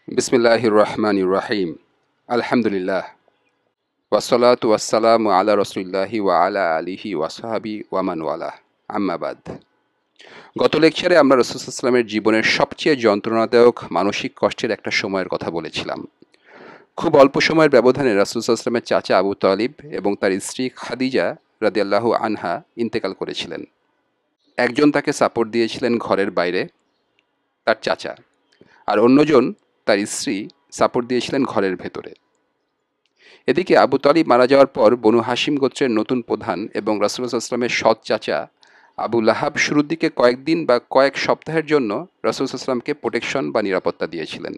বিসমিল্লাহির রহমানির রহিম। আলহামদুলিল্লাহ। ওয়াসসালাতু ওয়াসসালামু আলা রাসূলিল্লাহি ওয়া আলা আলিহি ওয়া সাহবিহি ওয়া মান ওয়ালাহ। আম্মা বাদ। গত লেকচারে আমরা রাসূল সাল্লাল্লাহু আলাইহি ওয়াসাল্লামের জীবনের সবচেয়ে যন্ত্রণাদায়ক মানসিক কষ্টের একটা সময়ের কথা বলেছিলাম। খুব অল্প সময়ের ব্যবধানে রাসূল সাল্লাল্লাহু আলাইহি ওয়াসাল্লামের চাচা আবু তালিব এবং তার স্ত্রী খাদিজা রাদিয়াল্লাহু আনহা ইন্তেকাল করেছিলেন। একজন তাকে সাপোর্ট দিয়েছিলেন ঘরের বাইরে, তার চাচা, আর অন্যজন, তার স্ত্রী, সাপোর্ট দিয়েছিলেন ঘরের ভেতরে। এদিকে আবু তালিব মারা যাওয়ার পর বনু হাশিম গোত্রের নতুন প্রধান এবং রাসূলুল্লাহ সাল্লাল্লাহু আলাইহি ওয়াসাল্লামের সৎ চাচা আবু লাহাব শুরুর দিকে কয়েকদিন বা কয়েক সপ্তাহের জন্য রাসূলুল্লাহ সাল্লাল্লাহু আলাইহি ওয়াসাল্লামকে প্রোটেকশন বা নিরাপত্তা দিয়েছিলেন।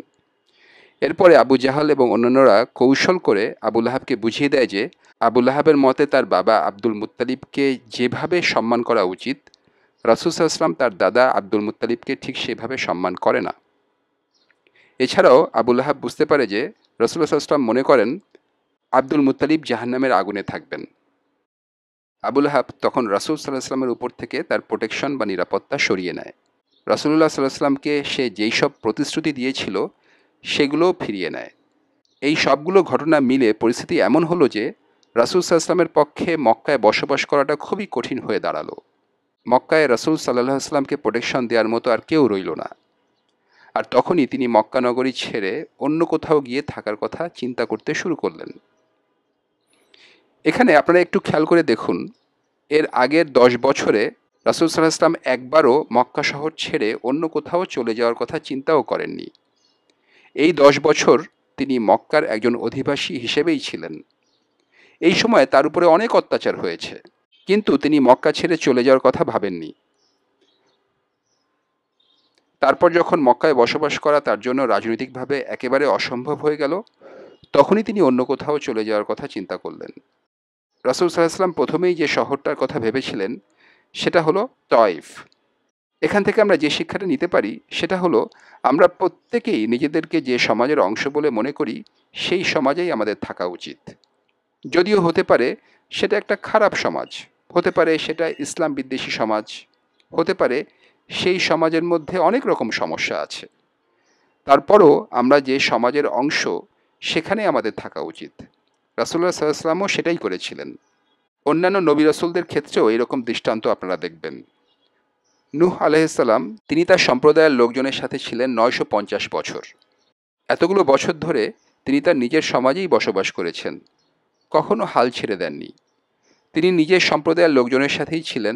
এরপরে আবু জাহাল এবং অন্যান্যরা কৌশল করে আবু লাহাবকে বুঝিয়ে দেয় যে আবু লাহাবের মতে তার বাবা আব্দুল মুত্তালিবকে যেভাবে সম্মান করা উচিত, রাসূল সাল্লাল্লাহু আলাইহি ওয়াসাল্লাম তার দাদা আব্দুল মুত্তালিবকে ঠিক সেভাবে সম্মান করে না। এছাড়াও আবু লাহাব বুঝতে পারে যে রাসূলুল্লাহ সাল্লাল্লাহু আলাইহি ওয়াসাল্লাম মনে করেন আব্দুল মুত্তালিব জাহান্নামের আগুনে থাকবেন। আবু লাহাব তখন রাসূল সাল্লাল্লাহু আলাইহি ওয়াসাল্লামের উপর থেকে তার প্রোটেকশন বা নিরাপত্তা সরিয়ে নেয়। রাসূলুল্লাহ সাল্লাল্লাহু আলাইহি ওয়াসাল্লামকে সে যেই সব প্রতিশ্রুতি দিয়েছিল সেগুলোও ফিরিয়ে নেয়। এই সবগুলো ঘটনা মিলে পরিস্থিতি এমন হলো যে রাসূল সাল্লাল্লাহু আলাইহি ওয়াসাল্লামের পক্ষে মক্কায় বসবাস করাটা খুবই কঠিন হয়ে দাঁড়ালো। মক্কায় রাসূল সাল্লাল্লাহু আলাইহি ওয়াসাল্লামকে প্রোটেকশন দেওয়ার মতো আর কেউ রইল না। আর তখনই তিনি মক্কা নগরী ছেড়ে অন্য কোথাও গিয়ে থাকার কথা চিন্তা করতে শুরু করলেন। এখানে আপনারা একটু খেয়াল করে দেখুন, এর আগের ১০ বছরে রাসূল সাল্লাল্লাহু আলাইহি ওয়াসাল্লাম একবারও মক্কা শহর ছেড়ে অন্য কোথাও চলে যাওয়ার কথা চিন্তাও করেননি। এই ১০ বছর তিনি মক্কার একজন অধিবাসী হিসেবেই ছিলেন। এই সময় তার উপরে অনেক অত্যাচার হয়েছে, কিন্তু তিনি মক্কা ছেড়ে চলে যাওয়ার কথা ভাবেননি। তারপর যখন মক্কায় বসবাস করা তার জন্য রাজনৈতিকভাবে একেবারে অসম্ভব হয়ে গেল, তখনই তিনি অন্য কোথাও চলে যাওয়ার কথা চিন্তা করলেন। রাসূল সাল্লাল্লাহু আলাইহি ওয়াসাল্লাম প্রথমেই যে শহরটার কথা ভেবেছিলেন সেটা হলো তয়েফ। এখান থেকে আমরা যে শিক্ষাটা নিতে পারি সেটা হলো, আমরা প্রত্যেকেই নিজেদেরকে যে সমাজের অংশ বলে মনে করি সেই সমাজেই আমাদের থাকা উচিত। যদিও হতে পারে সেটা একটা খারাপ সমাজ, হতে পারে সেটা ইসলাম বিদ্বেষী সমাজ, হতে পারে সেই সমাজের মধ্যে অনেক রকম সমস্যা আছে। তারপরও আমরা যে সমাজের অংশ সেখানে আমাদের থাকা উচিত। রাসূলুল্লাহ সাল্লাল্লাহু আলাইহি ওয়াসাল্লামও সেটাই করেছিলেন। অন্যান্য নবী রাসূলদের ক্ষেত্রেও এরকম দৃষ্টান্ত আপনারা দেখবেন। নূহ আলাইহিস সালাম, তিনি তার সম্প্রদায়ের লোকজনের সাথে ছিলেন ৯৫০ বছর। এতগুলো বছর ধরে তিনি তার নিজের সমাজেই বসবাস করেছেন, কখনো হাল ছেড়ে দেননি। তিনি নিজের সম্প্রদায়ের লোকজনের সাথেই ছিলেন,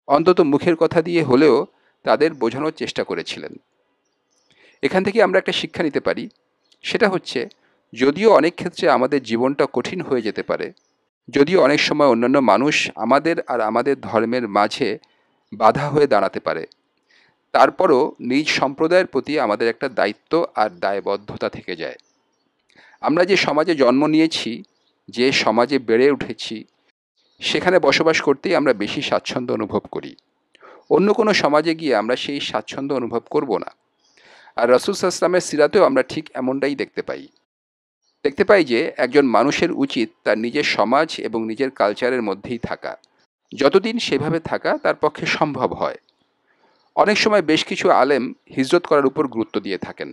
অন্তত মুখের কথা দিয়ে হলেও তাদের বোঝানোর চেষ্টা করেছিলেন। এখান থেকে আমরা একটা শিক্ষা নিতে পারি, সেটা হচ্ছে, যদিও অনেক ক্ষেত্রে আমাদের জীবনটা কঠিন হয়ে যেতে পারে, যদিও অনেক সময় অন্যান্য মানুষ আমাদের আর আমাদের ধর্মের মাঝে বাধা হয়ে দাঁড়াতে পারে, তারপরও নিজ সম্প্রদায়ের প্রতি আমাদের একটা দায়িত্ব আর দায়বদ্ধতা থেকে যায়। আমরা যে সমাজে জন্ম নিয়েছি, যে সমাজে বেড়ে উঠেছি, সেখানে বসবাস করতেই আমরা বেশি স্বাচ্ছন্দ্য অনুভব করি। অন্য কোনো সমাজে গিয়ে আমরা সেই স্বাচ্ছন্দ্য অনুভব করব না। আর রাসূল সাল্লাল্লাহু আলাইহি ওয়াসাল্লামের সিরাতেও আমরা ঠিক এমনটাই দেখতে পাই যে একজন মানুষের উচিত তার নিজের সমাজ এবং নিজের কালচারের মধ্যেই থাকা, যতদিন সেভাবে থাকা তার পক্ষে সম্ভব হয়। অনেক সময় বেশ কিছু আলেম হিজরত করার উপর গুরুত্ব দিয়ে থাকেন।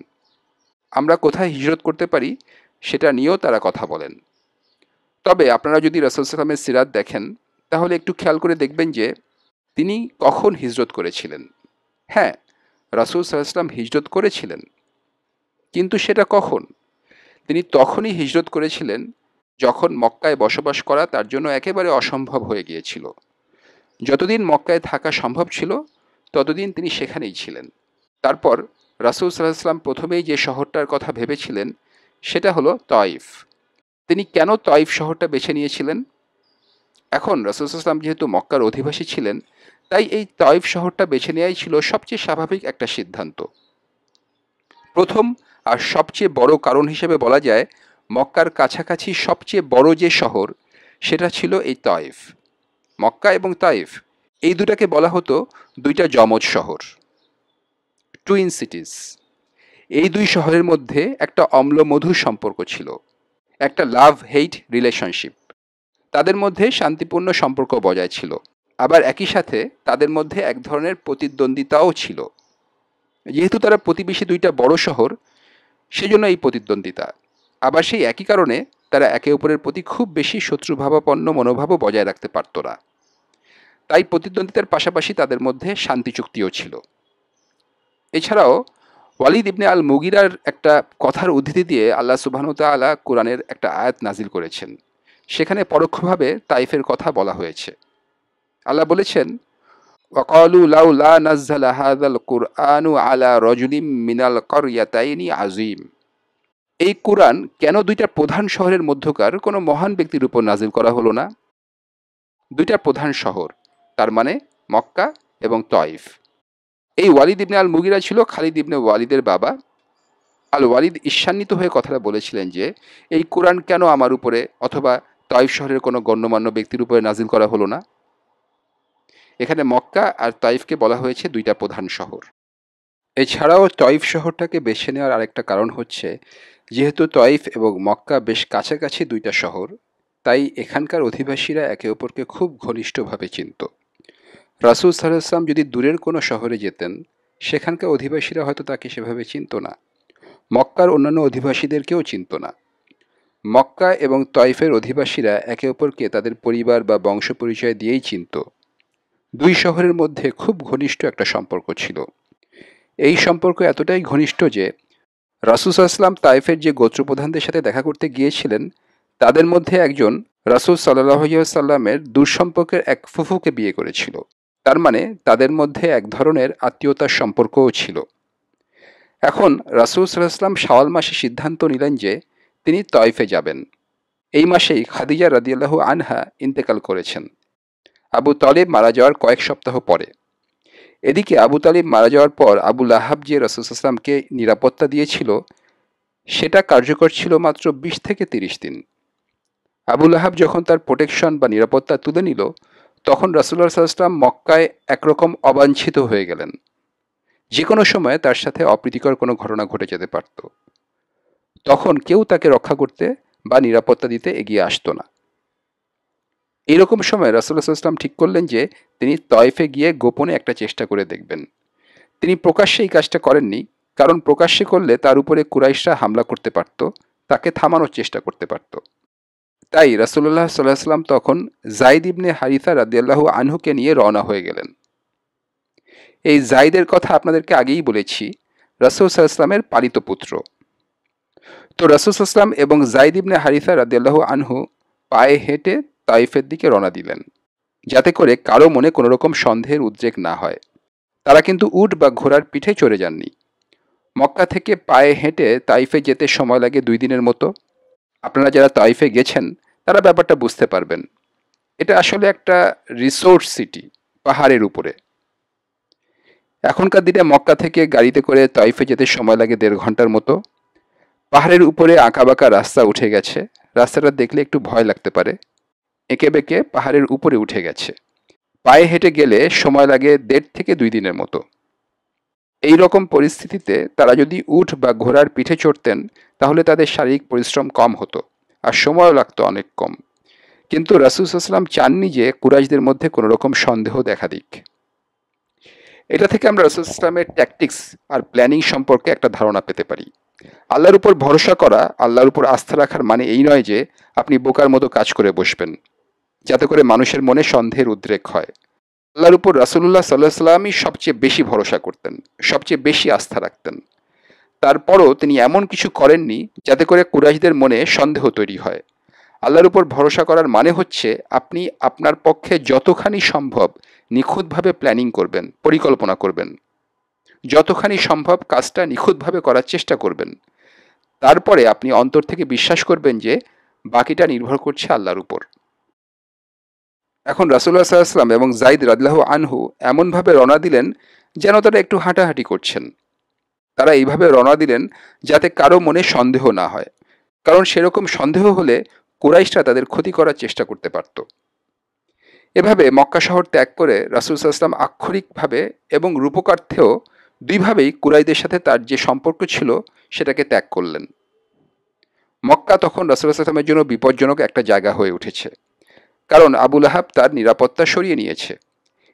আমরা কোথায় হিজরত করতে পারি সেটা নিয়েও তারা কথা বলেন। তবে আপনারা যদি রাসূল সাল্লাল্লাহু আলাইহি ওয়াসাল্লামের সিরাত দেখেন, তাহলে একটু খেয়াল করে দেখবেন যে তিনি কখন হিজরত করেছিলেন। হ্যাঁ, রাসূল সাল্লাল্লাহু আলাইহি ওয়াসাল্লাম হিজরত করেছিলেন, কিন্তু সেটা কখন? তিনি তখনই হিজরত করেছিলেন যখন মক্কায় বসবাস করা তার জন্য একেবারে অসম্ভব হয়ে গিয়েছিল। যতদিন মক্কায় থাকা সম্ভব ছিল ততদিন তিনি সেখানেই ছিলেন। তারপর রাসূল সাল্লাল্লাহু আলাইহি ওয়াসাল্লাম প্রথমেই যে শহরটার কথা ভেবেছিলেন সেটা হলো তয়েফ। তিনি কেন তয়েফ শহরটা বেছে নিয়েছিলেন? এখন রাসূল সাল্লাল্লাহু আলাইহি ওয়াসাল্লাম যেহেতু মক্কার অধিবাসী ছিলেন, তাই এই তয়েফ শহরটা বেছে নেওয়াই ছিল সবচেয়ে স্বাভাবিক একটা সিদ্ধান্ত। প্রথম আর সবচেয়ে বড় কারণ হিসেবে বলা যায়, মক্কার কাছাকাছি সবচেয়ে বড় যে শহর সেটা ছিল এই তয়েফ। মক্কা এবং তাইফ, এই দুটাকে বলা হতো দুইটা যমজ শহর, টুইন সিটিজ। এই দুই শহরের মধ্যে একটা অম্লমধুর সম্পর্ক ছিল, একটা লাভ হেইট রিলেশনশিপ। তাদের মধ্যে শান্তিপূর্ণ সম্পর্ক বজায় ছিল, আবার একই সাথে তাদের মধ্যে এক ধরনের প্রতিদ্বন্দ্বিতাও ছিল। যেহেতু তারা প্রতিবেশী দুইটা বড় শহর, সেজন্য এই প্রতিদ্বন্দ্বিতা। আবার সেই একই কারণে তারা একে অপরের প্রতি খুব বেশি শত্রুভাবাপন্ন মনোভাবও বজায় রাখতে পারত না। তাই প্রতিদ্বন্দ্বিতার পাশাপাশি তাদের মধ্যে শান্তি চুক্তিও ছিল। এছাড়াও ওয়ালিদ ইবনে আল মুগিরার একটা কথার উদ্ধৃতি দিয়ে আল্লাহ সুবহানাহু ওয়া তাআলা কোরআনের একটা আয়াত নাজিল করেছেন। সেখানে পরোক্ষভাবে তাইফের কথা বলা হয়েছে। আল্লাহ বলেছেন, ওয়াকালু লাউলা নাজ্জালা হাযাল কুরআনু আলা রাজুলিম মিনাল ক্বরয়াতাইনি আযীম। এই কুরআন কেন দুইটা প্রধান শহরের মধ্যকার কোনো মহান ব্যক্তির উপর নাজিল করা হলো না? দুইটা প্রধান শহর, তার মানে মক্কা এবং তয়েফ। এই ওয়ালিদ ইবনে আল মুগিরা ছিল খালিদ ইবনে ওয়ালিদের বাবা। আল ওয়ালিদ ঈর্ষান্বিত হয়ে কথাটা বলেছিলেন যে, এই কোরআন কেন আমার উপরে অথবা তয়েফ শহরের কোনো গণ্যমান্য ব্যক্তির উপরে নাজিল করা হলো না? এখানে মক্কা আর তয়েফকে বলা হয়েছে দুইটা প্রধান শহর। এছাড়াও তয়েফ শহরটাকে বেছে নেওয়ার আরেকটা কারণ হচ্ছে, যেহেতু তয়েফ এবং মক্কা বেশ কাছাকাছি দুইটা শহর, তাই এখানকার অধিবাসীরা একে অপরকে খুব ঘনিষ্ঠভাবে চিনত। রাসূল সাল্লাল্লাহু আলাইহি ওয়াসাল্লাম যদি দূরের কোনো শহরে যেতেন, সেখানকার অধিবাসীরা হয়তো তাকে সেভাবে চিনত না। মক্কার অন্যান্য অধিবাসীদেরকেও চিনত না। মক্কা এবং তয়েফের অধিবাসীরা একে অপরকে তাদের পরিবার বা বংশ পরিচয় দিয়েই চিনত। দুই শহরের মধ্যে খুব ঘনিষ্ঠ একটা সম্পর্ক ছিল। এই সম্পর্ক এতটাই ঘনিষ্ঠ যে রাসূল সাল্লাল্লাহু আলাইহি ওয়াসাল্লাম তায়েফের যে গোত্রপ্রধানদের সাথে দেখা করতে গিয়েছিলেন, তাদের মধ্যে একজন রাসূল সাল্লাল্লাহু আলাইহি ওয়াসাল্লামের দূরসম্পর্কের এক ফুফুকে বিয়ে করেছিল। তার মানে তাদের মধ্যে এক ধরনের আত্মীয়তার সম্পর্কও ছিল। এখন রাসূল সাল্লাল্লাহু আলাইহি ওয়াসাল্লাম শাওয়াল মাসে সিদ্ধান্ত নিলেন যে তিনি তয়েফে যাবেন। এই মাসেই খাদিজা রাদিয়াল্লাহু আনহা ইন্তেকাল করেছেন, আবু তালিব মারা যাওয়ার কয়েক সপ্তাহ পরে। এদিকে আবু তালিব মারা যাওয়ার পর আবু লাহাব যে রাসূল সাল্লাল্লাহু আলাইহি ওয়াসাল্লামকে নিরাপত্তা দিয়েছিল, সেটা কার্যকর ছিল মাত্র ২০ থেকে ৩০ দিন। আবু লাহাব যখন তার প্রোটেকশন বা নিরাপত্তা তুলে নিল, তখন রাসূলুল্লাহ সাল্লাল্লাহু আলাইহি ওয়াসাল্লাম মক্কায় একরকম অবাঞ্ছিত হয়ে গেলেন। যে কোনো সময় তার সাথে অপ্রীতিকর কোনো ঘটনা ঘটে যেতে পারত। তখন কেউ তাকে রক্ষা করতে বা নিরাপত্তা দিতে এগিয়ে আসতো না। এইরকম সময় রাসূলুল্লাহ সাল্লাল্লাহু আলাইহি ওয়াসাল্লাম ঠিক করলেন যে তিনি তয়েফে গিয়ে গোপনে একটা চেষ্টা করে দেখবেন। তিনি প্রকাশ্যে এই কাজটা করেননি, কারণ প্রকাশ্যে করলে তার উপরে কুরাইশরা হামলা করতে পারত, তাকে থামানোর চেষ্টা করতে পারত। তাই রাসূলুল্লাহ সাল্লাল্লাহু আলাইহি ওয়াসাল্লাম তখন যায়েদ ইবনে হারিসা রাদিয়াল্লাহু আনহুকে নিয়ে রওনা হয়ে গেলেন। এই যায়েদের কথা আপনাদেরকে আগেই বলেছি, রাসূল সাল্লাল্লাহু আলাইহি ওয়াসাল্লামের পালিত পুত্র। তো রাসূল সাল্লাল্লাহু আলাইহি ওয়াসাল্লাম এবং যায়েদ ইবনে হারিসা রাদিয়াল্লাহু আনহু পায়ে হেঁটে তায়েফের দিকে রওনা দিলেন, যাতে করে কারো মনে কোনো রকম সন্দেহের উদ্রেক না হয়। তারা কিন্তু উট বা ঘোড়ার পিঠে চড়ে যাননি। মক্কা থেকে পায়ে হেঁটে তায়েফে যেতে সময় লাগে ২ দিনের মতো। আপনারা যারা তায়েফে গেছেন তারা ব্যাপারটা বুঝতে পারবেন। এটা আসলে একটা রিসোর্ট সিটি, পাহাড়ের উপরে। এখনকার দিনে মক্কা থেকে গাড়িতে করে তায়েফে যেতে সময় লাগে ১.৫ ঘন্টার মতো। পাহাড়ের উপরে আঁকাবাঁকা রাস্তা উঠে গেছে, রাস্তাটা দেখলে একটু ভয় লাগতে পারে। এঁকে বেঁকে পাহাড়ের উপরে উঠে গেছে। পায়ে হেঁটে গেলে সময় লাগে ১.৫ থেকে ২ দিনের মতো। এই রকম পরিস্থিতিতে তারা যদি উট বা ঘোড়ার পিঠে চড়তেন, তাহলে তাদের শারীরিক পরিশ্রম কম হতো আর সময়ও লাগতো অনেক কম। কিন্তু রাসূল সাল্লাল্লাহু আলাইহি ওয়াসাল্লাম চাননি যে কুরাইশদের মধ্যে কোনো রকম সন্দেহ দেখা দিক। এটা থেকে আমরা রাসূল সাল্লাল্লাহু আলাইহি ওয়াসাল্লামের ট্যাকটিক্স আর প্ল্যানিং সম্পর্কে একটা ধারণা পেতে পারি। আল্লাহর উপর ভরসা করা, আল্লাহর উপর আস্থা রাখার মানে এই নয় যে আপনি বোকার মতো কাজ করে বসবেন, যাতে করে মানুষের মনে সন্দেহের উদ্রেক হয়। আল্লাহর উপর রাসূলুল্লাহ সাল্লাল্লাহু আলাইহি ওয়াসাল্লামই সবচেয়ে বেশি ভরসা করতেন, সবচেয়ে বেশি আস্থা রাখতেন। তারপরও তিনি এমন কিছু করেননি যাতে করে কুরাইশদের মনে সন্দেহ তৈরি হয়। আল্লাহর উপর ভরসা করার মানে হচ্ছে আপনি আপনার পক্ষে যতখানি সম্ভব নিখুঁতভাবে প্ল্যানিং করবেন, পরিকল্পনা করবেন। যতখানি সম্ভব কাজটা নিখুঁতভাবে করার চেষ্টা করবেন। তারপরে আপনি অন্তর থেকে বিশ্বাস করবেন যে বাকিটা নির্ভর করছে আল্লাহর উপর। এখন রাসূলুল্লাহ সাল্লাল্লাহু আলাইহি ওয়াসাল্লাম এবং যায়েদ রাদিয়াল্লাহু আনহু এমনভাবে রওনা দিলেন যেন তারা একটু হাঁটাহাঁটি করছেন। তারা এইভাবে রওনা দিলেন যাতে কারো মনে সন্দেহ না হয়, কারণ সেরকম সন্দেহ হলে কুরাইশরা তাদের ক্ষতি করার চেষ্টা করতে পারত। এভাবে মক্কা শহর ত্যাগ করে রাসূল সাল্লাল্লাহু আলাইহি ওয়াসাল্লাম আক্ষরিকভাবে এবং রূপকার্থেও দুইভাবেই কুরাইশদের সাথে তার যে সম্পর্ক ছিল সেটাকে ত্যাগ করলেন। মক্কা তখন রাসূল সাল্লাল্লাহু আলাইহি ওয়াসাল্লামের জন্য বিপজ্জনক একটা জায়গা হয়ে উঠেছে, কারণ আবু লাহাব তার নিরাপত্তা সরিয়ে নিয়েছে।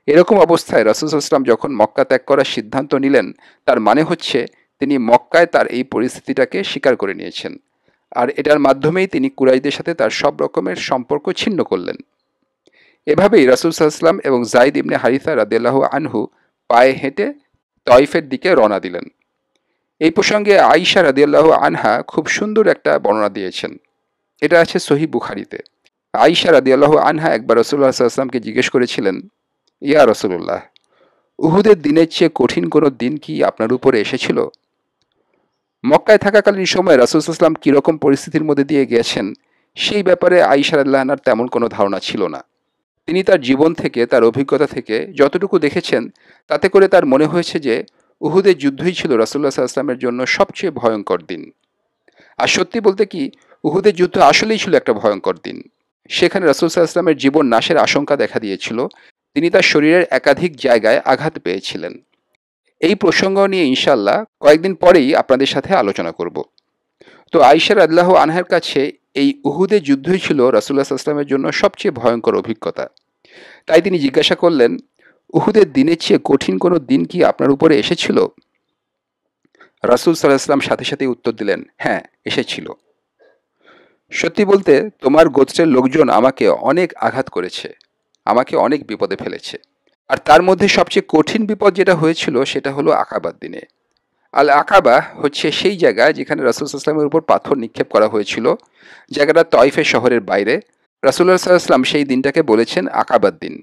এরকম অবস্থায় রাসূল সাল্লাল্লাহু আলাইহি ওয়াসাল্লাম যখন মক্কা ত্যাগ করার সিদ্ধান্ত নিলেন, তার মানে হচ্ছে তিনি মক্কায় তার এই পরিস্থিতিটাকে স্বীকার করে নিয়েছেন, আর এটার মাধ্যমেই তিনি কুরাইশদের সাথে তার সব রকমের সম্পর্ক ছিন্ন করলেন। এভাবেই রাসূল সাল্লাল্লাহু আলাইহি ওয়াসাল্লাম এবং যায়েদ ইবনে হারিসা রাদিয়াল্লাহু আনহু পায়ে হেঁটে তয়ফের দিকে রওনা দিলেন। এই প্রসঙ্গে আয়েশা রাদিয়াল্লাহু আনহা খুব সুন্দর একটা বর্ণনা দিয়েছেন। এটা আছে সহিহ বুখারীতে। আয়েশা রাদিয়াল্লাহু আনহা একবার রাসূলুল্লাহ সাল্লাল্লাহু আলাইহি ওয়াসাল্লামকে জিজ্ঞেস করেছিলেন, ইয়া রাসূলুল্লাহ, উহুদের দিনের চেয়ে কঠিন কোনো দিন কি আপনার উপরে এসেছিল? মক্কায় থাকাকালীন সময়ে রাসূল সাল্লাল্লাহু আলাইহি ওয়াসাল্লাম কিরকম পরিস্থিতির মধ্যে দিয়ে গেছেন সেই ব্যাপারে আয়েশা রাদিয়াল্লাহু আনহার তেমন কোনো ধারণা ছিল না। তিনি তার জীবন থেকে, তার অভিজ্ঞতা থেকে যতটুকু দেখেছেন তাতে করে তার মনে হয়েছে যে উহুদের যুদ্ধই ছিল রাসূলুল্লাহ সাল্লাল্লাহু আলাইহি ওয়াসাল্লামের জন্য সবচেয়ে ভয়ঙ্কর দিন। আর সত্যি বলতে কি, উহুদের যুদ্ধ আসলেই ছিল একটা ভয়ঙ্কর দিন। সেখানে রাসূল সাল্লাল্লাহু আলাইহি ওয়াসাল্লামের জীবন নাশের আশঙ্কা দেখা দিয়েছিল। তিনি তার শরীরের একাধিক জায়গায় আঘাত পেয়েছিলেন। এই প্রসঙ্গ নিয়ে ইনশাআল্লাহ কয়েকদিন পরেই আপনাদের সাথে আলোচনা করব। তো আয়েশা রাদিয়াল্লাহু আনহার কাছে এই উহুদের যুদ্ধই ছিল রাসূলুল্লাহ সাল্লাল্লাহু আলাইহি ওয়াসাল্লামের জন্য সবচেয়ে ভয়ঙ্কর অভিজ্ঞতা। তাই তিনি জিজ্ঞাসা করলেন, উহুদের দিনের চেয়ে কঠিন কোনো দিন কি আপনার উপরে এসেছিল? রাসূল সাল্লাল্লাহু আলাইহি ওয়াসাল্লাম সাথে সাথে উত্তর দিলেন, হ্যাঁ, এসেছিল। সত্যি বলতে তোমার গোত্রের লোকজন আমাকে অনেক আঘাত করেছে, আমাকে অনেক বিপদে ফেলেছে। আর তার মধ্যে সবচেয়ে কঠিন বিপদ যেটা হয়েছিল সেটা হলো আকাবার দিনে। আল আকাবা হচ্ছে সেই জায়গা যেখানে রাসূল সাল্লাল্লাহু আলাইহি ওয়াসাল্লামের উপর পাথর নিক্ষেপ করা হয়েছিল। জায়গাটা তাইফের শহরের বাইরে। রাসূলুল্লাহ সাল্লাল্লাহু আলাইহি ওয়াসাল্লাম সেই দিনটাকে বলেছেন আকাবার দিন।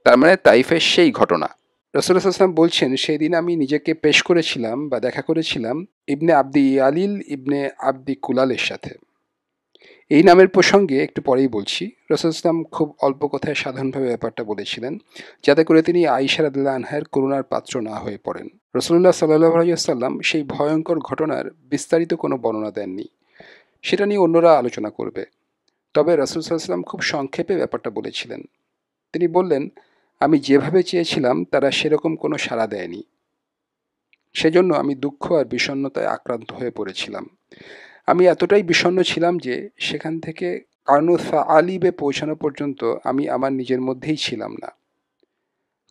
তার মানে তাইফের সেই ঘটনা। রাসূলুল্লাহ সাল্লাল্লাহু আলাইহি ওয়াসাল্লাম বলছেন, সেই দিন আমি নিজেকে পেশ করেছিলাম বা দেখা করেছিলাম ইবনে আবদি ইয়ালিল ইবনে আবদি কুলালের সাথে। এই নামের প্রসঙ্গে একটু পরেই বলছি। রাসূল ইসলাম খুব অল্প কথায় সাধারণভাবে ব্যাপারটা বলেছিলেন, যাতে করে তিনি আয়েশা রাদিয়াল্লাহু আনহার করুণার পাত্র না হয়ে পড়েন। রাসূলুল্লাহ সাল্লাল্লাহু আলাইহি ওয়াসাল্লাম সেই ভয়ঙ্কর ঘটনার বিস্তারিত কোনো বর্ণনা দেননি। সেটা নিয়ে অন্যরা আলোচনা করবে। তবে রাসূল সাল্লাল্লাহু আলাইহি ওয়াসাল্লাম খুব সংক্ষেপে ব্যাপারটা বলেছিলেন। তিনি বললেন, আমি যেভাবে চেয়েছিলাম তারা সেরকম কোনো সাড়া দেয়নি। সেজন্য আমি দুঃখ আর বিষণ্ণতায় আক্রান্ত হয়ে পড়েছিলাম। আমি এতটাই বিষণ্ণ ছিলাম যে সেখান থেকে কার্নু আলিবে পৌঁছানো পর্যন্ত আমি আমার নিজের মধ্যেই ছিলাম না।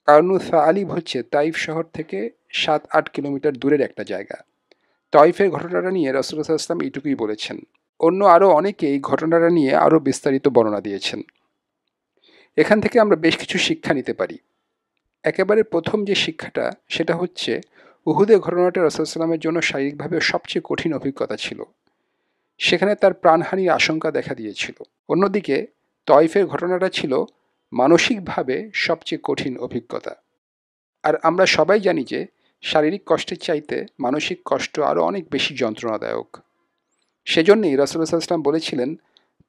কার্নু আলিব হচ্ছে তাইফ শহর থেকে ৭-৮ কিলোমিটার দূরের একটা জায়গা। তাইফের ঘটনাটা নিয়ে রাসূলুল্লাহ সাল্লাল্লাহু আলাইহি ওয়াসাল্লাম এইটুকুই বলেছেন। অন্য আরও অনেকে এই ঘটনাটা নিয়ে আরও বিস্তারিত বর্ণনা দিয়েছেন। এখান থেকে আমরা বেশ কিছু শিক্ষা নিতে পারি। একেবারে প্রথম যে শিক্ষাটা সেটা হচ্ছে, উহুদের ঘটনাটা রাসূল সাল্লাল্লাহু আলাইহি ওয়াসাল্লামের জন্য শারীরিকভাবে সবচেয়ে কঠিন অভিজ্ঞতা ছিল। সেখানে তার প্রাণহানির আশঙ্কা দেখা দিয়েছিল। অন্যদিকে তয়ফের ঘটনাটা ছিল মানসিকভাবে সবচেয়ে কঠিন অভিজ্ঞতা। আর আমরা সবাই জানি যে শারীরিক কষ্টের চাইতে মানসিক কষ্ট আরও অনেক বেশি যন্ত্রণাদায়ক। সেজন্যই রাসূলুল্লাহ সাল্লাল্লাহু আলাইহি ওয়াসাল্লাম বলেছিলেন,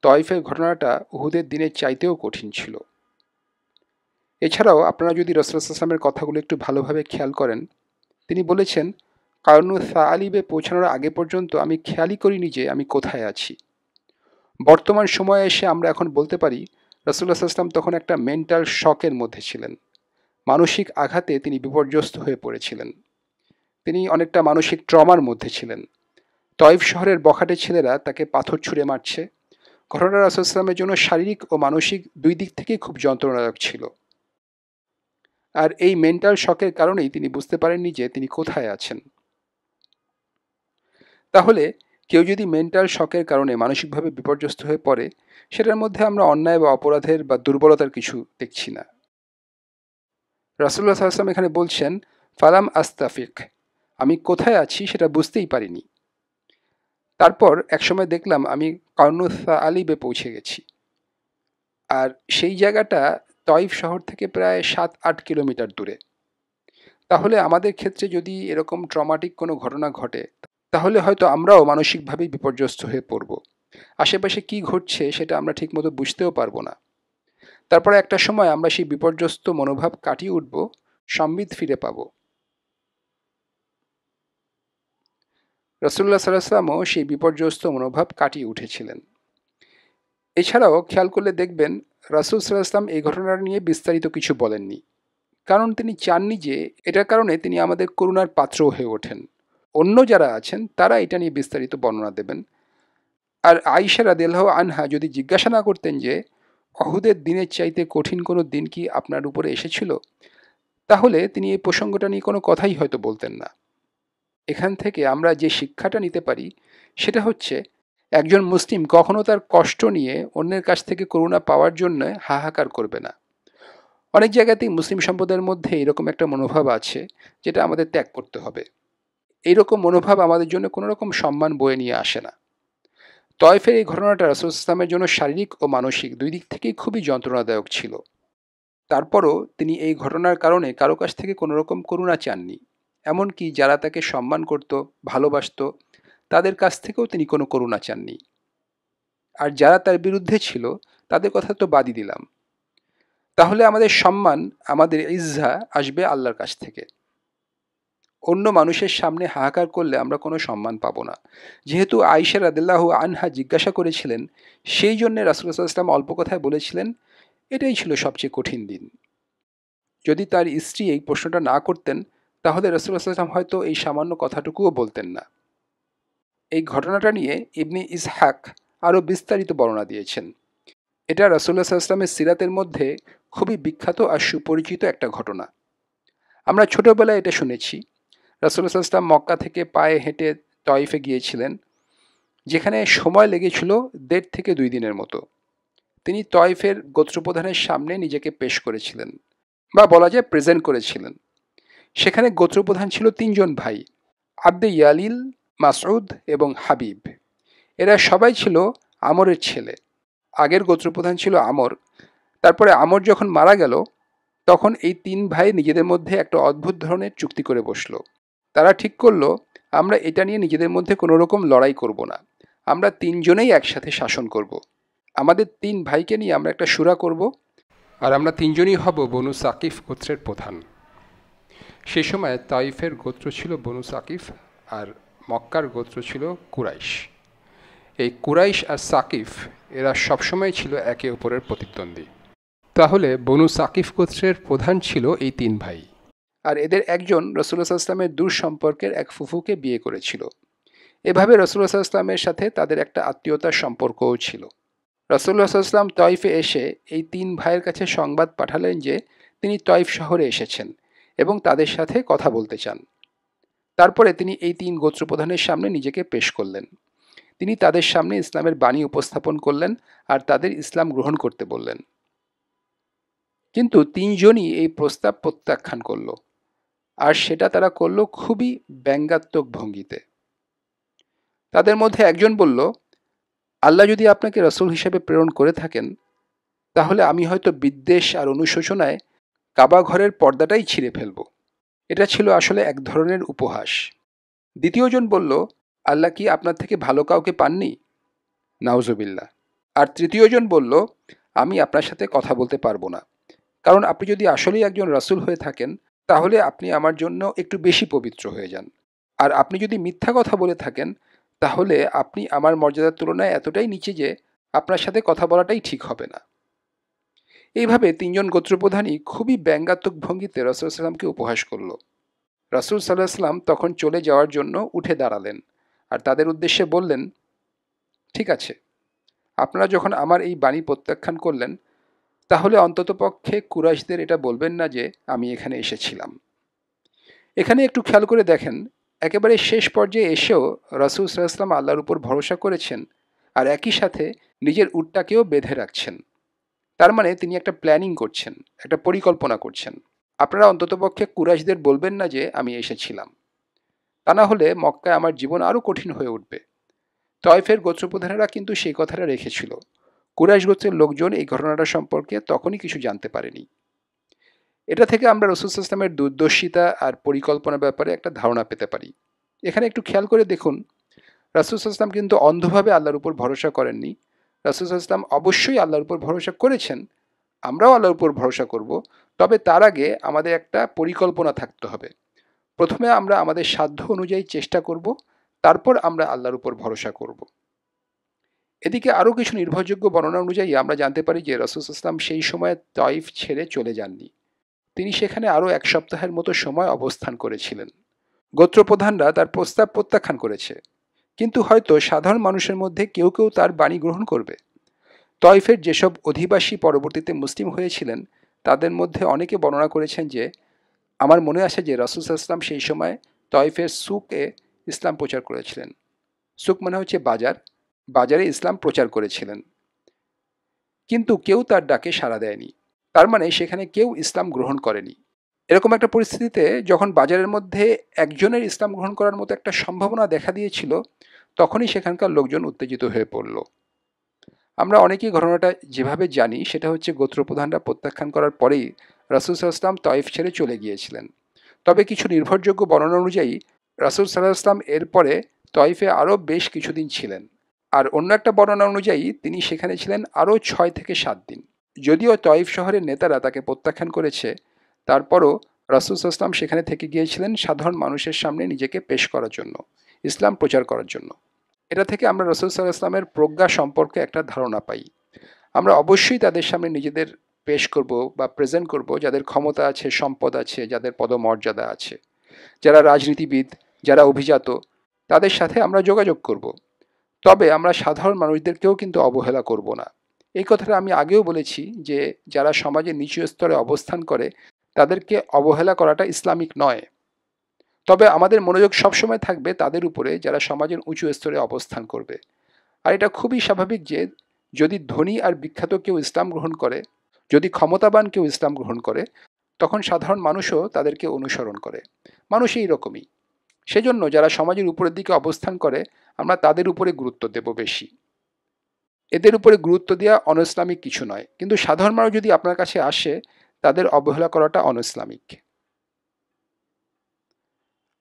তয়ফের ঘটনাটা উহুদের দিনের চাইতেও কঠিন ছিল। এছাড়াও আপনারা যদি রাসূলুল্লাহ সাল্লাল্লাহু আলাইহি ওয়াসাল্লামের কথাগুলো একটু ভালোভাবে খেয়াল করেন, তিনি বলেছেন, কার্নু আলিবে পৌঁছানোর আগে পর্যন্ত আমি খেয়ালই করিনি যে আমি কোথায় আছি। বর্তমান সময়ে এসে আমরা এখন বলতে পারি রাসূলুল্লাহ সাল্লাল্লাহু আলাইহি ওয়াসাল্লাম তখন একটা মেন্টাল শকের মধ্যে ছিলেন। মানসিক আঘাতে তিনি বিপর্যস্ত হয়ে পড়েছিলেন। তিনি অনেকটা মানসিক ট্রমার মধ্যে ছিলেন। তয়ফ শহরের বখাটে ছেলেরা তাকে পাথর ছুঁড়ে মারছে। ঘটনাটা রাসূল সাল্লাল্লাহু আলাইহি ওয়াসাল্লামের জন্য শারীরিক ও মানসিক দুই দিক থেকেই খুব যন্ত্রণাদায়ক ছিল। আর এই মেন্টাল শকের কারণেই তিনি বুঝতে পারেননি যে তিনি কোথায় আছেন। তাহলে কেউ যদি মেন্টাল শকের কারণে মানসিকভাবে বিপর্যস্ত হয়ে পড়ে, সেটার মধ্যে আমরা অন্যায় বা অপরাধের বা দুর্বলতার কিছু দেখছি না। রাসূলুল্লাহ সাল্লাল্লাহু আলাইহি ওয়াসাল্লাম এখানে বলছেন, ফালাম আস্তাফিক, আমি কোথায় আছি সেটা বুঝতেই পারিনি। তারপর একসময় দেখলাম আমি কার্নু আলিবে পৌঁছে গেছি। আর সেই জায়গাটা তয়ফ শহর থেকে প্রায় ৭-৮ কিলোমিটার দূরে। তাহলে আমাদের ক্ষেত্রে যদি এরকম ট্রমাটিক কোনো ঘটনা ঘটে, তাহলে হয়তো আমরাও মানসিকভাবেই বিপর্যস্ত হয়ে পড়ব। আশেপাশে কি ঘটছে সেটা আমরা ঠিকমতো বুঝতেও পারবো না। তারপরে একটা সময় আমরা সেই বিপর্যস্ত মনোভাব কাটিয়ে উঠব, সম্বিত ফিরে পাব। রাসূলুল্লাহ সাল্লাল্লাহু আলাইহি ওয়াসাল্লামও সেই বিপর্যস্ত মনোভাব কাটিয়ে উঠেছিলেন। এছাড়াও খেয়াল করলে দেখবেন রাসূল সাল্লাল্লাহু আলাইহি ওয়াসাল্লাম এই ঘটনা নিয়ে বিস্তারিত কিছু বলেননি। কারণ তিনি চাননি যে এটার কারণে তিনি আমাদের করুণার পাত্র হয়ে ওঠেন। অন্য যারা আছেন তারা এটা নিয়ে বিস্তারিত বর্ণনা দেবেন। আর আয়েশা রাদিয়াল্লাহু আনহা যদি জিজ্ঞাসা না করতেন যে উহুদের দিনের চাইতে কঠিন কোনো দিন কি আপনার উপরে এসেছিল, তাহলে তিনি এই প্রসঙ্গটা নিয়ে কোনো কথাই হয়তো বলতেন না। এখান থেকে আমরা যে শিক্ষাটা নিতে পারি সেটা হচ্ছে একজন মুসলিম কখনো তার কষ্ট নিয়ে অন্যের কাছ থেকে করুণা পাওয়ার জন্য হাহাকার করবে না। অনেক জায়গাতেই মুসলিম সম্প্রদায়ের মধ্যে এরকম একটা মনোভাব আছে যেটা আমাদের ত্যাগ করতে হবে। এইরকম মনোভাব আমাদের জন্য কোনো রকম সম্মান বয়ে নিয়ে আসে না। তয়েফের এই ঘটনাটা রাসূল ইসলামের জন্য শারীরিক ও মানসিক দুই দিক থেকেই খুবই যন্ত্রণাদায়ক ছিল। তারপরও তিনি এই ঘটনার কারণে কারো কাছ থেকে কোনো রকম করুণা চাননি। এমনকি যারা তাকে সম্মান করত, ভালোবাসত, তাদের কাছ থেকেও তিনি কোনো করুণা চাননি। আর যারা তার বিরুদ্ধে ছিল তাদের কথা তো বাদই দিলাম। তাহলে আমাদের সম্মান, আমাদের ইজ্জা আসবে আল্লাহর কাছ থেকে। অন্য মানুষের সামনে হাহাকার করলে আমরা কোনো সম্মান পাবো না। যেহেতু আয়েশা রাদিয়াল্লাহু আনহা জিজ্ঞাসা করেছিলেন, সেই জন্যে রাসূলুল্লাহ সাল্লাল্লাহু আলাইহি ওয়াসাল্লাম অল্প কথায় বলেছিলেন, এটাই ছিল সবচেয়ে কঠিন দিন। যদি তার স্ত্রী এই প্রশ্নটা না করতেন, তাহলে রাসূলুল্লাহ সাল্লাল্লাহু আলাইহি ওয়াসাল্লাম হয়তো এই সামান্য কথাটুকুও বলতেন না। এই ঘটনাটা নিয়ে ইবনে ইসহাক আরও বিস্তারিত বর্ণনা দিয়েছেন। এটা রাসূলুল্লাহ সাল্লাল্লাহু আলাইহি ওয়াসাল্লামের সিরাতের মধ্যে খুবই বিখ্যাত আর সুপরিচিত একটা ঘটনা। আমরা ছোটবেলায় এটা শুনেছি। রাসূলুল্লাহ সাল্লাল্লাহু আলাইহি ওয়াসাল্লাম মক্কা থেকে পায়ে হেঁটে তয়েফে গিয়েছিলেন, যেখানে সময় লেগেছিল ১.৫ থেকে ২ দিনের মতো। তিনি তয়েফের গোত্রপ্রধানের সামনে নিজেকে পেশ করেছিলেন, বা বলা যায় প্রেজেন্ট করেছিলেন। সেখানে গোত্রপ্রধান ছিল ৩ জন ভাই, আব্দে ইয়ালিল, মাসউদ এবং হাবিব। এরা সবাই ছিল আমরের ছেলে। আগের গোত্রপ্রধান ছিল আমর। তারপরে আমর যখন মারা গেল, তখন এই ৩ ভাই নিজেদের মধ্যে একটা অদ্ভুত ধরনের চুক্তি করে বসল। তারা ঠিক করলো, আমরা এটা নিয়ে নিজেদের মধ্যে কোনো রকম লড়াই করব না। আমরা ৩ জনেই একসাথে শাসন করব। আমাদের ৩ ভাইকে নিয়ে আমরা একটা শুরা করব, আর আমরা ৩ জনই হব বনু সাকিফ গোত্রের প্রধান। সে সময় তাইফের গোত্র ছিল বনু সাকিফ, আর মক্কার গোত্র ছিল কুরাইশ। এই কুরাইশ আর সাকিফ এরা সবসময় ছিল একে অপরের প্রতিদ্বন্দ্বী। তাহলে বনু সাকিফ গোত্রের প্রধান ছিল এই ৩ ভাই, আর এদের একজন রাসূলুল্লাহ সাল্লাল্লাহু আলাইহি ওয়াসাল্লামের দূর সম্পর্কের এক ফুফুকে বিয়ে করেছিল। এভাবে রাসূলুল্লাহ সাল্লাল্লাহু আলাইহি ওয়াসাল্লামের সাথে তাদের একটা আত্মীয়তার সম্পর্কও ছিল। রাসূলুল্লাহ সাল্লাল্লাহু আলাইহি ওয়াসাল্লাম তয়েফে এসে এই ৩ ভাইয়ের কাছে সংবাদ পাঠালেন যে তিনি তয়েফ শহরে এসেছেন এবং তাদের সাথে কথা বলতে চান। তারপরে তিনি এই ৩ গোত্রপ্রধানের সামনে নিজেকে পেশ করলেন। তিনি তাদের সামনে ইসলামের বাণী উপস্থাপন করলেন আর তাদের ইসলাম গ্রহণ করতে বললেন। কিন্তু ৩ জনই এই প্রস্তাব প্রত্যাখ্যান করল, আর সেটা তারা করল খুবই ব্যঙ্গাত্মক ভঙ্গিতে। তাদের মধ্যে একজন বলল, আল্লাহ যদি আপনাকে রাসূল হিসেবে প্রেরণ করে থাকেন, তাহলে আমি হয়তো বিদ্বেষ আর অনুশোচনায় কাবা ঘরের পর্দাটাই ছিঁড়ে ফেলব। এটা ছিল আসলে এক ধরনের উপহাস। দ্বিতীয়জন বলল, আল্লাহ কি আপনার থেকে ভালো কাউকে পাননি? নাউজুবিল্লাহ। আর তৃতীয়জন বলল, আমি আপনার সাথে কথা বলতে পারবো না, কারণ আপনি যদি আসলেই একজন রাসূল হয়ে থাকেন, তাহলে আপনি আমার জন্য একটু বেশি পবিত্র হয়ে যান। আর আপনি যদি মিথ্যা কথা বলে থাকেন, তাহলে আপনি আমার মর্যাদার তুলনায় এতটাই নিচে যে আপনার সাথে কথা বলাটাই ঠিক হবে না। এইভাবে ৩ জন গোত্রপ্রধানই খুবই ব্যঙ্গাত্মক ভঙ্গিতে রাসূল সাল্লাল্লাহু আলাইহি ওয়াসাল্লামকে উপহাস করল। রাসূল সাল্লাল্লাহু আলাইহি ওয়াসাল্লাম তখন চলে যাওয়ার জন্য উঠে দাঁড়ালেন আর তাদের উদ্দেশ্যে বললেন, ঠিক আছে, আপনারা যখন আমার এই বাণী প্রত্যাখ্যান করলেন, তাহলে অন্ততপক্ষে কুরাইশদের এটা বলবেন না যে আমি এখানে এসেছিলাম। এখানে একটু খেয়াল করে দেখেন, একেবারে শেষ পর্যায়ে এসেও রাসূল সাল্লাল্লাহু আলাইহি ওয়াসাল্লাম আল্লাহর উপর ভরসা করেছেন, আর একই সাথে নিজের উটটাকেও বেঁধে রাখছেন। তার মানে তিনি একটা প্ল্যানিং করছেন, একটা পরিকল্পনা করছেন। আপনারা অন্ততপক্ষে কুরাইশদের বলবেন না যে আমি এসেছিলাম, তা না হলে মক্কায় আমার জীবন আরও কঠিন হয়ে উঠবে। তয়েফের গোত্রপ্রধানেরা কিন্তু সেই কথাটা রেখেছিল। কুরাইশ গোত্রের লোকজন এই ঘটনাটা সম্পর্কে তখনই কিছু জানতে পারেনি। এটা থেকে আমরা রাসূল সাল্লাল্লাহু আলাইহি ওয়াসাল্লামের দূরদর্শিতা আর পরিকল্পনার ব্যাপারে একটা ধারণা পেতে পারি। এখানে একটু খেয়াল করে দেখুন, রাসূল সাল্লাল্লাহু আলাইহি ওয়াসাল্লাম কিন্তু অন্ধভাবে আল্লাহর উপর ভরসা করেননি। রাসূল সাল্লাল্লাহু আলাইহি ওয়াসাল্লাম অবশ্যই আল্লাহর উপর ভরসা করেছেন, আমরাও আল্লাহর উপর ভরসা করব। তবে তার আগে আমাদের একটা পরিকল্পনা থাকতে হবে। প্রথমে আমরা আমাদের সাধ্য অনুযায়ী চেষ্টা করব, তারপর আমরা আল্লাহর উপর ভরসা করব। এদিকে আরও কিছু নির্ভরযোগ্য বর্ণনা অনুযায়ী আমরা জানতে পারি যে রাসূল সাল্লাল্লাহু আলাইহি ওয়াসাল্লাম সেই সময় তাইফ ছেড়ে চলে যাননি। তিনি সেখানে আরও ১ সপ্তাহের মতো সময় অবস্থান করেছিলেন। গোত্রপ্রধানরা তার প্রস্তাব প্রত্যাখ্যান করেছে, কিন্তু হয়তো সাধারণ মানুষের মধ্যে কেউ কেউ তার বাণী গ্রহণ করবে। তয়েফের যেসব অধিবাসী পরবর্তীতে মুসলিম হয়েছিলেন, তাদের মধ্যে অনেকে বর্ণনা করেছেন যে আমার মনে আছে যে রাসূল সাল্লাল্লাহু আলাইহি ওয়াসাল্লাম সেই সময় তয়েফের সুকে ইসলাম প্রচার করেছিলেন। সুক মানে হচ্ছে বাজার, বাজারে ইসলাম প্রচার করেছিলেন, কিন্তু কেউ তার ডাকে সাড়া দেয়নি। তার মানে সেখানে কেউ ইসলাম গ্রহণ করেনি। এরকম একটা পরিস্থিতিতে যখন বাজারের মধ্যে একজনের ইসলাম গ্রহণ করার মতো একটা সম্ভাবনা দেখা দিয়েছিল, তখনই সেখানকার লোকজন উত্তেজিত হয়ে পড়ল। আমরা অনেকেই ঘটনাটা যেভাবে জানি সেটা হচ্ছে গোত্রপ্রধানরা প্রত্যাখ্যান করার পরেই রাসূল সাল্লাল্লাহু আলাইহি ওয়াসাল্লাম তয়েফ ছেড়ে চলে গিয়েছিলেন। তবে কিছু নির্ভরযোগ্য বর্ণনা অনুযায়ী রাসূল সাল্লাল্লাহু আলাইহি ওয়াসাল্লাম এরপরে তয়েফে আরও বেশ কিছুদিন ছিলেন, আর অন্য একটা বর্ণনা অনুযায়ী তিনি সেখানে ছিলেন আরও 6 থেকে 7 দিন। যদিও তয়েফ শহরের নেতারা তাকে প্রত্যাখ্যান করেছে, তারপরও রাসূল সাল্লাল্লাহু আলাইহি ওয়াসাল্লাম সেখানে থেকে গিয়েছিলেন সাধারণ মানুষের সামনে নিজেকে পেশ করার জন্য, ইসলাম প্রচার করার জন্য। এটা থেকে আমরা রাসূল সাল্লাল্লাহু আলাইহি ওয়াসাল্লামের প্রজ্ঞা সম্পর্কে একটা ধারণা পাই। আমরা অবশ্যই তাদের সামনে নিজেদের পেশ করব বা প্রেজেন্ট করব যাদের ক্ষমতা আছে, সম্পদ আছে, যাদের পদমর্যাদা আছে, যারা রাজনীতিবিদ, যারা অভিজাত, তাদের সাথে আমরা যোগাযোগ করব। তবে আমরা সাধারণ মানুষদেরকেও কিন্তু অবহেলা করব না। এই কথাটা আমি আগেও বলেছি যে যারা সমাজের নিচু স্তরে অবস্থান করে তাদেরকে অবহেলা করাটা ইসলামিক নয়। তবে আমাদের মনোযোগ সবসময় থাকবে তাদের উপরে যারা সমাজের উঁচু স্তরে অবস্থান করবে। আর এটা খুবই স্বাভাবিক যে যদি ধনী আর বিখ্যাত কেউ ইসলাম গ্রহণ করে, যদি ক্ষমতাবান কেউ ইসলাম গ্রহণ করে, তখন সাধারণ মানুষও তাদেরকে অনুসরণ করে। মানুষ এইরকমই। সেজন্য যারা সমাজের উপরের দিকে অবস্থান করে আমরা তাদের উপরে গুরুত্ব দেব বেশি। এদের উপরে গুরুত্ব দেওয়া অনইসলামিক কিছু নয়, কিন্তু সাধারণ মানুষ যদি আপনার কাছে আসে তাদের অবহেলা করাটা অনইসলামিক।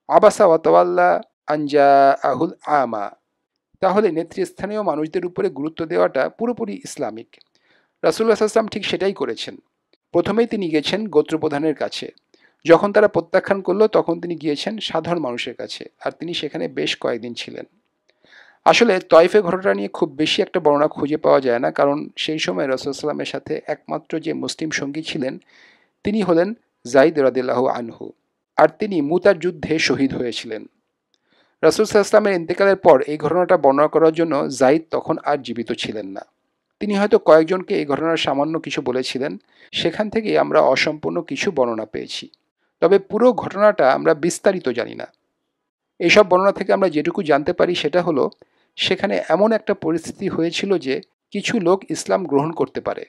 আবাসা ওয়াতাওয়াল্লা আনজা আহুল আমা, তাহলে নেতৃস্থানীয় মানুষদের উপরে গুরুত্ব দেওয়াটা পুরোপুরি ইসলামিক। রাসূলুল্লাহ সাল্লাল্লাহু আলাইহি ওয়াসাল্লাম ঠিক সেটাই করেছেন। প্রথমেই তিনি গেছেন গোত্রপ্রধানের কাছে, যখন তারা প্রত্যাখ্যান করলো তখন তিনি গিয়েছেন সাধারণ মানুষের কাছে, আর তিনি সেখানে বেশ কয়েকদিন ছিলেন। আসলে তয়েফের ঘটনা নিয়ে খুব বেশি একটা বর্ণনা খুঁজে পাওয়া যায় না, কারণ সেই সময় রাসূল সাল্লাল্লাহু আলাইহি ওয়াসাল্লামের সাথে একমাত্র যে মুসলিম সঙ্গী ছিলেন তিনি হলেন যায়েদ রাদিয়াল্লাহু আনহু, আর তিনি মুতার যুদ্ধে শহীদ হয়েছিলেন। রাসূল সাল্লাল্লাহু আলাইহি ওয়াসাল্লামের ইন্তেকালের পর এই ঘটনাটা বর্ণনা করার জন্য যায়েদ তখন আর জীবিত ছিলেন না। তিনি হয়তো কয়েকজনকে এই ঘটনার সামান্য কিছু বলেছিলেন, সেখান থেকেই আমরা অসম্পূর্ণ কিছু বর্ণনা পেয়েছি। তবে পুরো ঘটনাটা আমরা বিস্তারিত জানি না। এইসব বর্ণনা থেকে আমরা যেটুকু জানতে পারি সেটা হলো সেখানে এমন একটা পরিস্থিতি হয়েছিল যে কিছু লোক ইসলাম গ্রহণ করতে পারে।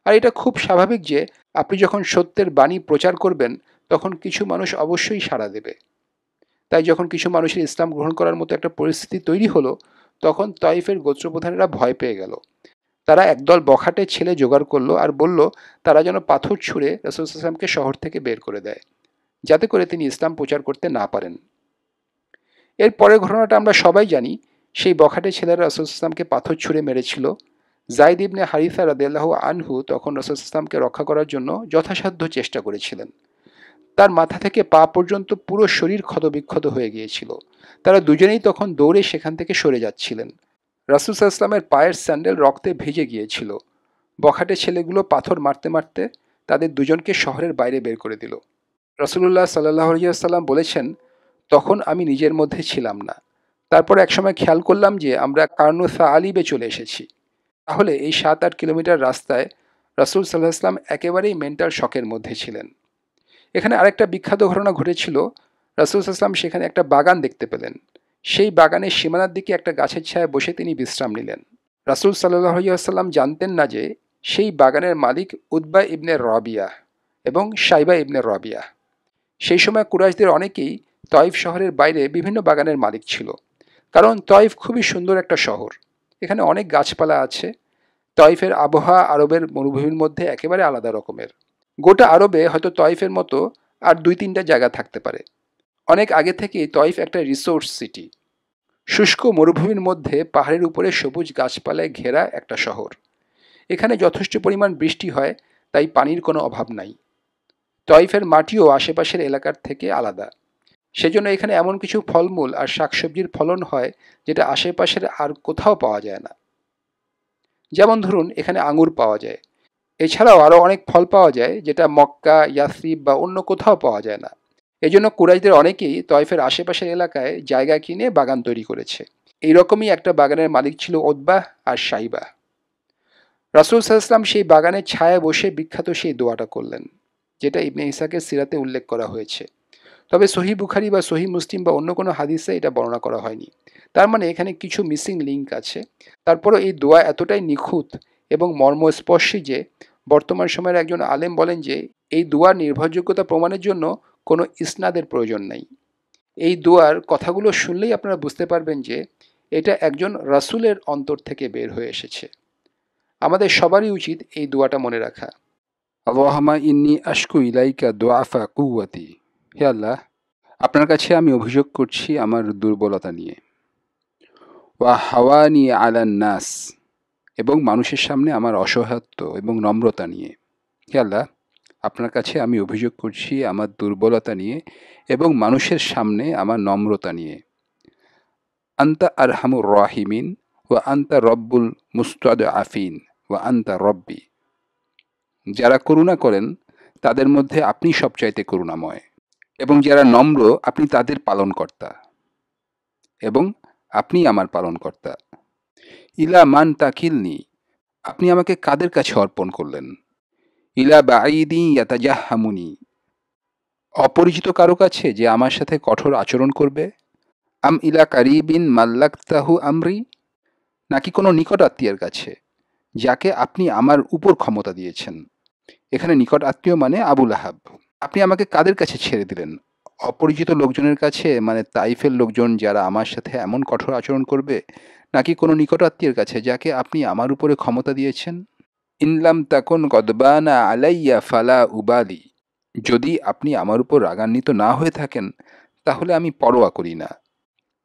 আর এটা খুব স্বাভাবিক যে আপনি যখন সত্যের বাণী প্রচার করবেন তখন কিছু মানুষ অবশ্যই সাড়া দেবে। তাই যখন কিছু মানুষের ইসলাম গ্রহণ করার মতো একটা পরিস্থিতি তৈরি হলো, তখন তয়েফের গোত্রপ্রধানেরা ভয় পেয়ে গেল। তারা একদল বখাটে ছেলে জোগাড় করলো আর বলল তারা যেন পাথর ছুঁড়ে রাসূল সাল্লাল্লাহু আলাইহি ওয়াসাল্লামকে শহর থেকে বের করে দেয়, যাতে করে তিনি ইসলাম প্রচার করতে না পারেন। এর পরের ঘটনাটা আমরা সবাই জানি। সেই বখাটে ছেলেরা রাসূল সাল্লাল্লাহু আলাইহি ওয়াসাল্লামকে পাথর ছুঁড়ে মেরেছিল। যায়েদ ইবনে হারিসা রাদিয়াল্লাহু আনহু তখন রাসূল সাল্লাল্লাহু আলাইহি ওয়াসাল্লামকে রক্ষা করার জন্য যথাসাধ্য চেষ্টা করেছিলেন। তার মাথা থেকে পা পর্যন্ত পুরো শরীর ক্ষতবিক্ষত হয়ে গিয়েছিল। তারা দুজনেই তখন দৌড়ে সেখান থেকে সরে যাচ্ছিলেন। রাসূল সাল্লাল্লাহু আলাইহি ওয়াসাল্লামের পায়ের স্যান্ডেল রক্তে ভিজে গিয়েছিল। বখাটে ছেলেগুলো পাথর মারতে মারতে তাদের দুজনকে শহরের বাইরে বের করে দিল। রাসূলুল্লাহ সাল্লাল্লাহু আলাইহি ওয়াসাল্লাম বলেছেন, তখন আমি নিজের মধ্যে ছিলাম না। তারপর একসময় খেয়াল করলাম যে আমরা কার্নু সাআলিবে চলে এসেছি। তাহলে এই 7-8 কিলোমিটার রাস্তায় রাসূল সাল্লাল্লাহু আলাইহি ওয়াসাল্লাম একেবারেই মেন্টাল শকের মধ্যে ছিলেন। এখানে আরেকটা বিখ্যাত ঘটনা ঘটেছিল। রাসূল সাল্লাল্লাহু আলাইহি ওয়াসাল্লাম সেখানে একটা বাগান দেখতে পেলেন। সেই বাগানের সীমানার দিকে একটা গাছের ছায়ায় বসে তিনি বিশ্রাম নিলেন। রাসূল সাল্লাল্লাহু আলাইহি ওয়াসাল্লাম জানতেন না যে সেই বাগানের মালিক উতবা ইবনে রবিয়াহ এবং শাইবা ইবনে রবিয়াহ। সেই সময় কুরাইশদের অনেকেই তয়েফ শহরের বাইরে বিভিন্ন বাগানের মালিক ছিল, কারণ তয়েফ খুবই সুন্দর একটা শহর। এখানে অনেক গাছপালা আছে। তয়েফের আবহাওয়া আরবের মরুভূমির মধ্যে একেবারে আলাদা রকমের। গোটা আরবে হয়তো তয়েফের মতো আর 2-3টা জায়গা থাকতে পারে। অনেক আগে থেকেই তয়েফ একটা রিসোর্স সিটি। শুষ্ক মরুভূমির মধ্যে পাহাড়ের উপরে সবুজ গাছপালায় ঘেরা একটা শহর। এখানে যথেষ্ট পরিমাণ বৃষ্টি হয়, তাই পানির কোনো অভাব নাই। তয়েফের মাটিও আশেপাশের এলাকার থেকে আলাদা। সেজন্য এখানে এমন কিছু ফলমূল আর শাকসবজির ফলন হয় যেটা আশেপাশের আর কোথাও পাওয়া যায় না। যেমন ধরুন এখানে আঙুর পাওয়া যায়। এছাড়াও আরও অনেক ফল পাওয়া যায় যেটা মক্কা, ইয়াসরিব বা অন্য কোথাও পাওয়া যায় না। এজন্য কুরাইশদের অনেকেই তয়েফের আশেপাশের এলাকায় জায়গা কিনে বাগান তৈরি করেছে। এইরকমই একটা বাগানের মালিক ছিল উতবাহ আর শাইবা। রাসূল সাল্লাল্লাহু আলাইহি ওয়াসাল্লাম সেই বাগানের ছায়ায় বসে বিখ্যাত সেই দোয়াটা করলেন, যেটা ইবনে ইসহাকের সিরাতে উল্লেখ করা হয়েছে। তবে সহিহ বুখারী বা সহিহ মুসলিম বা অন্য কোনো হাদিসে এটা বর্ণনা করা হয়নি। তার মানে এখানে কিছু মিসিং লিঙ্ক আছে। তারপরও এই দোয়া এতটাই নিখুঁত এবং মর্মস্পর্শী যে বর্তমান সময়ের একজন আলেম বলেন যে এই দোয়ার নির্ভরযোগ্যতা প্রমাণের জন্য কোনো ইসনাদের প্রয়োজন নাই। এই দোয়ার কথাগুলো শুনলেই আপনারা বুঝতে পারবেন যে এটা একজন রাসূলের অন্তর থেকে বের হয়ে এসেছে। আমাদের সবারই উচিত এই দোয়াটা মনে রাখা। আল্লাহুম্মা ইন্নী আশকু ইলাইকা দুআফা কুওয়াতি। হে আল্লাহ, আপনার কাছে আমি অভিযোগ করছি আমার দুর্বলতা নিয়ে। ওয়া হাওয়ানি আলান নাস, এবং মানুষের সামনে আমার অসহায়ত্ব এবং নম্রতা নিয়ে। হে আল্লাহ, আপনার কাছে আমি অভিযোগ করছি আমার দুর্বলতা নিয়ে এবং মানুষের সামনে আমার নম্রতা নিয়ে। আন্তা আরহামুর রাহিমিন ওয়া আন্তা রব্বুল মুস্তাদআফিন ওয়া আন্তা রব্বি। যারা করুণা করেন তাদের মধ্যে আপনি সবচাইতে করুণাময়, এবং যারা নম্র আপনি তাদের পালনকর্তা, এবং আপনি আমার পালনকর্তা। ইলা মান তাকিলনি, আপনি আমাকে কাদের কাছে অর্পণ করলেন? ইলা বাঈদি ইয়াতাজাহামুনি, অপরিচিত কারো কাছে যে আমার সাথে কঠোর আচরণ করবে? আম ইলা কারিবিন মাল্লাকতাহু আমরি, নাকি কোনো নিকট আত্মীয়ের কাছে যাকে আপনি আমার উপর ক্ষমতা দিয়েছেন? এখানে নিকট আত্মীয় মানে আবুল আহাব। আপনি আমাকে কাদের কাছে ছেড়ে দিলেন? অপরিচিত লোকজনের কাছে, মানে তাইফের লোকজন যারা আমার সাথে এমন কঠোর আচরণ করবে, নাকি কোনো নিকট আত্মীয়ের কাছে যাকে আপনি আমার উপরে ক্ষমতা দিয়েছেন? ইনলাম তাকুন গদবানা আলাইয়া ফালা উবালি, যদি আপনি আমার উপর রাগান্বিত না হয়ে থাকেন তাহলে আমি পরোয়া করি না।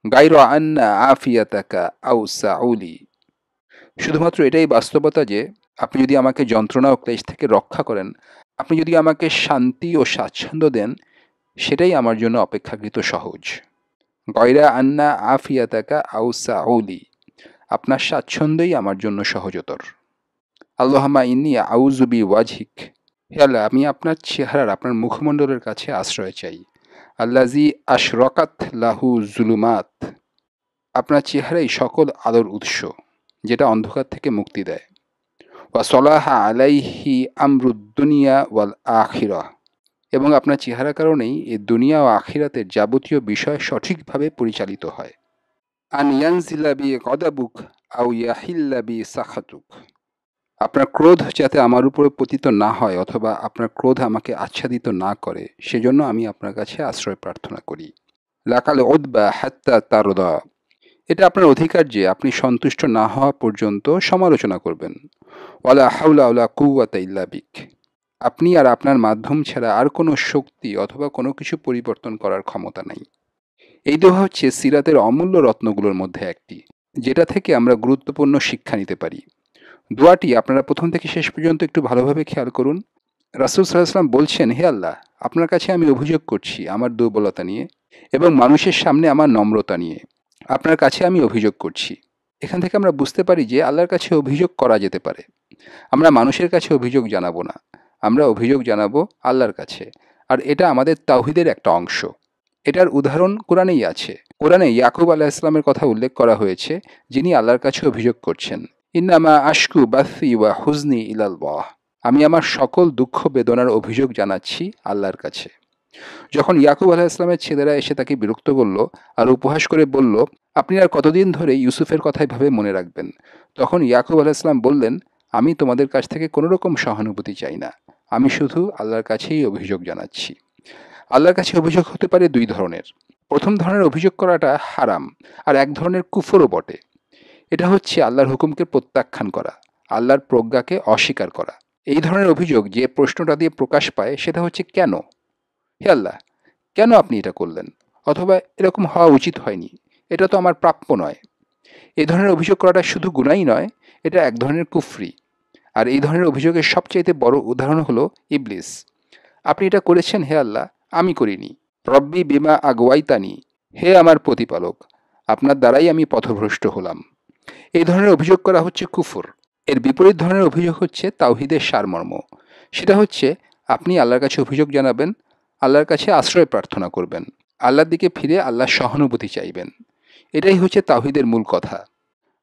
গায়রা আন্না আফিয়াতাকা আও সাউলি, শুধুমাত্র এটাই বাস্তবতা যে আপনি যদি আমাকে যন্ত্রণা ও ক্লেশ থেকে রক্ষা করেন, আপনি যদি আমাকে শান্তি ও স্বাচ্ছন্দ্য দেন, সেটাই আমার জন্য অপেক্ষাকৃত সহজ। গয়রা আন্না আফিয়াতাকা আও সাউলি, আপনার স্বাচ্ছন্দ্যই আমার জন্য সহজতর। আল্লাহুম্মা ইন্নী আউযু বিওয়াজহিক, হে আল্লাহ, আমি আপনার চেহারার, আপনার মুখমণ্ডলের কাছে আশ্রয় চাই। আল্লাযী আশরাকাত লাহু যুলুমাত, আপনার চেহারাই সকল আলোর উৎস, যেটা অন্ধকার থেকে মুক্তি দেয়। ওয়া সলাহা আলাইহি আমরুদ দুনিয়া ওয়াল আখিরাহ, এবং আপনার চেহারার কারণেই এই দুনিয়া ও আখিরাতের যাবতীয় বিষয় সঠিকভাবে পরিচালিত হয়। আন ইয়ানজিলা বি গদাবুক আও ইয়াহিল্লা বি সাখাতুক, আপনার ক্রোধ যাতে আমার উপরে পতিত না হয় অথবা আপনার ক্রোধ আমাকে আচ্ছাদিত না করে, সেজন্য আমি আপনার কাছে আশ্রয় প্রার্থনা করি। লাকাল উদবা হাত্তা তারদা, এটা আপনার অধিকার যে আপনি সন্তুষ্ট না হওয়া পর্যন্ত সমালোচনা করবেন। ওয়ালা হাওলা ওয়ালা কুওয়াতা ইল্লা বিক, আপনি আর আপনার মাধ্যম ছাড়া আর কোনো শক্তি অথবা কোনো কিছু পরিবর্তন করার ক্ষমতা নাই। এই দোয়া হচ্ছে সিরাতের অমূল্য রত্নগুলোর মধ্যে একটি, যেটা থেকে আমরা গুরুত্বপূর্ণ শিক্ষা নিতে পারি। দোয়াটি আপনারা প্রথম থেকে শেষ পর্যন্ত একটু ভালোভাবে খেয়াল করুন। রাসূল সাল্লাল্লাহু আলাইহি ওয়াসাল্লাম বলছেন, হে আল্লাহ, আপনার কাছে আমি অভিযোগ করছি আমার দুর্বলতা নিয়ে এবং মানুষের সামনে আমার নম্রতা নিয়ে। আপনার কাছে আমি অভিযোগ করছি। এখান থেকে আমরা বুঝতে পারি যে আল্লাহর কাছে অভিযোগ করা যেতে পারে। আমরা মানুষের কাছে অভিযোগ জানাবো না, আমরা অভিযোগ জানাবো আল্লাহর কাছে। আর এটা আমাদের তাওহীদের একটা অংশ। এটার উদাহরণ কোরআনেই আছে। কোরআনে ইয়াকুব আলাইহিস সালামের কথা উল্লেখ করা হয়েছে, যিনি আল্লাহর কাছে অভিযোগ করছেন, ইন্নামা আশকু বাসি ওয়া হুজনি ইলাল্লাহ, আমি আমার সকল দুঃখ বেদনার অভিযোগ জানাচ্ছি আল্লাহর কাছে। যখন ইয়াকুব আলাইহিস সালামের ছেলেরা এসে তাকে বিরক্ত করল আর উপহাস করে বলল, আপনি আর কতদিন ধরে ইউসুফের কথাই ভাবে মনে রাখবেন, তখন ইয়াকুব আলাইহিস সালাম বললেন, আমি তোমাদের কাছ থেকে কোনো রকম সহানুভূতি চাই না, আমি শুধু আল্লাহর কাছেই অভিযোগ জানাচ্ছি। আল্লাহর কাছে অভিযোগ হতে পারে দুই ধরনের। প্রথম ধরনের অভিযোগ করাটা হারাম, আর এক ধরনের কুফরও বটে। এটা হচ্ছে আল্লাহর হুকুমকে প্রত্যাখ্যান করা, আল্লাহর প্রজ্ঞাকে অস্বীকার করা। এই ধরনের অভিযোগ যে প্রশ্নটা দিয়ে প্রকাশ পায় সেটা হচ্ছে কেন? হে আল্লাহ, কেন আপনি এটা করলেন? অথবা এরকম হওয়া উচিত হয়নি, এটা তো আমার প্রাপ্য নয়। এই ধরনের অভিযোগ করাটা শুধু গুনাহই নয়, এটা এক ধরনের কুফরি। আর এই ধরনের অভিযোগের সবচাইতে বড় উদাহরণ হলো ইবলিস। আপনি এটা করেছেন হে আল্লাহ, আমি করিনি। রব্বি বিমা আগওয়াইতানি, হে আমার প্রতিপালক, আপনার দ্বারাই আমি পথভ্রষ্ট হলাম। এই ধরনের অভিযোগ করা হচ্ছে কুফর। এর বিপরীত ধরনের অভিযোগ হচ্ছে তাওহীদের সারমর্ম। সেটা হচ্ছে আপনি আল্লাহর কাছে অভিযোগ জানাবেন, আল্লাহর কাছে আশ্রয় প্রার্থনা করবেন, আল্লাহর দিকে ফিরে আল্লাহর সহানুভূতি চাইবেন। এটাই হচ্ছে তাওহীদের মূল কথা।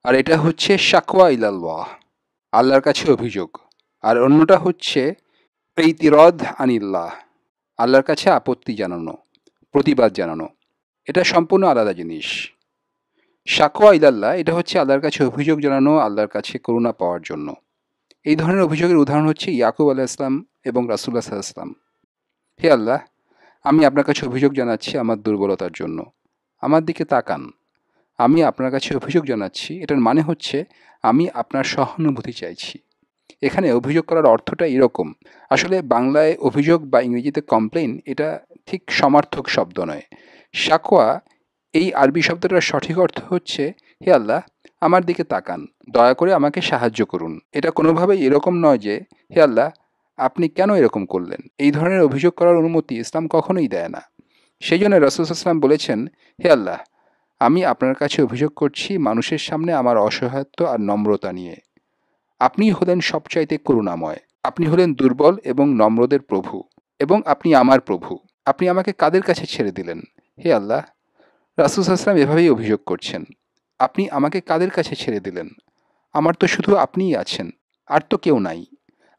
আর এটা হচ্ছে শাকওয়া ইলাল্লাহ, আল্লাহর কাছে অভিযোগ। আর অন্যটা হচ্ছে ইতিরাদ আনিল্লাহ, আল্লাহর কাছে আপত্তি জানানো, প্রতিবাদ জানানো, এটা সম্পূর্ণ আলাদা জিনিস। শাকওয়া ইলাল্লাহ, এটা হচ্ছে আল্লাহর কাছে অভিযোগ জানানো আল্লাহর কাছে করুণা পাওয়ার জন্য। এই ধরনের অভিযোগের উদাহরণ হচ্ছে ইয়াকুব আলাইহিসসালাম এবং রাসূলুল্লাহ সাল্লাল্লাহু আলাইহি ওয়াসাল্লাম। হে আল্লাহ, আমি আপনার কাছে অভিযোগ জানাচ্ছি আমার দুর্বলতার জন্য, আমার দিকে তাকান। আমি আপনার কাছে অভিযোগ জানাচ্ছি, এটার মানে হচ্ছে আমি আপনার সহানুভূতি চাইছি। এখানে অভিযোগ করার অর্থটা এরকম। আসলে বাংলায় অভিযোগ বা ইংরেজিতে কমপ্লেইন, এটা ঠিক সমার্থক শব্দ নয়। শাকওয়া, এই আরবি শব্দটার সঠিক অর্থ হচ্ছে, হে আল্লাহ, আমার দিকে তাকান, দয়া করে আমাকে সাহায্য করুন। এটা কোনোভাবেই এরকম নয় যে, হে আল্লাহ, আপনি কেন এরকম করলেন। এই ধরনের অভিযোগ করার অনুমতি ইসলাম কখনোই দেয় না। সেই জন্য রাসূল সাল্লাল্লাহু আলাইহি ওয়াসাল্লাম বলেছেন, হে আল্লাহ, আমি আপনার কাছে অভিযোগ করছি মানুষের সামনে আমার অসহায়ত্ব আর নম্রতা নিয়ে। আপনি হলেন সবচাইতে করুণাময়, আপনি হলেন দুর্বল এবং নম্রদের প্রভু, এবং আপনি আমার প্রভু। আপনি আমাকে কাদের কাছে ছেড়ে দিলেন। হে আল্লাহ, রাসূল সাল্লাল্লাহু আলাইহি ওয়াসাল্লাম এভাবেই অভিযোগ করছেন, আপনি আমাকে কাদের কাছে ছেড়ে দিলেন। আমার তো শুধু আপনিই আছেন, আর তো কেউ নাই।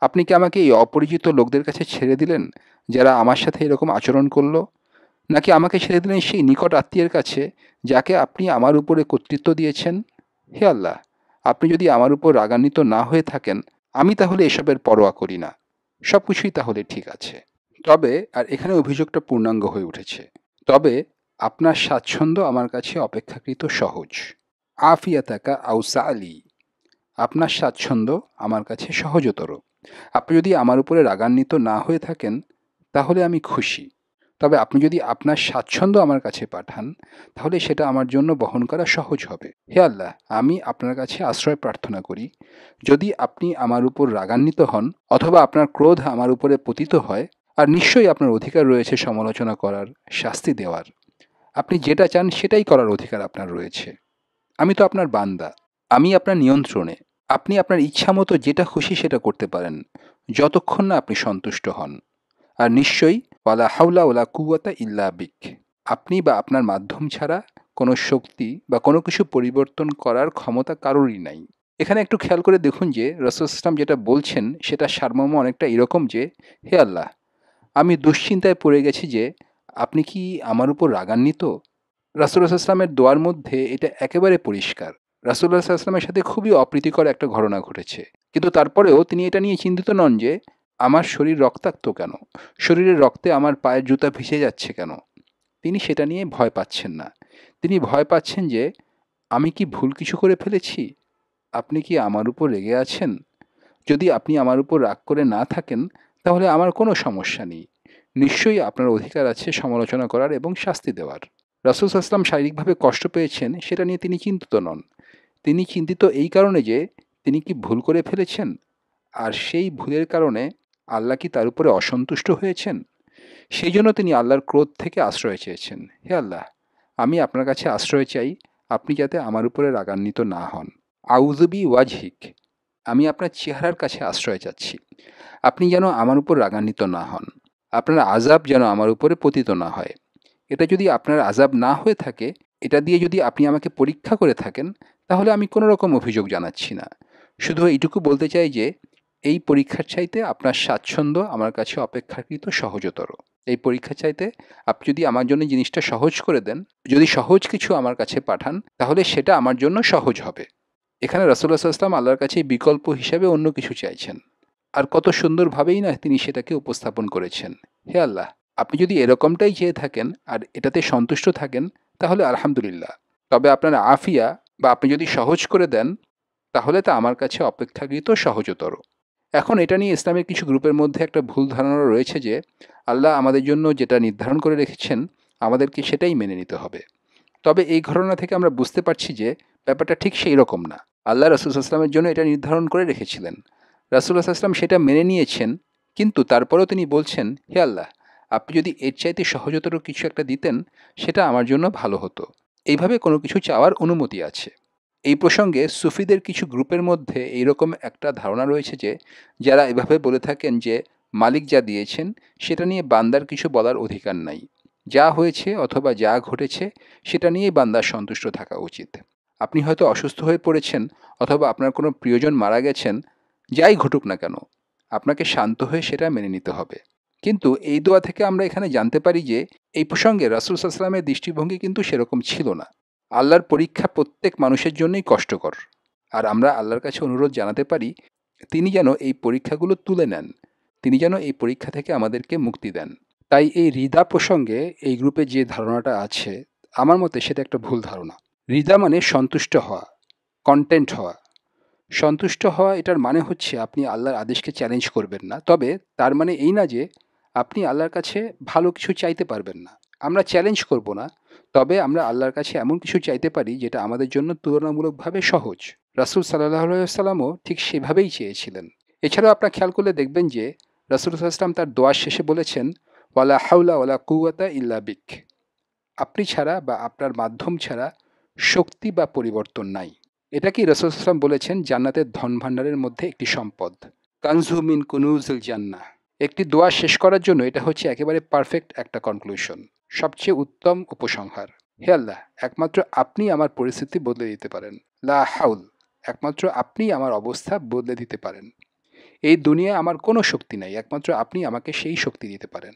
আপনি কি আমাকে এই অপরিচিত লোকদের কাছে ছেড়ে দিলেন যারা আমার সাথে এরকম আচরণ করলো, নাকি আমাকে ছেড়ে দিলেন সেই নিকট আত্মীয়ের কাছে যাকে আপনি আমার উপরে কর্তৃত্ব দিয়েছেন। হে আল্লাহ, আপনি যদি আমার উপর রাগান্বিত না হয়ে থাকেন, আমি তাহলে এসবের পরোয়া করি না, সব কিছুই তাহলে ঠিক আছে। তবে, আর এখানে অভিযোগটা পূর্ণাঙ্গ হয়ে উঠেছে, তবে আপনার স্বাচ্ছন্দ্য আমার কাছে অপেক্ষাকৃত সহজ। আফিয়াতাকা আউসা আলী, আপনার স্বাচ্ছন্দ্য আমার কাছে সহজতর। আপনি যদি আমার উপরে রাগান্বিত না হয়ে থাকেন, তাহলে আমি খুশি। তবে আপনি যদি আপনার স্বাচ্ছন্দ্য আমার কাছে পাঠান, তাহলে সেটা আমার জন্য বহন করা সহজ হবে। হে আল্লাহ, আমি আপনার কাছে আশ্রয় প্রার্থনা করি, যদি আপনি আমার উপর রাগান্বিত হন অথবা আপনার ক্রোধ আমার উপরে পতিত হয়, আর নিশ্চয়ই আপনার অধিকার রয়েছে সমালোচনা করার, শাস্তি দেওয়ার। আপনি যেটা চান সেটাই করার অধিকার আপনার রয়েছে। আমি তো আপনার বান্দা, আমি আপনার নিয়ন্ত্রণে। আপনি আপনার ইচ্ছামতো যেটা খুশি সেটা করতে পারেন, যতক্ষণ না আপনি সন্তুষ্ট হন। আর নিশ্চয়ই ওয়ালা হাওলা ওয়ালা কুওয়াতা ইল্লা বিক, আপনি বা আপনার মাধ্যম ছাড়া কোনো শক্তি বা কোনো কিছু পরিবর্তন করার ক্ষমতা কারোরই নাই। এখানে একটু খেয়াল করে দেখুন যে রাসূল ইসলাম যেটা বলছেন সেটা সারমর্ম অনেকটা এরকম যে, হে আল্লাহ, আমি দুশ্চিন্তায় পড়ে গেছি যে আপনি কি আমার উপর রাগান্বিত। রাসূলুল্লাহ ইসলামের দোয়ার মধ্যে এটা একেবারে পরিষ্কার। রাসূলুল্লাহ ইসলামের সাথে খুবই অপ্রীতিকর একটা ঘটনা ঘটেছে, কিন্তু তারপরেও তিনি এটা নিয়ে চিন্তিত নন যে আমার শরীর রক্তাক্ত কেন, শরীরের রক্তে আমার পায়ের জুতা ভিজে যাচ্ছে কেন। তিনি সেটা নিয়ে ভয় পাচ্ছেন না। তিনি ভয় পাচ্ছেন যে আমি কি ভুল কিছু করে ফেলেছি। আপনি কি আমার উপর রেগে আছেন। যদি আপনি আমার উপর রাগ করে না থাকেন, তাহলে আমার কোনো সমস্যা নেই। নিশ্চয়ই আপনার অধিকার আছে সমালোচনা করার এবং শাস্তি দেওয়ার। রাসূল সাল্লাল্লাহু আলাইহি ওয়াসাল্লাম শারীরিকভাবে কষ্ট পেয়েছেন সেটা নিয়ে তিনি চিন্তিত নন। তিনি চিন্তিত এই কারণে যে তিনি কি ভুল করে ফেলেছেন, আর সেই ভুলের কারণে আল্লাহ কি তার উপরে অসন্তুষ্ট হয়েছেন। সেই জন্য তিনি আল্লাহর ক্রোধ থেকে আশ্রয় চেয়েছেন। হে আল্লাহ, আমি আপনার কাছে আশ্রয় চাই, আপনি যাতে আমার উপরে রাগান্বিত না হন। আউযুবি ওয়াজহিক, আমি আপনার চেহারার কাছে আশ্রয় চাচ্ছি, আপনি যেন আমার উপর রাগান্বিত না হন। আপনার আযাব যেন আমার উপরে পতিত না হয়। এটা যদি আপনার আযাব না হয়ে থাকে, এটা দিয়ে যদি আপনি আমাকে পরীক্ষা করে থাকেন, তাহলে আমি কোনো রকম অভিযোগ জানাচ্ছি না। শুধু এইটুকু বলতে চাই যে এই পরীক্ষার চাইতে আপনার স্বাচ্ছন্দ্য আমার কাছে অপেক্ষাকৃত সহজতর। এই পরীক্ষা চাইতে আপনি যদি আমার জন্য জিনিসটা সহজ করে দেন, যদি সহজ কিছু আমার কাছে পাঠান, তাহলে সেটা আমার জন্য সহজ হবে। এখানে রাসূলুল্লাহ সাল্লাল্লাহু আলাইহি ওয়াসাল্লাম আল্লাহর কাছে বিকল্প হিসাবে অন্য কিছু চাইছেন। আর কত সুন্দরভাবেই না তিনি সেটাকে উপস্থাপন করেছেন। হে আল্লাহ, আপনি যদি এরকমটাই চেয়ে থাকেন আর এটাতে সন্তুষ্ট থাকেন, তাহলে আলহামদুলিল্লাহ। তবে আপনার আফিয়া বা আপনি যদি সহজ করে দেন, তাহলে তা আমার কাছে অপেক্ষাকৃত সহজতর। এখন এটা নিয়ে ইসলামের কিছু গ্রুপের মধ্যে একটা ভুল ধারণা রয়েছে যে আল্লাহ আমাদের জন্য যেটা নির্ধারণ করে রেখেছেন, আমাদেরকে সেটাই মেনে নিতে হবে। তবে এই ঘটনা থেকে আমরা বুঝতে পারছি যে ব্যাপারটা ঠিক সেই রকম না। আল্লাহ রাসূল সাল্লাল্লাহু আলাইহি ওয়াসাল্লামের জন্য এটা নির্ধারণ করে রেখেছিলেন। রাসূলুল্লাহ সাল্লাল্লাহু আলাইহি ওয়াসাল্লাম সেটা মেনে নিয়েছেন, কিন্তু তারপরেও তিনি বলছেন, হে আল্লাহ, আপনি যদি এর চাইতে সহজতর কিছু একটা দিতেন, সেটা আমার জন্য ভালো হতো। এইভাবে কোনো কিছু চাওয়ার অনুমতি আছে। এই প্রসঙ্গে সুফিদের কিছু গ্রুপের মধ্যে এইরকম একটা ধারণা রয়েছে যে যারা এভাবে বলে থাকেন যে মালিক যা দিয়েছেন সেটা নিয়ে বান্দার কিছু বলার অধিকার নাই। যা হয়েছে অথবা যা ঘটেছে সেটা নিয়েই বান্দার সন্তুষ্ট থাকা উচিত। আপনি হয়তো অসুস্থ হয়ে পড়েছেন অথবা আপনার কোনো প্রিয়জন মারা গেছেন, যাই ঘটুক না কেন, আপনাকে শান্ত হয়ে সেটা মেনে নিতে হবে। কিন্তু এই দোয়া থেকে আমরা এখানে জানতে পারি যে এই প্রসঙ্গে রাসূল সাল্লাল্লাহু আলাইহি ওয়াসাল্লামের দৃষ্টিভঙ্গি কিন্তু সেরকম ছিল না। আল্লাহর পরীক্ষা প্রত্যেক মানুষের জন্যই কষ্টকর। আর আমরা আল্লাহর কাছে অনুরোধ জানাতে পারি তিনি যেন এই পরীক্ষাগুলো তুলে নেন। তিনি যেন এই পরীক্ষা থেকে আমাদেরকে মুক্তি দেন। তাই এই রিদা প্রসঙ্গে এই গ্রুপে যে ধারণাটা আছে, আমার মতে সেটা একটা ভুল ধারণা। রিদা মানে সন্তুষ্ট হওয়া, কন্টেন্ট হওয়া। সন্তুষ্ট হওয়া এটার মানে হচ্ছে আপনি আল্লাহর আদেশকে চ্যালেঞ্জ করবেন না। তবে তার মানে এই না যে আপনি আল্লাহর কাছে ভালো কিছু চাইতে পারবেন না। আমরা চ্যালেঞ্জ করব না, তবে আমরা আল্লাহর কাছে এমন কিছু চাইতে পারি যেটা আমাদের জন্য তুলনামূলকভাবে সহজ। রাসূল সাল্লাল্লাহু আলাইহি ওয়াসাল্লামও ঠিক সেভাবেই চেয়েছিলেন। এছাড়াও আপনার খেয়াল করলে দেখবেন যে রাসূল সাল্লাল্লাহু আলাইহি ওয়াসাল্লাম তার দোয়ার শেষে বলেছেন, ওয়ালা হাওলা ওয়ালা কুওয়াতা ইল্লা বিক। আপনি ছাড়া বা আপনার মাধ্যম ছাড়া শক্তি বা পরিবর্তন নাই। এটাকেই রাসূল সাল্লাল্লাহু আলাইহি ওয়াসাল্লাম বলেছেন জান্নাতের ধনভাণ্ডারের মধ্যে একটি সম্পদ। কানজু মিন কুনুজিল জান্নাহ। একটি দোয়া শেষ করার জন্য এটা হচ্ছে একেবারে পারফেক্ট একটা কনক্লুশন, সবচেয়ে উত্তম উপসংহার। হে আল্লাহ, একমাত্র আপনি আমার পরিস্থিতি বদলে দিতে পারেন। লা হাউল, একমাত্র আপনি আমার অবস্থা বদলে দিতে পারেন। এই দুনিয়ায় আমার কোনো শক্তি নাই, একমাত্র আপনি আমাকে সেই শক্তি দিতে পারেন।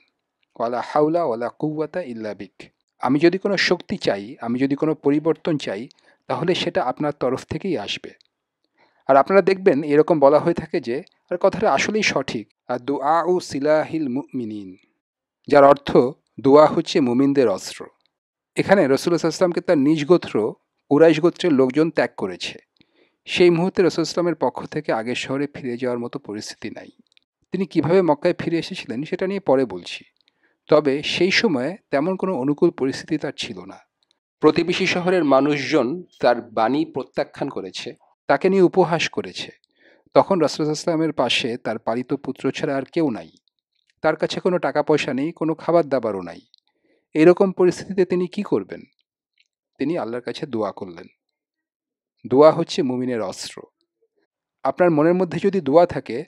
ওয়ালা হাউলা ওয়ালা কুওয়াতা ইল্লা বিক। আমি যদি কোনো শক্তি চাই, আমি যদি কোনো পরিবর্তন চাই, তাহলে সেটা আপনার তরফ থেকেই আসবে। আর আপনারা দেখবেন এরকম বলা হয়ে থাকে যে, আর কথাটা আসলেই সঠিক, আর দুআ উ সিলাহিল মুমিনিন, যার অর্থ দোয়া হচ্ছে মুমিনদের অস্ত্র। এখানে রাসূলুল্লাহ সাল্লাল্লাহু আলাইহি ওয়াসাল্লামকে তার নিজ গোত্র কুরাইশ গোত্রের লোকজন ত্যাগ করেছে। সেই মুহূর্তে রাসূলুল্লাহ সাল্লাল্লাহু আলাইহি ওয়াসাল্লামের পক্ষ থেকে আগের শহরে ফিরে যাওয়ার মতো পরিস্থিতি নাই। তিনি কিভাবে মক্কায় ফিরে এসেছিলেন সেটা নিয়ে পরে বলছি। তবে সেই সময়ে তেমন কোনো অনুকূল পরিস্থিতি তার ছিল না। প্রতিবেশী শহরের মানুষজন তার বাণী প্রত্যাখ্যান করেছে, তাকে নিয়ে উপহাস করেছে। তখন রাসূলুল্লাহ সাল্লাল্লাহু আলাইহি ওয়াসাল্লামের পাশে তার পালিত পুত্র ছাড়া আর কেউ নাই। তার কাছে কোনো টাকা পয়সা নেই, কোনো খাবার দাবারও নাই। এরকম পরিস্থিতিতে তিনি কি করবেন? তিনি আল্লাহর কাছে দোয়া করলেন। দোয়া হচ্ছে মুমিনের অস্ত্র। আপনার মনের মধ্যে যদি দোয়া থাকে,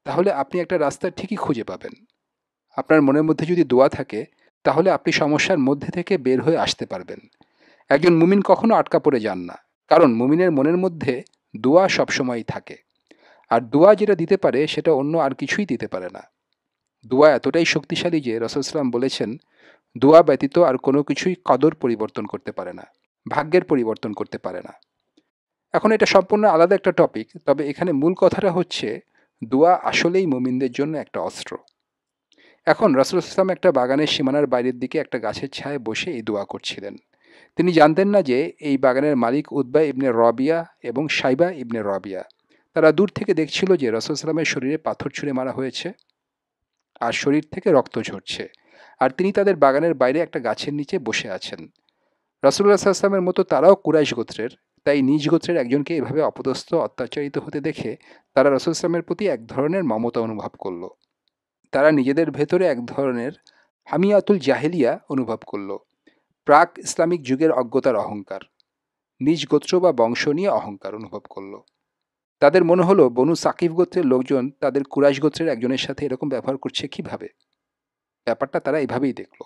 তাহলে আপনি একটা রাস্তা ঠিকই খুঁজে পাবেন। আপনার মনের মধ্যে যদি দোয়া থাকে, তাহলে আপনি সমস্যার মধ্যে থেকে বের হয়ে আসতে পারবেন। একজন মুমিন কখনো আটকা পড়ে যান না, কারণ মুমিনের মনের মধ্যে দোয়া সবসময়ই থাকে। আর দোয়া যেটা দিতে পারে সেটা অন্য আর কিছুই দিতে পারে না। দোয়া এতটাই শক্তিশালী যে রাসূল সাল্লাল্লাহু আলাইহি ওয়াসাল্লাম বলেছেন, দোয়া ব্যতীত আর কোনো কিছুই কদর পরিবর্তন করতে পারে না, ভাগ্যের পরিবর্তন করতে পারে না। এখন এটা সম্পূর্ণ আলাদা একটা টপিক, তবে এখানে মূল কথাটা হচ্ছে দোয়া আসলেই মুমিনদের জন্য একটা অস্ত্র। এখন রাসূল সাল্লাল্লাহু আলাইহি ওয়াসাল্লাম একটা বাগানের সীমানার বাইরের দিকে একটা গাছের ছায়ায় বসে এই দোয়া করছিলেন। তিনি জানতেন না যে এই বাগানের মালিক উতবা ইবনে রবিয়া এবং সাইবা ইবনে রবিয়া। তারা দূর থেকে দেখছিল যে রাসূল সাল্লাল্লাহু আলাইহি ওয়াসাল্লামের শরীরে পাথর ছুঁড়ে মারা হয়েছে আর শরীর থেকে রক্ত ঝরছে, আর তিনি তাদের বাগানের বাইরে একটা গাছের নিচে বসে আছেন। রাসূলুল্লাহ সাল্লাল্লাহু আলাইহি ওয়াসাল্লামের মতো তারাও কুরাইশ গোত্রের, তাই নিজ গোত্রের একজনকে এভাবে অপদস্থ অত্যাচারিত হতে দেখে তারা রাসূল সাল্লাল্লাহু আলাইহি ওয়াসাল্লামের প্রতি এক ধরনের মমতা অনুভব করল। তারা নিজেদের ভেতরে এক ধরনের হামিয়াতুল জাহেলিয়া অনুভব করল, প্রাক ইসলামিক যুগের অজ্ঞতার অহংকার, নিজ গোত্র বা বংশ নিয়ে অহংকার অনুভব করল। তাদের মনে হলো বনু সাকিফ গোত্রের লোকজন তাদের কুরাইশ গোত্রের একজনের সাথে এরকম ব্যবহার করছে কিভাবে। ব্যাপারটা তারা এভাবেই দেখল।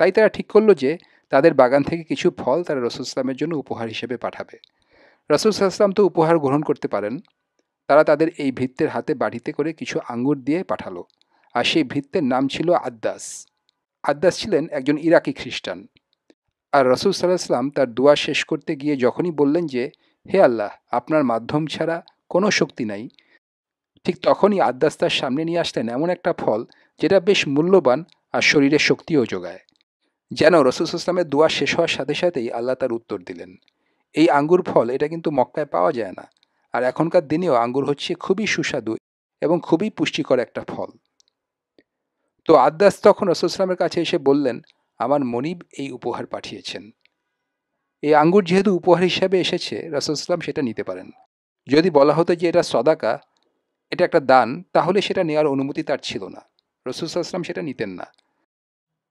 তাই তারা ঠিক করলো যে তাদের বাগান থেকে কিছু ফল তারা রাসূল ইসলামের জন্য উপহার হিসেবে পাঠাবে। রাসূল সাল্লাল্লাহু তো উপহার গ্রহণ করতে পারেন। তারা তাদের এই ভৃত্যের হাতে বাটিতে করে কিছু আঙ্গুর দিয়ে পাঠালো, আর সেই ভৃত্যের নাম ছিল আদ্দাস। আদ্দাস ছিলেন একজন ইরাকি খ্রিস্টান। আর রাসূল সাল্লাল্লাহু আলাইহি ওয়াসাল্লাম তার দোয়া শেষ করতে গিয়ে যখনই বললেন যে, হে আল্লাহ, আপনার মাধ্যম ছাড়া কোনো শক্তি নাই, ঠিক তখনই আদ্দাস তার সামনে নিয়ে আসলেন এমন একটা ফল যেটা বেশ মূল্যবান আর শরীরে শক্তিও যোগায়। যেন রাসূল সাল্লাল্লাহু আলাইহি ওয়াসাল্লামের দোয়া শেষ হওয়ার সাথে সাথেই আল্লাহ তার উত্তর দিলেন। এই আঙ্গুর ফল এটা কিন্তু মক্কায় পাওয়া যায় না, আর এখনকার দিনেও আঙ্গুর হচ্ছে খুবই সুস্বাদু এবং খুবই পুষ্টিকর একটা ফল। তো আদ্দাস তখন রাসূল সাল্লাল্লাহু আলাইহি ওয়াসাল্লামের কাছে এসে বললেন, আমার মনিব এই উপহার পাঠিয়েছেন। এই আঙ্গুর যেহেতু উপহার হিসাবে এসেছে, রাসূল সাল্লাল্লাহু আলাইহি ওয়াসাল্লাম সেটা নিতে পারেন। যদি বলা হতো যে এটা সদাকা, এটা একটা দান, তাহলে সেটা নেওয়ার অনুমতি তার ছিল না, রাসূল সাল্লাল্লাহু আলাইহি ওয়াসাল্লাম সেটা নিতেন না।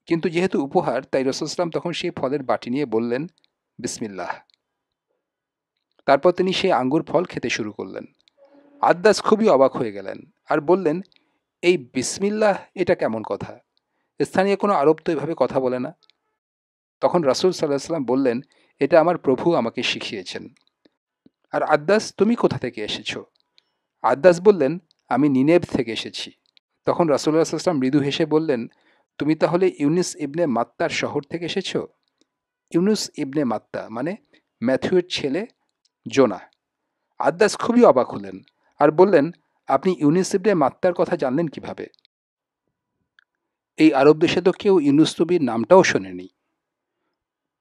কিন্তু যেহেতু উপহার, তাই রাসূল সাল্লাল্লাহু আলাইহি ওয়াসাল্লাম তখন সেই ফলের বাটি নিয়ে বললেন, বিসমিল্লাহ। তারপর তিনি সেই আঙ্গুর ফল খেতে শুরু করলেন। আদ্দাস খুবই অবাক হয়ে গেলেন আর বললেন, এই বিসমিল্লাহ এটা কেমন কথা? স্থানীয় কোনো আরব তো এভাবে কথা বলে না। তখন রাসূল সাল্লাল্লাহু আলাইহি ওয়াসাল্লাম বললেন, এটা আমার প্রভু আমাকে শিখিয়েছেন। আর আদ্দাস, তুমি কোথা থেকে এসেছো? আদ্দাস বললেন, আমি নিনেভ থেকে এসেছি। তখন রাসূলুল্লাহ সাল্লাল্লাহু আলাইহি ওয়াসাল্লাম মৃদু হেসে বললেন, তুমি তাহলে ইউনুস ইবনে মাত্তার শহর থেকে এসেছো? ইউনুস ইবনে মাত্তা মানে ম্যাথিউয়ের ছেলে জোনা। আদ্দাস খুবই অবাক হলেন আর বললেন, আপনি ইউনুস ইবনে মাত্তার কথা জানলেন কিভাবে? এই আরব দেশে তো কেউ ইউনুস নবীর নামটাও শোনেনি।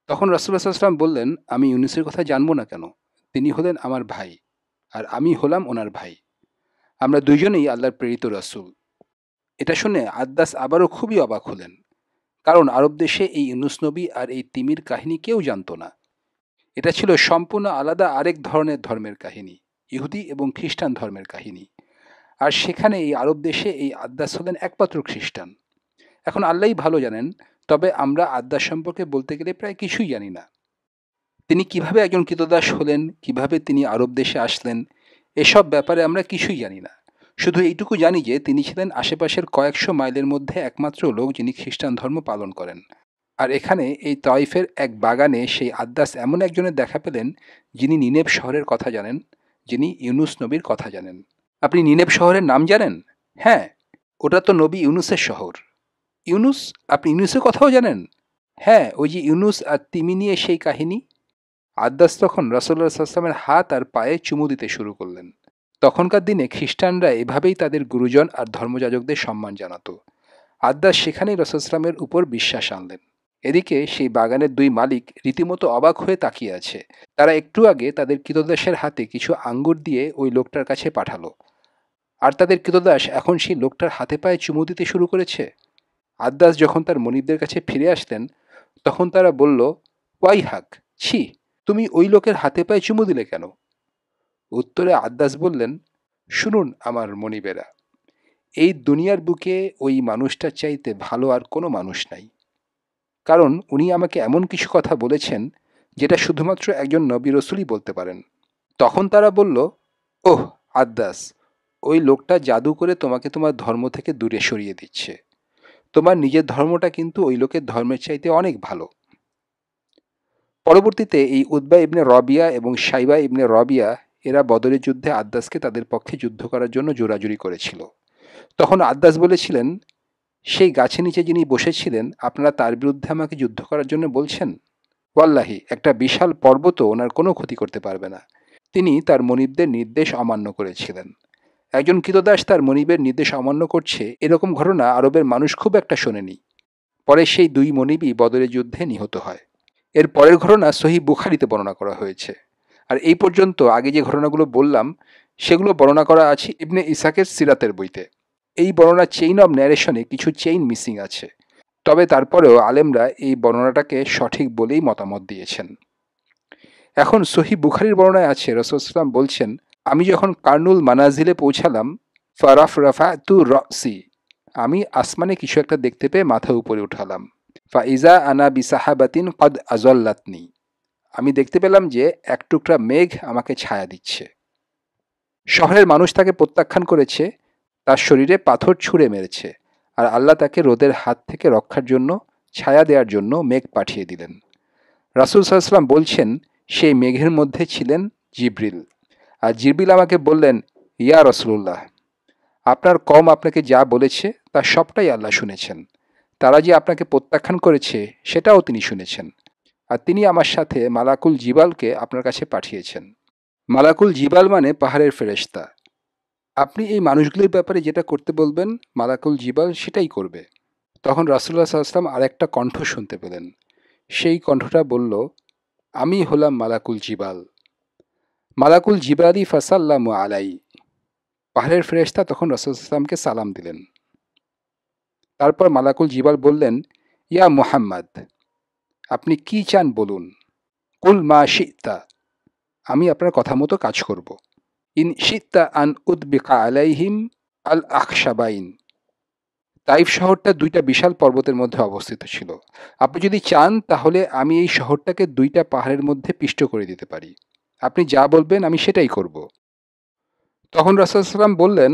তখন রাসূলুল্লাহ সাল্লাল্লাহু আলাইহি ওয়াসাল্লাম বললেন, আমি ইউনুসের কথা জানবো না কেন? তিনি হলেন আমার ভাই, আর আমি হলাম ওনার ভাই। আমরা দুইজনেই আল্লাহর প্রেরিত রাসূল। এটা শুনে আদ্দাস আবারও খুবই অবাক হলেন, কারণ আরব দেশে এই ইউনুস নবী আর এই তিমির কাহিনী কেউ জানত না। এটা ছিল সম্পূর্ণ আলাদা আরেক ধরনের ধর্মের কাহিনী, ইহুদি এবং খ্রিস্টান ধর্মের কাহিনী। আর সেখানে এই আরব দেশে এই আদ্দাস হলেন একমাত্র খ্রিস্টান। এখন আল্লাহই ভালো জানেন, তবে আমরা আদ্দাস সম্পর্কে বলতে গেলে প্রায় কিছুই জানি না। তিনি কিভাবে একজন ক্রীতদাস হলেন, কিভাবে তিনি আরব দেশে আসলেন, এসব ব্যাপারে আমরা কিছুই জানি না। শুধু এইটুকু জানি যে তিনি ছিলেন আশেপাশের কয়েকশো মাইলের মধ্যে একমাত্র লোক যিনি খ্রিস্টান ধর্ম পালন করেন। আর এখানে এই তাইফের এক বাগানে সেই আদ্দাস এমন একজনের দেখা পেলেন যিনি নিনেভ শহরের কথা জানেন, যিনি ইউনুস নবীর কথা জানেন। আপনি নিনেভ শহরের নাম জানেন? হ্যাঁ, ওটা তো নবী ইউনুসের শহর। ইউনুস? আপনি ইউনুসের কথাও জানেন? হ্যাঁ, ওই যে ইউনুস আর তিমি নিয়ে সেই কাহিনী। আদ্দাস তখন রাসূলুল্লাহ সাল্লাল্লাহু আলাইহি ওয়াসাল্লামের হাত আর পায়ে চুমু দিতে শুরু করলেন। তখনকার দিনে খ্রিস্টানরা এভাবেই তাদের গুরুজন আর ধর্মযাজকদের সম্মান জানাতো। আদ্দাস সেখানেই রাসূল সাল্লাল্লাহু আলাইহি ওয়াসাল্লামের উপর বিশ্বাস আনলেন। এদিকে সেই বাগানের দুই মালিক রীতিমতো অবাক হয়ে তাকিয়ে আছে। তারা একটু আগে তাদের ক্রীতদাসের হাতে কিছু আঙ্গুর দিয়ে ওই লোকটার কাছে পাঠালো, আর তাদের ক্রীতদাস এখন সেই লোকটার হাতে পায়ে চুমু দিতে শুরু করেছে। আদ্দাস যখন তার মনিবদের কাছে ফিরে আসলেন, তখন তারা বলল, ওয়াই হাক, ছি, তুমি ওই লোকের হাতে পায়ে চুমু দিলে কেন? উত্তরে আদ্দাস বললেন, শুনুন আমার মনিবেরা, এই দুনিয়ার বুকে ওই মানুষটার চাইতে ভালো আর কোনো মানুষ নাই। কারণ উনি আমাকে এমন কিছু কথা বলেছেন যেটা শুধুমাত্র একজন নবী রসুলই বলতে পারেন। তখন তারা বলল, ওহ আদ্দাস, ওই লোকটা জাদু করে তোমাকে তোমার ধর্ম থেকে দূরে সরিয়ে দিচ্ছে। তোমার নিজের ধর্মটা কিন্তু ওই লোকের ধর্মের চাইতে অনেক ভালো। পরবর্তীতে এই উতবা ইবনে রবিয়া এবং সাইবা ইবনে রবিয়া এরা বদরের যুদ্ধে আদ্দাসকে তাদের পক্ষে যুদ্ধ করার জন্য জোরাজুরি করেছিল। তখন আদ্দাস বলেছিলেন, সেই গাছের নিচে যিনি বসেছিলেন, আপনারা তার বিরুদ্ধে আমাকে যুদ্ধ করার জন্য বলছেন? ওয়াল্লাহি, একটা বিশাল পর্বতও ওনার কোনো ক্ষতি করতে পারবে না। তিনি তার মনিবদের নির্দেশ অমান্য করেছিলেন। একজন ক্রীতদাস তার মনিবের নির্দেশ অমান্য করছে, এরকম ঘটনা আরবের মানুষ খুব একটা শোনেনি। পরে সেই দুই মনিবই বদরের যুদ্ধে নিহত হয়। এর পরের ঘটনা সহিহ বুখারীতে বর্ণনা করা হয়েছে। আর এই পর্যন্ত আগে যে ঘটনাগুলো বললাম সেগুলো বর্ণনা করা আছে ইবনে ইসাকের সিরাতের বইতে। এই বর্ণনার চেইন অব ন্যারেশনে কিছু চেইন মিসিং আছে, তবে তারপরেও আলেমরা এই বর্ণনাটাকে সঠিক বলেই মতামত দিয়েছেন। এখন সহিহ বুখারীর বর্ণনায় আছে, রাসূল সাল্লাল্লাহু আলাইহি ওয়াসাল্লাম বলছেন, আমি যখন কার্নুল মানাজিলে পৌঁছালাম, ফারাফ রাফাতু রাসি, আমি আসমানে কিছু একটা দেখতে পেয়ে মাথা উপরে উঠালাম। ফাইজা আনা বিসাহাবাতিন কদ আজল্লাতনি, আমি দেখতে পেলাম যে এক টুকরা মেঘ আমাকে ছায়া দিচ্ছে। শহরের মানুষ তাকে প্রত্যাখ্যান করেছে, তার শরীরে পাথর ছুঁড়ে মেরেছে, আর আল্লাহ তাকে রোদের হাত থেকে রক্ষার জন্য ছায়া দেওয়ার জন্য মেঘ পাঠিয়ে দিলেন। রাসূল সাল্লাল্লাহু আলাইহি ওয়াসাল্লাম বলছেন, সেই মেঘের মধ্যে ছিলেন জিবরিল। আর জিবরিল আমাকে বললেন, ইয়া রাসূলুল্লাহ, আপনার কওম আপনাকে যা বলেছে তা সবটাই আল্লাহ শুনেছেন। তারা যে আপনাকে প্রত্যাখ্যান করেছে সেটাও তিনি শুনেছেন। আর তিনি আমার সাথে মালাকুল জিবালকে আপনার কাছে পাঠিয়েছেন। মালাকুল জিবাল মানে পাহাড়ের ফেরেশতা। আপনি এই মানুষগুলির ব্যাপারে যেটা করতে বলবেন, মালাকুল জিবাল সেটাই করবে। তখন রাসূলুল্লাহ সাল্লাল্লাহু আলাইহি ওয়াসাল্লাম আরেকটা কণ্ঠ শুনতে পেলেন। সেই কণ্ঠটা বলল, আমি হলাম মালাকুল জিবাল। মালাকুল জিবালি ফাসাল্লামু আলাই। পাহাড়ের ফেরেশতা তখন রাসূল সাল্লাল্লাহু আলাইহি ওয়াসাল্লামকে সালাম দিলেন। তারপর মালাকুল জিবাল বললেন, ইয়া মুহাম্মদ, আপনি কি চান বলুন। কুল মা শিতা, আমি আপনার কথা মতো কাজ করব। ইন শিতা আন উদবিকা আলাইহিম আল আখশাবাইন। তাইফ শহরটা দুইটা বিশাল পর্বতের মধ্যে অবস্থিত ছিল। আপনি যদি চান তাহলে আমি এই শহরটাকে দুইটা পাহাড়ের মধ্যে পিষ্ট করে দিতে পারি। আপনি যা বলবেন আমি সেটাই করব। তখন রাসূল সাল্লাল্লাহু আলাইহি ওয়াসাল্লাম বললেন,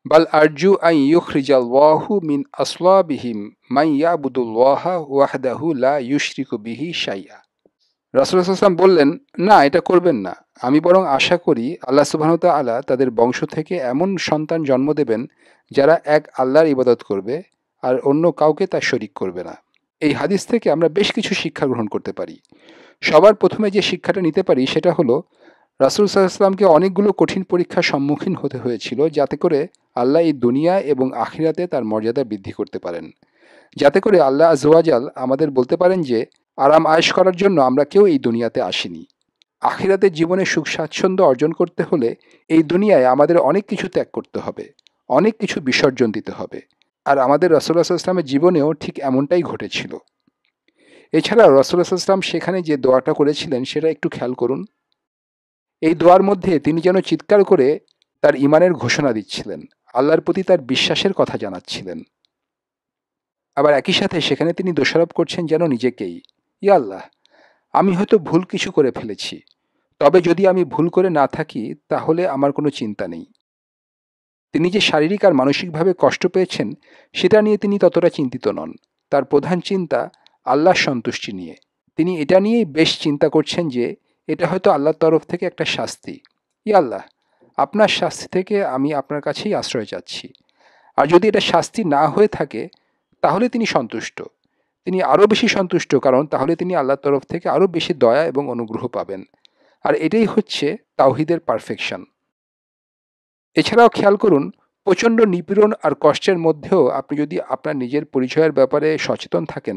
বাল আরজু আন ইউখরিজাল্লাহু মিন আসলাবিহিম মান ইয়াবুদুল্লাহা ওয়াহদাহু লা ইউশরিকু বিহি শাইআ। রাসূলুল্লাহ সাল্লাল্লাহু আলাইহি ওয়াসাল্লাম বললেন, না, এটা করবেন না। আমি বরং আশা করি আল্লাহ সুবহানাহু ওয়া তাআলা তাদের বংশ থেকে এমন সন্তান জন্ম দেবেন যারা এক আল্লাহর ইবাদত করবে আর অন্য কাউকে তার শরীক করবে না। এই হাদিস থেকে আমরা বেশ কিছু শিক্ষা গ্রহণ করতে পারি। সবার প্রথমে যে শিক্ষাটা নিতে পারি সেটা হলো রাসূল সাল্লাল্লাহু আলাইহি ওয়াসাল্লামকে অনেকগুলো কঠিন পরীক্ষার সম্মুখীন হতে হয়েছিল যাতে করে আল্লাহ এই দুনিয়া এবং আখিরাতে তার মর্যাদা বৃদ্ধি করতে পারেন। যাতে করে আল্লাহ আযজা ওয়া জাল আমাদের বলতে পারেন যে আরাম আয়েশ করার জন্য আমরা কেউ এই দুনিয়াতে আসিনি। আখিরাতের জীবনে সুখ স্বাচ্ছন্দ্য অর্জন করতে হলে এই দুনিয়ায় আমাদের অনেক কিছু ত্যাগ করতে হবে, অনেক কিছু বিসর্জন দিতে হবে। আর আমাদের রাসূলুল্লাহ সাল্লাল্লাহু আলাইহি ওয়াসাল্লামের জীবনেও ঠিক এমনটাই ঘটেছিল। এছাড়া রাসূলুল্লাহ সাল্লাল্লাহু আলাইহি ওয়াসাল্লাম সেখানে যে দোয়াটা করেছিলেন সেটা একটু খেয়াল করুন। এই দোয়ার মধ্যে তিনি যেন চিৎকার করে তার ঈমানের ঘোষণা দিচ্ছিলেন, আল্লাহর প্রতি তার বিশ্বাসের কথা জানাচ্ছিলেন। আবার একই সাথে সেখানে তিনি দোষারোপ করছেন যেন নিজেকেই, ইয়া আল্লাহ, আমি হয়তো ভুল কিছু করে ফেলেছি, তবে যদি আমি ভুল করে না থাকি তাহলে আমার কোনো চিন্তা নেই। তিনি যে শারীরিক আর মানসিকভাবে কষ্ট পেয়েছেন সেটা নিয়ে তিনি ততটা চিন্তিত নন। তার প্রধান চিন্তা আল্লাহর সন্তুষ্টি নিয়ে। তিনি এটা নিয়েই বেশ চিন্তা করছেন যে এটা হয়তো আল্লাহর তরফ থেকে একটা শাস্তি। ইয়া আল্লাহ, আপনার শাস্তি থেকে আমি আপনার কাছেই আশ্রয় চাচ্ছি। আর যদি এটা শাস্তি না হয়ে থাকে তাহলে তিনি সন্তুষ্ট। তিনি আরও বেশি সন্তুষ্ট, কারণ তাহলে তিনি আল্লাহর তরফ থেকে আরও বেশি দয়া এবং অনুগ্রহ পাবেন। আর এটাই হচ্ছে তাওহীদের পারফেকশন। এছাড়াও খেয়াল করুন, প্রচণ্ড নিপীড়ন আর কষ্টের মধ্যেও আপনি যদি আপনার নিজের পরিচয়ের ব্যাপারে সচেতন থাকেন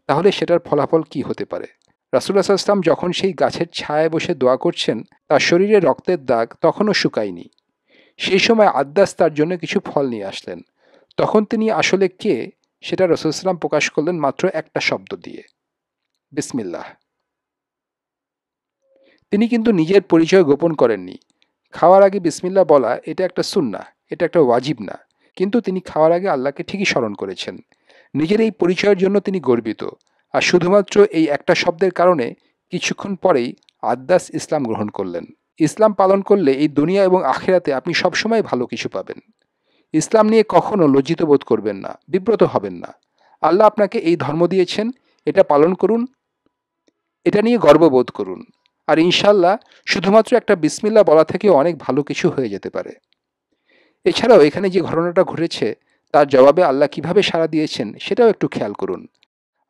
তাহলে সেটার ফলাফল কি হতে পারে। রাসূলুল্লাহ সাল্লাল্লাহু আলাইহি ওয়াসাল্লাম যখন সেই গাছের ছায়ায় বসে দোয়া করছেন তার শরীরে রক্তের দাগ তখনও শুকায়নি। সেই সময় আদ্দাস তার জন্য কিছু ফল নিয়ে আসলেন। তখন তিনি আসলে কে সেটা রাসূলুল্লাহ সাল্লাল্লাহু আলাইহি ওয়াসাল্লাম প্রকাশ করলেন মাত্র একটা শব্দ দিয়ে, বিসমিল্লাহ। তিনি কিন্তু নিজের পরিচয় গোপন করেননি। খাওয়ার আগে বিসমিল্লাহ বলা এটা একটা সুন্নাহ, এটা একটা ওয়াজিব না। কিন্তু তিনি খাওয়ার আগে আল্লাহকে ঠিকই স্মরণ করেছেন। নিজের এই পরিচয়ের জন্য তিনি গর্বিত। আর শুধুমাত্র এই একটা শব্দের কারণে কিছুক্ষণ পরেই আদ্দাস ইসলাম গ্রহণ করলেন। ইসলাম পালন করলে এই দুনিয়া এবং আখিরাতে আপনি সবসময় ভালো কিছু পাবেন। ইসলাম নিয়ে কখনো লজ্জিত বোধ করবেন না, বিব্রত হবেন না। আল্লাহ আপনাকে এই ধর্ম দিয়েছেন, এটা পালন করুন, এটা নিয়ে গর্ববোধ করুন। আর ইনশাল্লাহ শুধুমাত্র একটা বিসমিল্লাহ বলা থেকে অনেক ভালো কিছু হয়ে যেতে পারে। এছাড়াও এখানে যে ঘটনাটা ঘটেছে তার জবাবে আল্লাহ কিভাবে সাড়া দিয়েছেন সেটাও একটু খেয়াল করুন।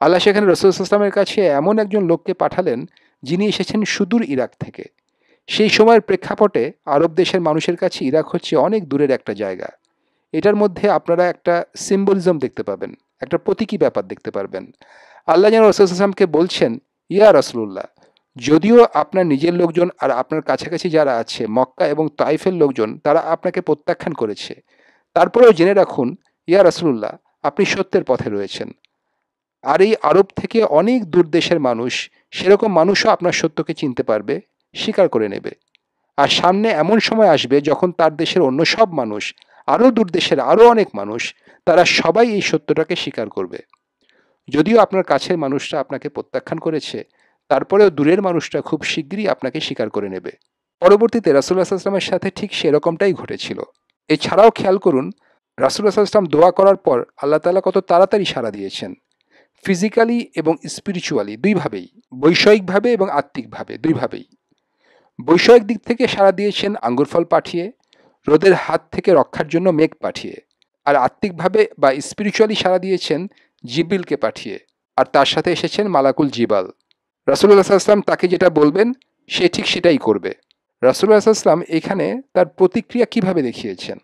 আল্লাহ সেখানে রাসূল সাল্লাল্লাহু আলাইহি ওয়াসাল্লামের কাছে এমন একজন লোককে পাঠালেন যিনি এসেছেন সুদূর ইরাক থেকে। সেই সময়ের প্রেক্ষাপটে আরব দেশের মানুষের কাছে ইরাক হচ্ছে অনেক দূরের একটা জায়গা। এটার মধ্যে আপনারা একটা সিম্বলিজম দেখতে পাবেন, একটা প্রতীকী ব্যাপার দেখতে পারবেন। আল্লাহ যেন রাসূল সাল্লাল্লাহু আলাইহি ওয়াসাল্লামকে বলছেন, ইয়া রাসূলুল্লাহ, যদিও আপনার নিজের লোকজন আর আপনার কাছাকাছি যারা আছে মক্কা এবং তাইফের লোকজন তারা আপনাকে প্রত্যাখ্যান করেছে, তারপরেও জেনে রাখুন ইয়া রাসূলুল্লাহ, আপনি সত্যের পথে রয়েছেন। আর এই আরব থেকে অনেক দূর দেশের মানুষ, সেরকম মানুষও আপনার সত্যকে চিনতে পারবে, স্বীকার করে নেবে। আর সামনে এমন সময় আসবে যখন তার দেশের অন্য সব মানুষ, আরও দূর দেশের আরও অনেক মানুষ, তারা সবাই এই সত্যটাকে স্বীকার করবে। যদিও আপনার কাছের মানুষরা আপনাকে প্রত্যাখ্যান করেছে, তারপরেও দূরের মানুষটা খুব শিগগিরই আপনাকে স্বীকার করে নেবে। পরবর্তীতে রাসূলুল্লাহ সাল্লাল্লাহু আলাইহি ওয়াসাল্লামের সাথে ঠিক সেরকমটাই ঘটেছিল। এছাড়াও খেয়াল করুন, রাসূলুল্লাহ সাল্লাল্লাহু আলাইহি ওয়াসাল্লাম দোয়া করার পর আল্লাহ তাআলা কত তাড়াতাড়ি সাড়া দিয়েছেন। ফিজিক্যালি এবং স্পিরিচুয়ালি দুইভাবেই, বৈষয়িকভাবে এবং আত্মিকভাবে দুইভাবেই। বৈষয়িক দিক থেকে সাড়া দিয়েছেন আঙ্গুর ফল পাঠিয়ে, রোদের হাত থেকে রক্ষার জন্য মেঘ পাঠিয়ে। আর আত্মিকভাবে বা স্পিরিচুয়ালি সাড়া দিয়েছেন জিবরিলকে পাঠিয়ে, আর তার সাথে এসেছেন মালাকুল জিবাল। রাসূলুল্লাহ সাল্লাল্লাহু আলাইহি ওয়াসাল্লাম তাকে যেটা বলবেন সে ঠিক সেটাই করবে। রাসূলুল্লাহ সাল্লাল্লাহু আলাইহি ওয়াসাল্লাম এখানে তার প্রতিক্রিয়া কিভাবে দেখিয়েছেন।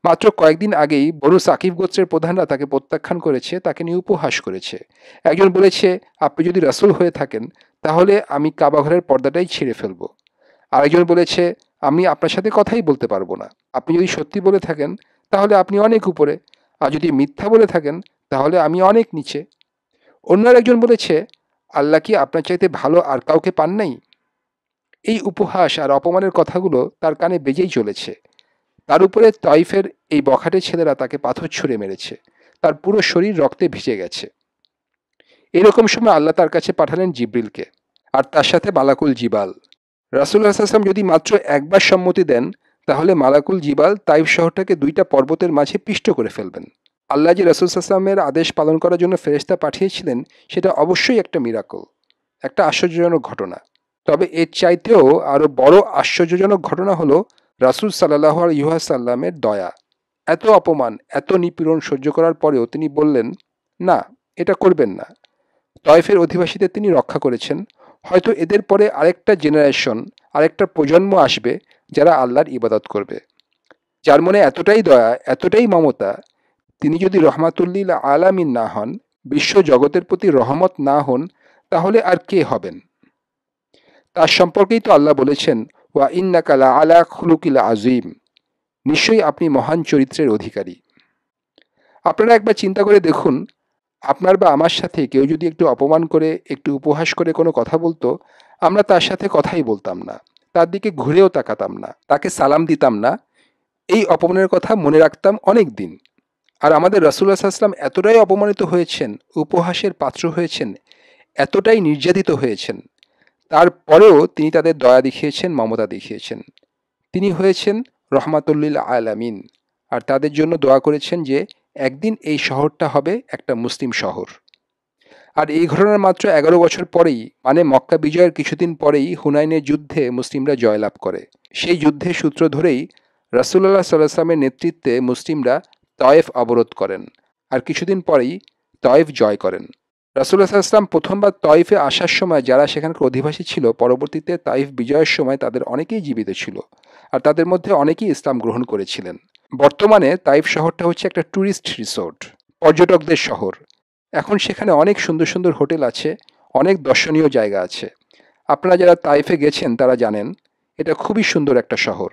মাত্র কয়েকদিন আগেই বনু সাকিব গোত্রের প্রধানরা তাকে প্রত্যাখ্যান করেছে, তাকে নিয়ে উপহাস করেছে। একজন বলেছে, আপনি যদি রাসূল হয়ে থাকেন তাহলে আমি কাবা ঘরের পর্দাটাই ছিঁড়ে ফেলব। আরেকজন বলেছে, আমি আপনার সাথে কথাই বলতে পারবো না। আপনি যদি সত্যি বলে থাকেন তাহলে আপনি অনেক উপরে, আর যদি মিথ্যা বলে থাকেন তাহলে আমি অনেক নিচে। অন্য আরেকজন বলেছে, আল্লাহ কি আপনার চাইতে ভালো আর কাউকে পান নাই? এই উপহাস আর অপমানের কথাগুলো তার কানে বেজেই চলেছে। তার উপরে তাইফের এই বখাটে ছেলেরা তাকে পাথর ছুঁড়ে মেরেছে, তার পুরো শরীর রক্তে ভিজে গেছে। এরকম সময় আল্লাহ তার কাছে পাঠালেন জিবরিলকে, আর তার সাথে মালাকুল জিবাল। রাসূলুল্লাহ সাল্লাল্লাহু আলাইহি ওয়াসাল্লাম যদি মাত্র একবার সম্মতি দেন তাহলে মালাকুল জিবাল তাইফ শহরটাকে দুইটা পর্বতের মাঝে পিষ্ট করে ফেলবেন। আল্লাহ যে রাসূল সাল্লাল্লাহু আলাইহি ওয়াসাল্লামের আদেশ পালন করার জন্য ফেরেশতা পাঠিয়েছিলেন সেটা অবশ্যই একটা মিরাকল। একটা আশ্চর্যজনক ঘটনা। তবে এর চাইতেও আরো বড় আশ্চর্যজনক ঘটনা হলো রাসূল সাল্লাল্লাহু আলাইহি ওয়াসাল্লামের দয়া। এত অপমান, এত নিপীড়ন সহ্য করার পরেও তিনি বললেন, না, এটা করবেন না। তয়েফের অধিবাসীদের তিনি রক্ষা করেছেন। হয়তো এদের পরে আরেকটা জেনারেশন, আরেকটা প্রজন্ম আসবে যারা আল্লাহর ইবাদত করবে। যার মনে এতটাই দয়া, এতটাই মমতা, তিনি যদি রহমাতুল্লিল আলামিন না হন, বিশ্ব জগতের প্রতি রহমত না হন, তাহলে আর কে হবেন? তার সম্পর্কেই তো আল্লাহ বলেছেন, ওয়া ইন্নাকা লা আলা খুলুকিল আযীম, নিশ্চয়ই আপনি মহান চরিত্রের অধিকারী। আপনারা একবার চিন্তা করে দেখুন, আপনার বা আমার সাথে কেউ যদি একটু অপমান করে, একটু উপহাস করে কোনো কথা বলতো, আমরা তার সাথে কথাই বলতাম না, তার দিকে ঘুরেও তাকাতাম না, তাকে সালাম দিতাম না। এই অপমানের কথা মনে রাখতাম অনেক দিন। আর আমাদের রাসূলুল্লাহ সাল্লাল্লাহু আলাইহি ওয়াসাল্লাম এতটাই অপমানিত হয়েছেন, উপহাসের পাত্র হয়েছেন, এতটাই নির্যাতিত হয়েছেন, তারপরেও তিনি তাদের দয়া দেখিয়েছেন, মমতা দেখিয়েছেন। তিনি হয়েছেন রহমাতুল্লিল আলামিন, আর তাদের জন্য দোয়া করেছেন যে একদিন এই শহরটা হবে একটা মুসলিম শহর। আর এই ঘটনার মাত্র 11 বছর পরেই, মানে মক্কা বিজয়ের কিছুদিন পরেই হুনাইনের যুদ্ধে মুসলিমরা জয়লাভ করে। সেই যুদ্ধের সূত্র ধরেই রাসূলুল্লাহ সাল্লাল্লাহু আলাইহি ওয়াসাল্লামের নেতৃত্বে মুসলিমরা তয়েফ অবরোধ করেন, আর কিছুদিন পরেই তয়েফ জয় করেন। রাসূলুল্লাহ সাল্লাল্লাহু আলাইহি ওয়াসাল্লাম প্রথমবার তয়েফে আসার সময় যারা সেখানকার অধিবাসী ছিল, পরবর্তীতে তাইফ বিজয়ের সময় তাদের অনেকেই জীবিত ছিল, আর তাদের মধ্যে অনেকেই ইসলাম গ্রহণ করেছিলেন। বর্তমানে তাইফ শহরটা হচ্ছে একটা ট্যুরিস্ট রিসোর্ট, পর্যটকদের শহর। এখন সেখানে অনেক সুন্দর সুন্দর হোটেল আছে, অনেক দর্শনীয় জায়গা আছে। আপনারা যারা তাইফে গেছেন তারা জানেন এটা খুবই সুন্দর একটা শহর।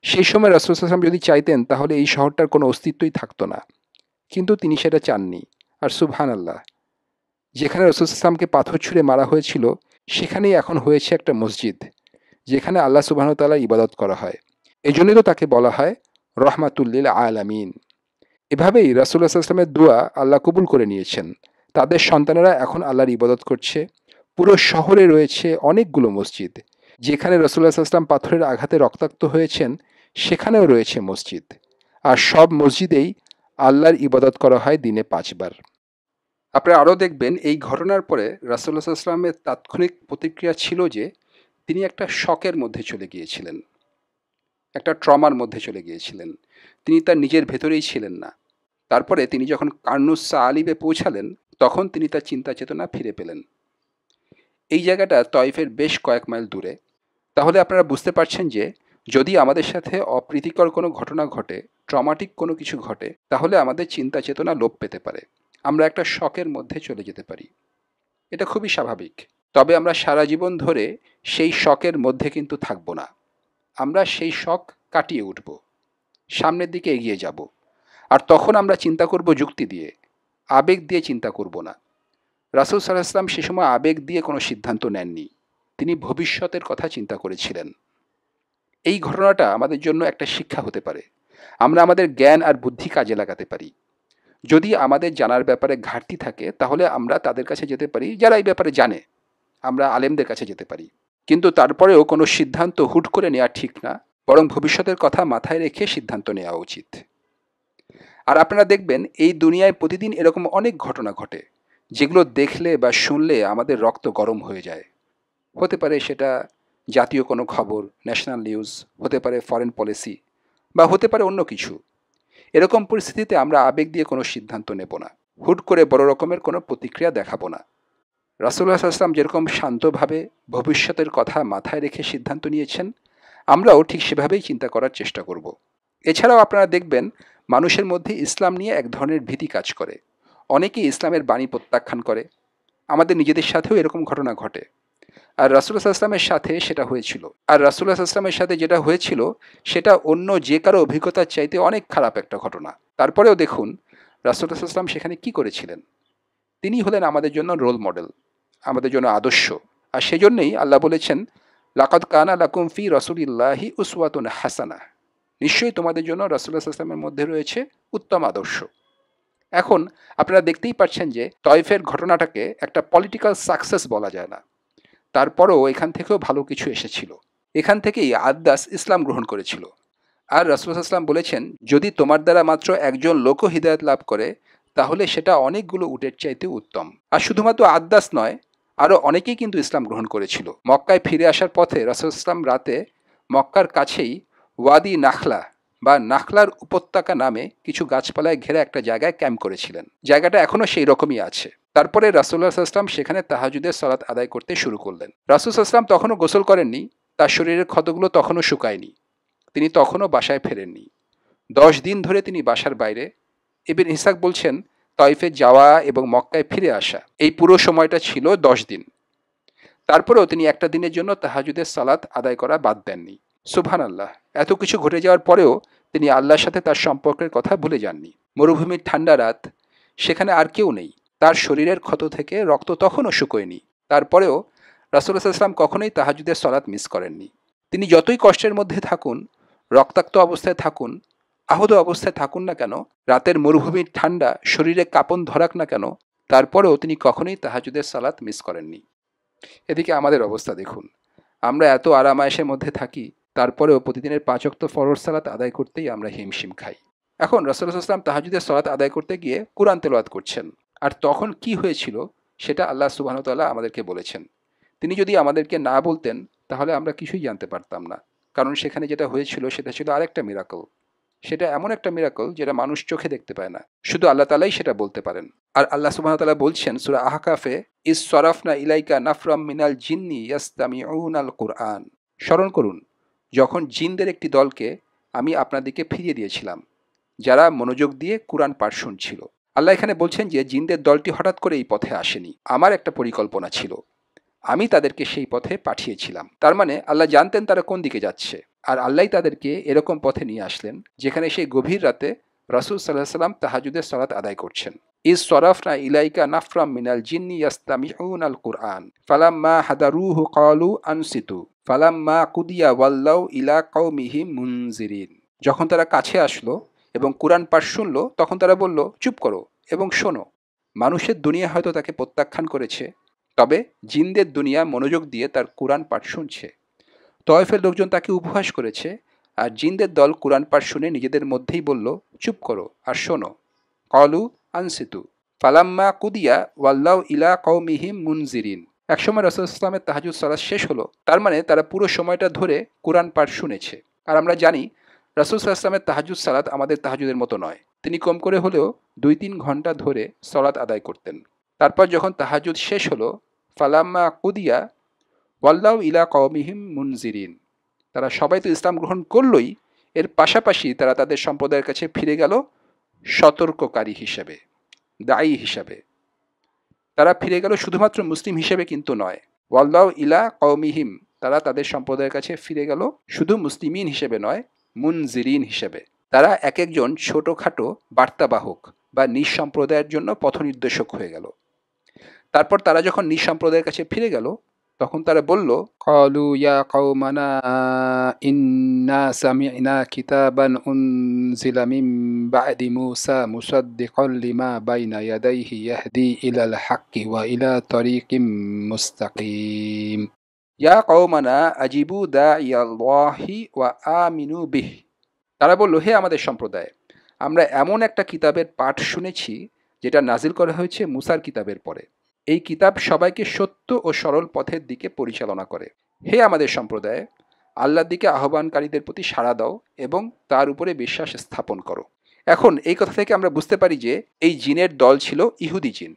সেই সময় রাসূল সাল্লাল্লাহু আলাইহি ওয়াসাল্লাম যদি চাইতেন তাহলে এই শহরটার কোনো অস্তিত্বই থাকতো না, কিন্তু তিনি সেটা চাননি। আর সুবহানাল্লাহ, যেখানে রাসূল সাল্লাল্লাহু আলাইহি ওয়াসাল্লামকে পাথর ছুঁড়ে মারা হয়েছিল, সেখানেই এখন হয়েছে একটা মসজিদ, যেখানে আল্লাহ সুবহানাহু ওয়া তাআলার ইবাদত করা হয়। এজন্যই তো তাকে বলা হয় রহমাতুল্লিল আলামিন। এভাবেই রাসূলুল্লাহ সাল্লাল্লাহু আলাইহি ওয়াসাল্লামের দোয়া আল্লাহ কবুল করে নিয়েছেন। তাদের সন্তানেরা এখন আল্লাহর ইবাদত করছে। পুরো শহরে রয়েছে অনেকগুলো মসজিদ। যেখানে রাসূলুল্লাহ সাল্লাল্লাহু আলাইহি ওয়াসাল্লাম পাথরের আঘাতে রক্তাক্ত হয়েছেন, সেখানেও রয়েছে মসজিদ। আর সব মসজিদেই আল্লাহর ইবাদত করা হয় দিনে 5 বার। আপনারা আরও দেখবেন এই ঘটনার পরে রাসূলুল্লাহ সাল্লাল্লাহু আলাইহি ওয়াসাল্লামের তাৎক্ষণিক প্রতিক্রিয়া ছিল যে তিনি একটা শকের মধ্যে চলে গিয়েছিলেন, একটা ট্রমার মধ্যে চলে গিয়েছিলেন। তিনি তার নিজের ভেতরেই ছিলেন না। তারপরে তিনি যখন কার্নুস সাআলিবে পৌঁছালেন, তখন তিনি তার চিন্তা চেতনা ফিরে পেলেন। এই জায়গাটা তয়েফের বেশ কয়েক মাইল দূরে। তাহলে আপনারা বুঝতে পারছেন যে যদি আমাদের সাথে অপ্রীতিকর কোনো ঘটনা ঘটে, ট্রমাটিক কোনো কিছু ঘটে, তাহলে আমাদের চিন্তা চেতনা লোপ পেতে পারে, আমরা একটা শকের মধ্যে চলে যেতে পারি। এটা খুবই স্বাভাবিক। তবে আমরা সারা জীবন ধরে সেই শকের মধ্যে কিন্তু থাকবো না। আমরা সেই শক কাটিয়ে উঠব, সামনের দিকে এগিয়ে যাব। আর তখন আমরা চিন্তা করব যুক্তি দিয়ে, আবেগ দিয়ে চিন্তা করব না। রাসূল সাল্লাল্লাহু আলাইহি ওয়াসাল্লাম সে সময় আবেগ দিয়ে কোনো সিদ্ধান্ত নেননি, তিনি ভবিষ্যতের কথা চিন্তা করেছিলেন। এই ঘটনাটা আমাদের জন্য একটা শিক্ষা হতে পারে। আমরা আমাদের জ্ঞান আর বুদ্ধি কাজে লাগাতে পারি। যদি আমাদের জানার ব্যাপারে ঘাটতি থাকে, তাহলে আমরা তাদের কাছে যেতে পারি যারা এই ব্যাপারে জানে, আমরা আলেমদের কাছে যেতে পারি। কিন্তু তারপরেও কোনো সিদ্ধান্ত হুট করে নেওয়া ঠিক না, বরং ভবিষ্যতের কথা মাথায় রেখে সিদ্ধান্ত নেওয়া উচিত। আর আপনারা দেখবেন এই দুনিয়ায় প্রতিদিন এরকম অনেক ঘটনা ঘটে, যেগুলো দেখলে বা শুনলে আমাদের রক্ত গরম হয়ে যায়। হতে পারে সেটা জাতীয় কোনো খবর, ন্যাশনাল নিউজ, হতে পারে ফরেন পলিসি, বা হতে পারে অন্য কিছু। এরকম পরিস্থিতিতে আমরা আবেগ দিয়ে কোনো সিদ্ধান্ত নেব না, হুট করে বড় রকমের কোনো প্রতিক্রিয়া দেখাবো না। রাসূলুল্লাহ সাল্লাল্লাহু আলাইহি ওয়াসাল্লাম যেরকম শান্তভাবে ভবিষ্যতের কথা মাথায় রেখে সিদ্ধান্ত নিয়েছেন, আমরাও ঠিক সেভাবেই চিন্তা করার চেষ্টা করব। এছাড়াও আপনারা দেখবেন মানুষের মধ্যে ইসলাম নিয়ে এক ধরনের ভীতি কাজ করে। অনেকেই ইসলামের বাণী প্রত্যাখ্যান করে। আমাদের নিজেদের সাথেও এরকম ঘটনা ঘটে। আর রাসূলুল্লাহ সাল্লাল্লাহু আলাইহি ওয়াসাল্লামের সাথে সেটা হয়েছিল। আর রাসূলুল্লাহ সাল্লাল্লাহু আলাইহি ওয়াসাল্লামের সাথে যেটা হয়েছিল, সেটা অন্য যে কারো অভিজ্ঞতার চাইতে অনেক খারাপ একটা ঘটনা। তারপরেও দেখুন রাসূলুল্লাহ সাল্লাল্লাহু আলাইহি ওয়াসাল্লাম সেখানে কি করেছিলেন। তিনি হলেন আমাদের জন্য রোল মডেল, আমাদের জন্য আদর্শ। আর সেজন্যই আল্লাহ বলেছেন, লাকাদ কানা লাকুম ফি রাসূলিল্লাহি উসওয়াতুন হাসানাহ, নিশ্চয়ই তোমাদের জন্য রাসূলুল্লাহ সাল্লাল্লাহু আলাইহি ওয়াসাল্লামের মধ্যে রয়েছে উত্তম আদর্শ। এখন আপনারা দেখতেই পাচ্ছেন যে তয়েফের ঘটনাটাকে একটা পলিটিক্যাল সাকসেস বলা যায় না, তারপরও এখান থেকেও ভালো কিছু এসেছিল। এখান থেকেই আদ্দাস ইসলাম গ্রহণ করেছিল। আর রাসূলুল্লাহ সাল্লাল্লাহু আলাইহি ওয়াসাল্লাম বলেছেন, যদি তোমার দ্বারা মাত্র একজন লোকও হিদায়াত লাভ করে, তাহলে সেটা অনেকগুলো উটের চাইতে উত্তম। আর শুধুমাত্র আদ্দাস নয়, আরও অনেকেই কিন্তু ইসলাম গ্রহণ করেছিল। মক্কায় ফিরে আসার পথে রাসূল ইসলাম রাতে মক্কার কাছেই ওয়াদি নাখলা বা নাখলার উপত্যকা নামে কিছু গাছপালায় ঘেরা একটা জায়গায় ক্যাম্প করেছিলেন। জায়গাটা এখনও সেই রকমই আছে। তারপরে রাসূলুল্লাহ সাল্লাল্লাহু আলাইহি ওয়াসাল্লাম সেখানে তাহাজ্জুদের সালাত আদায় করতে শুরু করলেন। রাসূল সাল্লাল্লাহু আলাইহি ওয়াসাল্লাম তখনও গোসল করেননি, তার শরীরের ক্ষতগুলো তখনও শুকায়নি, তিনি তখনও বাসায় ফেরেননি। 10 দিন ধরে তিনি বাসার বাইরে। ইবনে ইসহাক বলছেন, তয়েফে যাওয়া এবং মক্কায় ফিরে আসা এই পুরো সময়টা ছিল 10 দিন। তারপরেও তিনি একটা দিনের জন্য তাহাজ্জুদের সালাত আদায় করা বাদ দেননি। সুবহানাল্লাহ, এত কিছু ঘটে যাওয়ার পরেও তিনি আল্লাহর সাথে তার সম্পর্কের কথা ভুলে যাননি। মরুভূমির ঠান্ডা রাত, সেখানে আর কেউ নেই, তার শরীরের ক্ষত থেকে রক্ত তখনও শুকোয়নি। তারপরেও রাসূলুল্লাহ সাল্লাল্লাহু আলাইহি ওয়াসাল্লাম কখনোই তাহাজ্জুদের সালাত মিস করেননি। তিনি যতই কষ্টের মধ্যে থাকুন, রক্তাক্ত অবস্থায় থাকুন, আহত অবস্থায় থাকুন না কেন, রাতের মরুভূমির ঠান্ডা শরীরে কাঁপন ধরাক না কেন, তারপরেও তিনি কখনোই তাহাজ্জুদের সালাত মিস করেননি। এদিকে আমাদের অবস্থা দেখুন, আমরা এত আরাম আয়েশের মধ্যে থাকি, তারপরেও প্রতিদিনের 5 ওয়াক্ত ফরজ সালাত আদায় করতেই আমরা হিমশিম খাই। এখন রাসূলুল্লাহ সাল্লাল্লাহু আলাইহি ওয়াসাল্লাম তাহাজ্জুদের সালাত আদায় করতে গিয়ে কুরআন তেলাওয়াত করছেন, আর তখন কি হয়েছিল সেটা আল্লাহ সুবহানাহু ওয়া তাআলা আমাদেরকে বলেছেন। তিনি যদি আমাদেরকে না বলতেন তাহলে আমরা কিছুই জানতে পারতাম না, কারণ সেখানে যেটা হয়েছিল সেটা ছিল আরেকটা মিরাকল। সেটা এমন একটা মিরাকল যেটা মানুষ চোখে দেখতে পায় না, শুধু আল্লাহ তাআলাই সেটা বলতে পারেন। আর আল্লাহ সুবহানাহু ওয়া তাআলা বলছেন সূরা আহকাফে, ইস সরাফনা ইলাইকা নাফরাম মিনাল জিন্নি ইয়াস্তামিউনাল কুরআন। স্মরণ করুন, যখন জিনদের একটি দলকে আমি আপনার দিকে ফিরিয়ে দিয়েছিলাম, যারা মনোযোগ দিয়ে কুরআন পাঠ শুনছিল। আল্লাহ এখানে বলছেন যে জিনদের দলটি হঠাৎ করে এই পথে আসেনি, আমার একটা পরিকল্পনা ছিল, আমি তাদেরকে সেই পথে পাঠিয়েছিলাম। তার মানে আল্লাহ জানতেন তারা কোন দিকে যাচ্ছে, আর আল্লাহই তাদেরকে এরকম পথে নিয়ে আসলেন যেখানে সেই গভীর রাতে রাসূল সাল্লাল্লাহু আলাইহি ওয়াসাল্লাম তাহাজ্জুদের সালাত আদায় করছেন। ইস সরাফনা ইলাইকা নাফরাম মিনাল জিন্নি ইয়াস্তামিউনাল কুরআন ফালাম্মা হাদারুহু ক্বালু আনসিতু ফালাম্মা কুদিয়া ওয়াল্লাউ ইলা কওমিহিম মুনজিরিন। যখন তারা কাছে আসলো এবং কুরআন পাঠ শুনলো, তখন তারা বলল, চুপ করো এবং শোনো। মানুষের দুনিয়া হয়তো তাকে প্রত্যাখ্যান করেছে, তবে জিনদের দুনিয়া মনোযোগ দিয়ে তার কুরআন পাঠ শুনছে। তয়েফের লোকজন তাকে উপহাস করেছে, আর জিনদের দল কুরআন পাঠ শুনে নিজেদের মধ্যেই বলল, চুপ করো আর শোনো। ক্বালু আনসিতু ফালাম্মা কুদিয়া ওয়াল্লাউ ইলা কওমিহিম মুনজিরিন। একসময় রাসূল সাল্লাল্লাহু আলাইহি ওয়াসাল্লামের তাহাজ্জুদ সালাত শেষ হলো, তার মানে তারা পুরো সময়টা ধরে কুরআন পাঠ শুনেছে। আর আমরা জানি রাসূল সাল্লাল্লাহু আলাইহি ওয়াসাল্লামের তাহাজ্জুদ সালাত আমাদের তাহাজ্জুদের মতো নয়, তিনি কম করে হলেও 2-3 ঘন্টা ধরে সালাত আদায় করতেন। তারপর যখন তাহাজ্জুদ শেষ হলো, ফালাম্মা কুদিয়া ওয়াল্লাউ ইলা কওমিহিম মুনজিরিন, তারা সবাই তো ইসলাম গ্রহণ করলই, এর পাশাপাশি তারা তাদের সম্প্রদায়ের কাছে ফিরে গেল সতর্ককারী হিসেবে, দায়ী হিসাবে। তারা ফিরে গেল শুধুমাত্র মুসলিম হিসেবে কিন্তু নয়, ওয়াল্লাউ ইলা কওমিহিম, তারা তাদের সম্প্রদায়ের কাছে ফিরে গেল শুধু মুসলিমিন হিসেবে নয়, মুনজিরিন হিসেবে। তারা এক একজন ছোটোখাটো বার্তাবাহক বা নিজ সম্প্রদায়ের জন্য পথনির্দেশক হয়ে গেল। তারপর তারা যখন নিজ সম্প্রদায়ের কাছে ফিরে গেল, তখন তারা বলল, ক্বালু ইয়া কওমানা ইন্না সামি'না কিতাবান উনজিলা মিন বা'দি মূসা মুসাদ্দিকান লিমা বাইনা ইয়াদাইহি ইয়াহদি ইলাল হাক্কি ওয়া ইলা তরিকিম মুস্তাকিম। ইয়া কওমানা আজিবু দা'iয়াল্লাহি ওয়া আমিনু বিহি। তারা বলল, হে আমাদের সম্প্রদায়, আমরা এমন একটা কিতাবের পাঠ শুনেছি যেটা নাজিল করা হয়েছে মুসার কিতাবের পরে। এই কিতাব সবাইকে সত্য ও সরল পথের দিকে পরিচালনা করে। হে আমাদের সম্প্রদায়, আল্লাহর দিকে আহ্বানকারীদের প্রতি সাড়া দাও এবং তার উপরে বিশ্বাস স্থাপন করো। এখন এই কথা থেকে আমরা বুঝতে পারি যে এই জিনের দল ছিল ইহুদি জিন।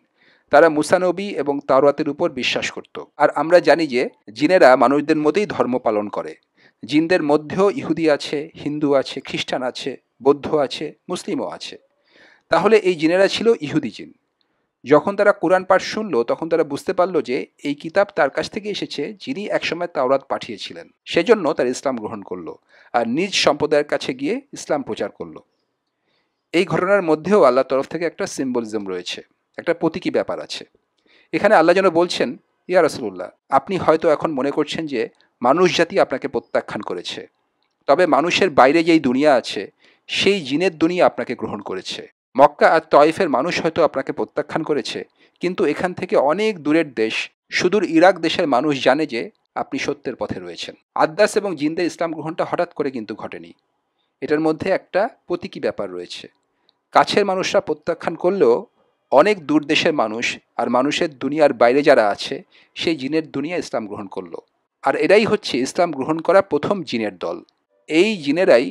তারা মুসা নবী এবং তাওরাতের উপর বিশ্বাস করত। আর আমরা জানি যে জিনেরা মানুষদের মতোই ধর্ম পালন করে। জিনদের মধ্যেও ইহুদি আছে, হিন্দু আছে, খ্রিস্টান আছে, বৌদ্ধ আছে, মুসলিমও আছে। তাহলে এই জিনেরা ছিল ইহুদি জিন। যখন তারা কোরআন পাঠ শুনল, তখন তারা বুঝতে পারল যে এই কিতাব তার কাছ থেকে এসেছে যিনি একসময় তাওরাত পাঠিয়েছিলেন। সেজন্য তারা ইসলাম গ্রহণ করলো আর নিজ সম্প্রদায়ের কাছে গিয়ে ইসলাম প্রচার করলো। এই ঘটনার মধ্যেও আল্লাহর তরফ থেকে একটা সিম্বলিজম রয়েছে, একটা প্রতীকী ব্যাপার আছে। এখানে আল্লাহ যেন বলছেন, ইয়া রাসূলুল্লাহ, আপনি হয়তো এখন মনে করছেন যে মানুষ জাতি আপনাকে প্রত্যাখ্যান করেছে, তবে মানুষের বাইরে যেই দুনিয়া আছে সেই জিনের দুনিয়া আপনাকে গ্রহণ করেছে। মক্কা আর তয়েফের মানুষ হয়তো আপনাকে প্রত্যাখ্যান করেছে, কিন্তু এখান থেকে অনেক দূরের দেশ, সুদূর ইরাক দেশের মানুষ জানে যে আপনি সত্যের পথে রয়েছেন। আদ্দাস এবং জিনদের ইসলাম গ্রহণটা হঠাৎ করে কিন্তু ঘটেনি, এটার মধ্যে একটা প্রতীকী ব্যাপার রয়েছে। কাছের মানুষরা প্রত্যাখ্যান করলেও অনেক দূর দেশের মানুষ আর মানুষের দুনিয়ার বাইরে যারা আছে সেই জিনের দুনিয়া ইসলাম গ্রহণ করলো। আর এরাই হচ্ছে ইসলাম গ্রহণ করা প্রথম জিনের দল। এই জিনেরাই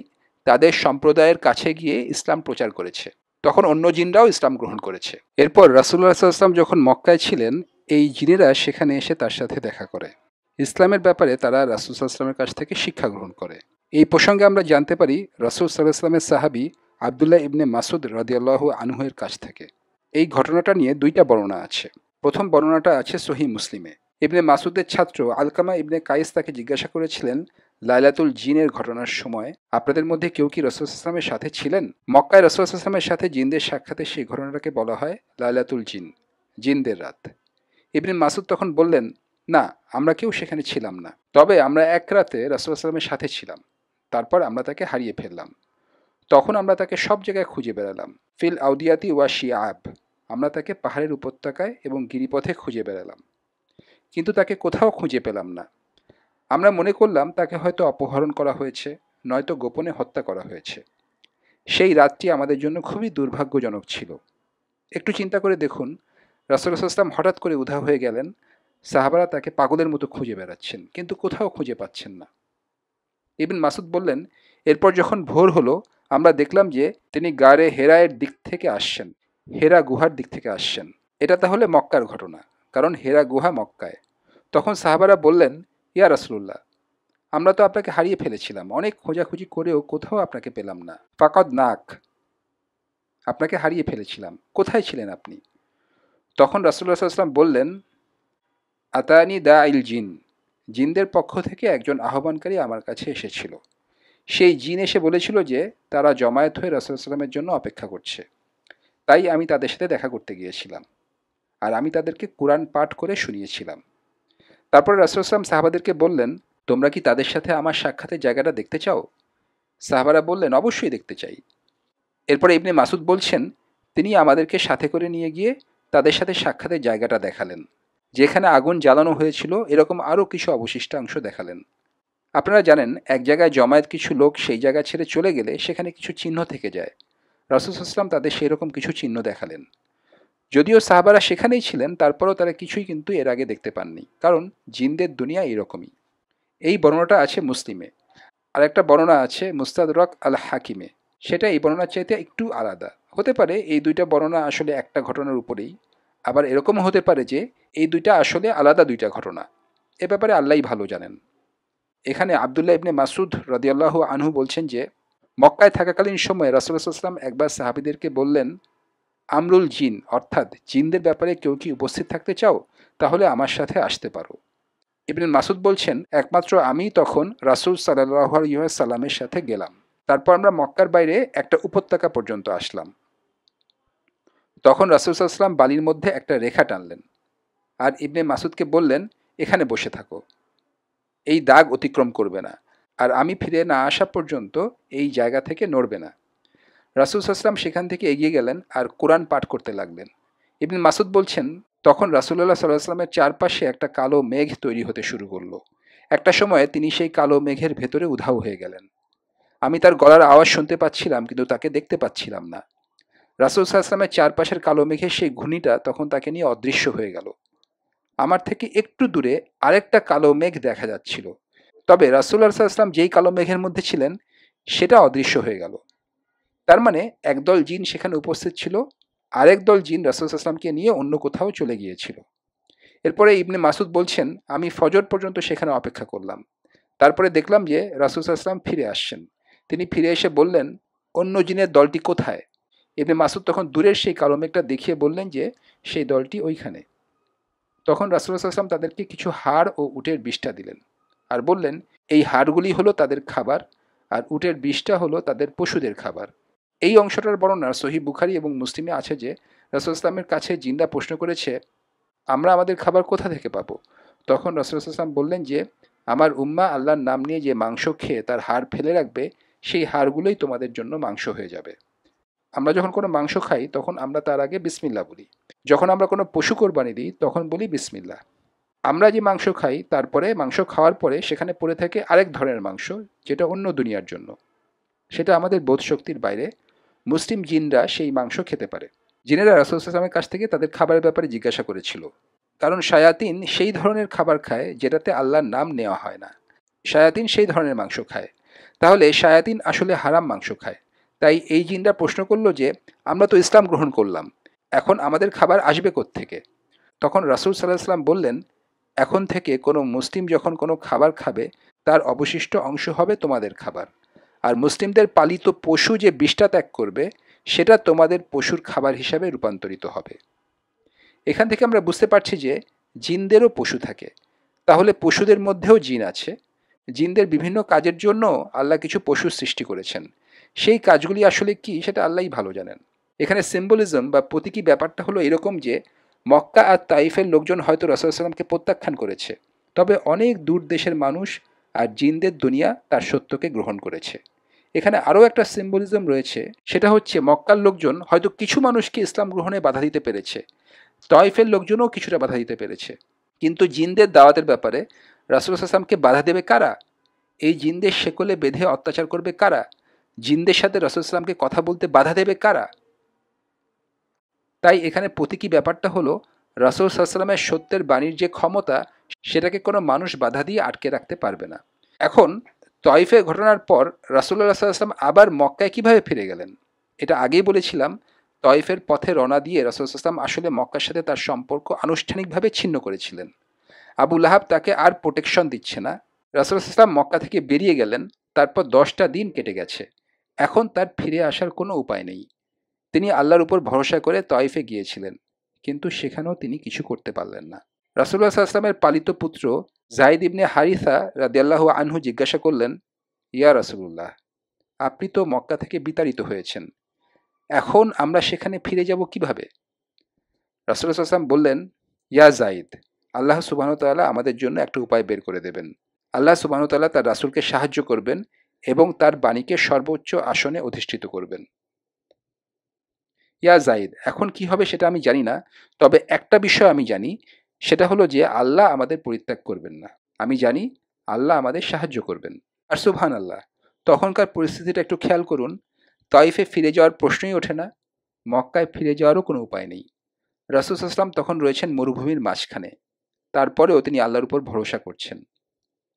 তাদের সম্প্রদায়ের কাছে গিয়ে ইসলাম প্রচার করেছে। তখন অন্য জিনরাও ইসলাম গ্রহণ করেছে। এরপর রাসূলুল্লাহ সাল্লাল্লাহু আলাইহি ওয়াসাল্লাম যখন মক্কায় ছিলেন, এই জিনেরা সেখানে এসে তার সাথে দেখা করে। ইসলামের ব্যাপারে তারা রাসূল সাল্লাল্লাহু আলাইহি ওয়াসাল্লামের কাছ থেকে শিক্ষা গ্রহণ করে। এই প্রসঙ্গে আমরা জানতে পারি রাসূল সাল্লাল্লাহু আলাইহি ওয়াসাল্লামের সাহাবী আব্দুল্লাহ ইবনে মাসউদ রাদিয়াল্লাহু আনহু এর কাছ থেকে। এই ঘটনাটা নিয়ে দুইটা বর্ণনা আছে। প্রথম বর্ণনাটা আছে সহিহ মুসলিমে। ইবনে মাসুদের ছাত্র আলকামা ইবনে কায়েস তাকে জিজ্ঞাসা করেছিলেন, লাইলাতুল জিনের ঘটনার সময় আপনাদের মধ্যে কেউ কি রাসূল সাল্লাল্লাহু আলাইহি ওয়াসাল্লামের সাথে ছিলেন? মক্কায় রাসূল সাল্লাল্লাহু আলাইহি ওয়াসাল্লামের সাথে জিনদের সাক্ষাতে সেই ঘটনাটাকে বলা হয় লাইলাতুল জিন, জিনদের রাত। ইবনে মাসুদ তখন বললেন, না, আমরা কেউ সেখানে ছিলাম না। তবে আমরা এক রাতে রাসূল সাল্লাল্লাহু আলাইহি ওয়াসাল্লামের সাথে ছিলাম। তারপর আমরা তাকে হারিয়ে ফেললাম। তখন আমরা তাকে সব জায়গায় খুঁজে বেড়ালাম। ফিল আউদিয়াতি ওয়া শিআব, আমরা তাকে পাহাড়ের উপত্যকায় এবং গিরিপথে খুঁজে বেড়ালাম, কিন্তু তাকে কোথাও খুঁজে পেলাম না। আমরা মনে করলাম তাকে হয়তো অপহরণ করা হয়েছে, নয়তো গোপনে হত্যা করা হয়েছে। সেই রাতটি আমাদের জন্য খুবই দুর্ভাগ্যজনক ছিল। একটু চিন্তা করে দেখুন, রাসূলুল্লাহ সাল্লাল্লাহু আলাইহি ওয়াসাল্লাম হঠাৎ করে উধাও হয়ে গেলেন। সাহাবারা তাকে পাগলের মতো খুঁজে বেড়াচ্ছেন, কিন্তু কোথাও খুঁজে পাচ্ছেন না। ইবনে মাসুদ বললেন, এরপর যখন ভোর হলো, আমরা দেখলাম যে তিনি গারে হেরায়ের দিক থেকে আসছেন, হেরা গুহার দিক থেকে আসছেন। এটা তাহলে মক্কার ঘটনা, কারণ হেরা গুহা মক্কায়। তখন সাহাবারা বললেন, ইয়া রাসূলুল্লাহ, আমরা তো আপনাকে হারিয়ে ফেলেছিলাম, অনেক খোঁজাখুঁজি করেও কোথাও আপনাকে পেলাম না। ফাকাদ নাক, আপনাকে হারিয়ে ফেলেছিলাম, কোথায় ছিলেন আপনি? তখন রাসূলুল্লাহ সাল্লাল্লাহু আলাইহি ওয়াসাল্লাম বললেন, আতানি দাইল জিন, জিনদের পক্ষ থেকে একজন আহ্বানকারী আমার কাছে এসেছিল। সেই জিন এসে বলেছিল যে তারা জমায়েত হয়ে রাসূল সাল্লাল্লাহু আলাইহি ওয়াসাল্লামের জন্য অপেক্ষা করছে। তাই আমি তাদের সাথে দেখা করতে গিয়েছিলাম, আর আমি তাদেরকে কুরআন পাঠ করে শুনিয়েছিলাম। তারপর রাসূল সাল্লাল্লাহু আলাইহি ওয়াসাল্লাম সাহাবাদেরকে বললেন, তোমরা কি তাদের সাথে আমার সাক্ষাতের জায়গাটা দেখতে চাও? সাহাবারা বললেন, অবশ্যই দেখতে চাই। এরপরে ইবনে মাসুদ বলছেন, তিনি আমাদেরকে সাথে করে নিয়ে গিয়ে তাদের সাথে সাক্ষাতের জায়গাটা দেখালেন। যেখানে আগুন জ্বালানো হয়েছিল এরকম আরও কিছু অবশিষ্টাংশ দেখালেন। আপনারা জানেন, এক জায়গায় জমায়েত কিছু লোক সেই জায়গা ছেড়ে চলে গেলে সেখানে কিছু চিহ্ন থেকে যায়। রাসূল সাল্লাল্লাহু আলাইহি ওয়াসাল্লাম তাদের সেই রকম কিছু চিহ্ন দেখালেন। যদিও সাহাবারা সেখানেই ছিলেন, তারপরেও তারা কিছুই কিন্তু এর আগে দেখতে পাননি, কারণ জিনদের দুনিয়া এইরকমই। এই বর্ণনাটা আছে মুসলিমে। আর একটা বর্ণনা আছে মুস্তাদরাক আল হাকিমে, সেটা এই বর্ণনার চাইতে একটু আলাদা। হতে পারে এই দুইটা বর্ণনা আসলে একটা ঘটনার উপরেই, আবার এরকমও হতে পারে যে এই দুইটা আসলে আলাদা দুইটা ঘটনা। এ ব্যাপারে আল্লাহই ভালো জানেন। এখানে আব্দুল্লাহ ইবনে মাসুদ রাদিয়াল্লাহু আনহু বলছেন যে মক্কায় থাকাকালীন সময়ে রাসূলুল্লাহ সাল্লাল্লাহু আলাইহি ওয়াসাল্লাম একবার সাহাবীদেরকে বললেন, আমরুল জিন, অর্থাৎ জিনদের ব্যাপারে কেউ কি উপস্থিত থাকতে চাও? তাহলে আমার সাথে আসতে পারো। ইবনে মাসুদ বলছেন, একমাত্র আমি তখন রাসূল সাল্লাল্লাহু আলাইহি ওয়াসাল্লামের সাথে গেলাম। তারপর আমরা মক্কার বাইরে একটা উপত্যকা পর্যন্ত আসলাম। তখন রাসূল সাল্লাল্লাহু আলাইহি ওয়াসাল্লাম বালির মধ্যে একটা রেখা টানলেন আর ইবনে মাসুদকে বললেন, এখানে বসে থাকো, এই দাগ অতিক্রম করবে না, আর আমি ফিরে না আসা পর্যন্ত এই জায়গা থেকে নড়বে না। রাসূল সাল্লাল্লাহু আলাইহি ওয়াসাল্লাম সেখান থেকে এগিয়ে গেলেন আর কোরআন পাঠ করতে লাগলেন। ইবনে মাসুদ বলছেন, তখন রাসূলুল্লাহ সাল্লাল্লাহু আলাইহি ওয়াসাল্লামের চারপাশে একটা কালো মেঘ তৈরি হতে শুরু করলো। একটা সময়ে তিনি সেই কালো মেঘের ভেতরে উধাও হয়ে গেলেন। আমি তার গলার আওয়াজ শুনতে পাচ্ছিলাম, কিন্তু তাকে দেখতে পাচ্ছিলাম না। রাসূল সাল্লাল্লাহু আলাইহি ওয়াসাল্লামের চারপাশের কালো মেঘের সেই ঘূর্ণিটা তখন তাকে নিয়ে অদৃশ্য হয়ে গেল। আমার থেকে একটু দূরে আরেকটা কালো মেঘ দেখা যাচ্ছিল। তবে রাসূলুল্লাহ সাল্লাল্লাহু আলাইহি ওয়াসাল্লাম যেই কালো মেঘের মধ্যে ছিলেন সেটা অদৃশ্য হয়ে গেল। তার মানে একদল জিন সেখানে উপস্থিত ছিল, আরেক দল জিন রাসূল সাল্লাল্লাহু আলাইহি ওয়াসাল্লামকে নিয়ে অন্য কোথাও চলে গিয়েছিল। এরপরে ইবনে মাসুদ বলছেন, আমি ফজর পর্যন্ত সেখানে অপেক্ষা করলাম। তারপরে দেখলাম যে রাসূল সাল্লাল্লাহু আলাইহি ওয়াসাল্লাম ফিরে আসছেন। তিনি ফিরে এসে বললেন, অন্য জিনের দলটি কোথায়? ইবনে মাসুদ তখন দূরের সেই কালো মেঘটা দেখিয়ে বললেন যে সেই দলটি ওইখানে। তখন রাসূলুল্লাহ সাল্লাল্লাহু আলাইহি ওয়াসাল্লাম তাদেরকে কিছু হাড় ও উটের বিষ্ঠা দিলেন আর বললেন, এই হাড়গুলি হলো তাদের খাবার, আর উটের বিষ্ঠা হলো তাদের পশুদের খাবার। এই অংশটার বর্ণনা সহিহ বুখারী এবং মুসলিমে আছে যে রাসূল ইসলামের কাছে জিনরা প্রশ্ন করেছে, আমরা আমাদের খাবার কোথা থেকে পাবো? তখন রাসূল সাল্লাল্লাহু আলাইহি ওয়াসাল্লাম বললেন যে আমার উম্মাহ আল্লাহর নাম নিয়ে যে মাংস খেয়ে তার হাড় ফেলে রাখবে, সেই হাড়গুলোই তোমাদের জন্য মাংস হয়ে যাবে। আমরা যখন কোনো মাংস খাই তখন আমরা তার আগে বিসমিল্লাহ বলি। যখন আমরা কোনো পশু কোরবানি দিই তখন বলি বিসমিল্লাহ। আমরা যে মাংস খাই তারপরে মাংস খাওয়ার পরে সেখানে পড়ে থাকে আরেক ধরনের মাংস, যেটা অন্য দুনিয়ার জন্য। সেটা আমাদের বোধশক্তির বাইরে। মুসলিম জিনরা সেই মাংস খেতে পারে। জিনেরা রাসূল সাল্লাল্লাহু আলাইহি ওয়াসাল্লামের কাছ থেকে তাদের খাবারের ব্যাপারে জিজ্ঞাসা করেছিল, কারণ শায়াতিন সেই ধরনের খাবার খায় যেটাতে আল্লাহর নাম নেওয়া হয় না। শায়াতিন সেই ধরনের মাংস খায়। তাহলে শায়াতিন আসলে হারাম মাংস খায়। তাই এই জিনরা প্রশ্ন করল যে, আমরা তো ইসলাম গ্রহণ করলাম, এখন আমাদের খাবার আসবে কোত্থেকে? তখন রাসূল সাল্লাল্লাহু আলাইহি ওয়াসাল্লাম বললেন, এখন থেকে কোনো মুসলিম যখন কোনো খাবার খাবে, তার অবশিষ্ট অংশ হবে তোমাদের খাবার। আর মুসলিমদের পালিত পশু যে বিষ্ঠা ত্যাগ করবে, সেটা তোমাদের পশুর খাবার হিসাবে রূপান্তরিত হবে। এখান থেকে আমরা বুঝতে পারছি যে জিনদেরও পশু থাকে। তাহলে পশুদের মধ্যেও জিন আছে। জিনদের বিভিন্ন কাজের জন্য আল্লাহ কিছু পশু সৃষ্টি করেছেন। সেই কাজগুলি আসলে কি, সেটা আল্লাহই ভালো জানেন। এখানে সিম্বলিজম বা প্রতীকী ব্যাপারটা হলো এরকম যে, মক্কা আর তাইফের লোকজন হয়তো রাসূল সাল্লাল্লাহু আলাইহি ওয়াসাল্লামকে প্রত্যাখ্যান করেছে, তবে অনেক দূর দেশের মানুষ আর জিনদের দুনিয়া তার সত্যকে গ্রহণ করেছে। এখানে আরও একটা সিম্বলিজম রয়েছে, সেটা হচ্ছে মক্কার লোকজন হয়তো কিছু মানুষকে ইসলাম গ্রহণে বাধা দিতে পেরেছে, তয়েফের লোকজনও কিছুটা বাধা দিতে পেরেছে, কিন্তু জিনদের দাওয়াতের ব্যাপারে রাসূল সাল্লাল্লাহু আলাইহি ওয়াসাল্লামকে বাধা দেবে কারা? এই জিনদের শেকলে বেঁধে অত্যাচার করবে কারা? জিনদের সাথে রাসূল সাল্লাল্লাহু আলাইহি ওয়াসাল্লামকে কথা বলতে বাধা দেবে কারা? তাই এখানে প্রতীকী ব্যাপারটা হলো, রাসূল সাল্লাল্লাহু আলাইহি ওয়াসাল্লামের সত্যের বাণীর যে ক্ষমতা, সেটাকে কোনো মানুষ বাধা দিয়ে আটকে রাখতে পারবে না। এখন তয়েফের ঘটনার পর রাসূলুল্লাহ সাল্লাল্লাহু আলাইহি ওয়াসাল্লাম আবার মক্কায় কিভাবে ফিরে গেলেন? এটা আগেই বলেছিলাম, তয়েফের পথে রওনা দিয়ে রাসূল সাল্লাল্লাহু আলাইহি ওয়াসাল্লাম আসলে মক্কার সাথে তার সম্পর্ক আনুষ্ঠানিকভাবে ছিন্ন করেছিলেন। আবু লাহাব তাকে আর প্রোটেকশন দিচ্ছে না। রাসূল সাল্লাল্লাহু আলাইহি ওয়াসাল্লাম মক্কা থেকে বেরিয়ে গেলেন। তারপর 10টা দিন কেটে গেছে। এখন তার ফিরে আসার কোনো উপায় নেই। তিনি আল্লাহর উপর ভরসা করে তয়েফে গিয়েছিলেন, কিন্তু সেখানেও তিনি কিছু করতে পারলেন না। রাসূলুল্লাহ সাল্লাল্লাহু আলাইহি ওয়াসাল্লামের পালিত পুত্র যায়েদ ইবনে হারিসা রাদিয়াল্লাহু আনহু জিজ্ঞাসা করলেন, ইয়া রাসূলুল্লাহ, আপনি তো মক্কা থেকে বিতাড়িত হয়েছেন, এখন আমরা সেখানে ফিরে যাব কিভাবে? রাসূলুল্লাহ সাল্লাল্লাহু আলাইহি ওয়াসাল্লাম বললেন, ইয়া যায়েদ, আল্লাহ সুবহানাহু ওয়া তাআলা আমাদের জন্য একটা উপায় বের করে দেবেন। আল্লাহ সুবহানাহু ওয়া তাআলা তার রাসূলকে সাহায্য করবেন এবং তার বাণীকে সর্বোচ্চ আসনে অধিষ্ঠিত করবেন। ইয়া যায়েদ, এখন কি হবে সেটা আমি জানি না, তবে একটা বিষয় আমি জানি, সেটা হলো যে আল্লাহ আমাদের পরিত্যাগ করবেন না। আমি জানি আল্লাহ আমাদের সাহায্য করবেন। আর সুবহানাল্লাহ, তখনকার পরিস্থিতিটা একটু খেয়াল করুন। তাইফে ফিরে যাওয়ার প্রশ্নই ওঠে না, মক্কায় ফিরে যাওয়ারও কোনো উপায় নেই। রাসূল সাল্লাল্লাহু আলাইহি ওয়াসাল্লাম তখন রয়েছেন মরুভূমির মাঝখানে, তারপরেও তিনি আল্লাহর উপর ভরসা করছেন।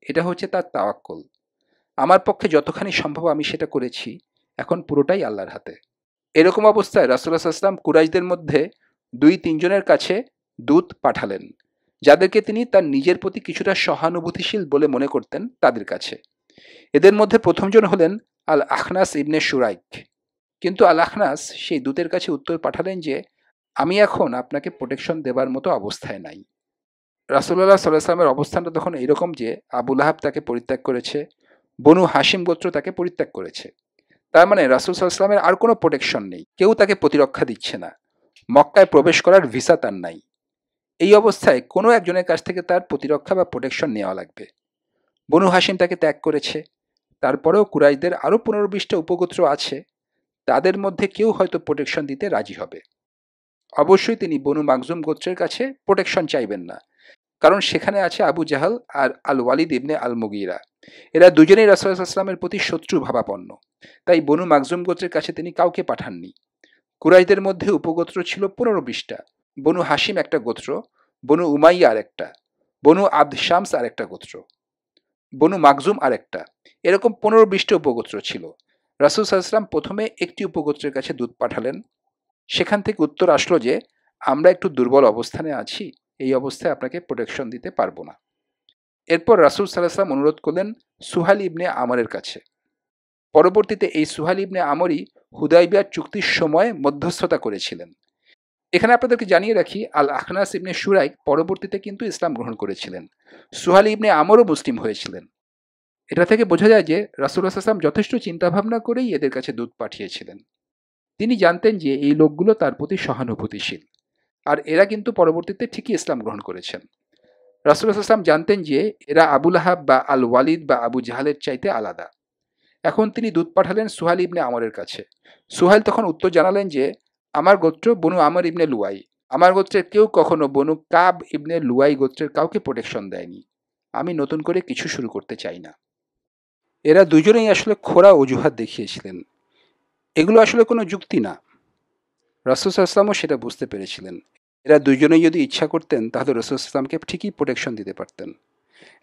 এটা হচ্ছে তার তাওয়াক্কুল। আমার পক্ষে যতখানি সম্ভব আমি সেটা করেছি, এখন পুরোটাই আল্লাহর হাতে। এরকম অবস্থায় রাসূলুল্লাহ সাল্লাল্লাহু আলাইহি ওয়াসাল্লাম কুরাইশদের মধ্যে 2-3 জনের কাছে দূত পাঠালেন, যাদেরকে তিনি তার নিজের প্রতি কিছুটা সহানুভূতিশীল বলে মনে করতেন তাদের কাছে। এদের মধ্যে প্রথমজন হলেন আল আখনাস ইবনে শুরাইক। কিন্তু আল আখনাস সেই দূতের কাছে উত্তর পাঠালেন যে, আমি এখন আপনাকে প্রোটেকশন দেবার মতো অবস্থায় নাই। রাসূলুল্লাহ সাল্লাল্লাহু আলাইহি ওয়াসাল্লামের অবস্থানটা তখন এরকম যে, আবু লাহাব তাকে পরিত্যাগ করেছে, বনু হাশিম গোত্র তাকে পরিত্যাগ করেছে। তার মানে রাসূল সাল্লাল্লাহু আলাইহি ওয়াসাল্লামের আর কোনো প্রোটেকশন নেই, কেউ তাকে প্রতিরক্ষা দিচ্ছে না, মক্কায় প্রবেশ করার ভিসা তার নাই। এই অবস্থায় কোনো একজনের কাছ থেকে তার প্রতিরক্ষা বা প্রোটেকশন নেওয়া লাগবে। বনু হাশিম তাকে ত্যাগ করেছে, তারপরেও কুরাইশদের আরও 15-20টা উপগোত্র আছে, তাদের মধ্যে কেউ হয়তো প্রোটেকশন দিতে রাজি হবে। অবশ্যই তিনি বনু মাকজুম গোত্রের কাছে প্রোটেকশন চাইবেন না, কারণ সেখানে আছে আবু জাহাল আর আল ওয়ালিদ ইবনে আল মুগীরা। এরা দুজনেই রাসূল সাল্লাল্লাহু আলাইহি ওয়াসাল্লামের প্রতি শত্রু ভাবাপন্ন। তাই বনু মাকজুম গোত্রের কাছে তিনি কাউকে পাঠাননি। কুরাইশদের মধ্যে উপগোত্র ছিল 15-20টা। বনু হাশিম একটা গোত্র, বনু উমাইয়া আরেকটা, বনু আবদ শামস আরেকটা গোত্র, বনু মাকজুম আরেকটা। এরকম 15-20টা উপগোত্র ছিল। রাসূল সাল্লাল্লাহু আলাইহি ওয়াসাল্লাম প্রথমে একটি উপগোত্রের কাছে দূত পাঠালেন। সেখান থেকে উত্তর আসলো যে, আমরা একটু দুর্বল অবস্থানে আছি, এই অবস্থায় আপনাকে প্রোটেকশন দিতে পারবো না। এরপর রাসূল সাল্লাল্লাহু আলাইহি ওয়াসাল্লাম অনুরোধ করলেন সুহাইল ইবনে আমরের কাছে। পরবর্তীতে এই সুহাইল ইবনে আমরই হুদায়বিয়ার চুক্তির সময় মধ্যস্থতা করেছিলেন। এখানে আপনাদেরকে জানিয়ে রাখি, আল আখনাস ইবনে শুরাইক পরবর্তীতে কিন্তু ইসলাম গ্রহণ করেছিলেন। সুহাইল ইবনে আমরও মুসলিম হয়েছিলেন। এটা থেকে বোঝা যায় যে রাসূলুল্লাহ সাল্লাল্লাহু আলাইহি ওয়াসাল্লাম যথেষ্ট চিন্তাভাবনা করেই এদের কাছে দূত পাঠিয়েছিলেন। তিনি জানতেন যে এই লোকগুলো তার প্রতি সহানুভূতিশীল, আর এরা কিন্তু পরবর্তীতে ঠিকই ইসলাম গ্রহণ করেছেন। রাসূলুল্লাহ সাল্লাল্লাহু আলাইহি ওয়াসাল্লাম জানতেন যে এরা আবু লাহাব বা আল ওয়ালিদ বা আবু জাহালের চাইতে আলাদা। এখন তিনি দূত পাঠালেন সুহাইল ইবনে আমরের কাছে। সুহাইল তখন উত্তর জানালেন যে, আমার গোত্র বনু আমর ইবনে লুয়াই। আমার গোত্রের কেউ কখনো বনু কাব ইবনে লুয়াই গোত্রের কাউকে প্রোটেকশন দেয়নি। আমি নতুন করে কিছু শুরু করতে চাই না। এরা দুজনেই আসলে খোঁড়া অজুহাত দেখিয়েছিলেন। এগুলো আসলে কোনো যুক্তি না। রাসূল সাল্লাল্লাহু আলাইহি ওয়াসাল্লামও সেটা বুঝতে পেরেছিলেন। এরা দুজনেই যদি ইচ্ছা করতেন তাহলে রাসূল সাল্লাল্লাহু আলাইহি ওয়াসাল্লামকে ঠিকই প্রোটেকশন দিতে পারতেন।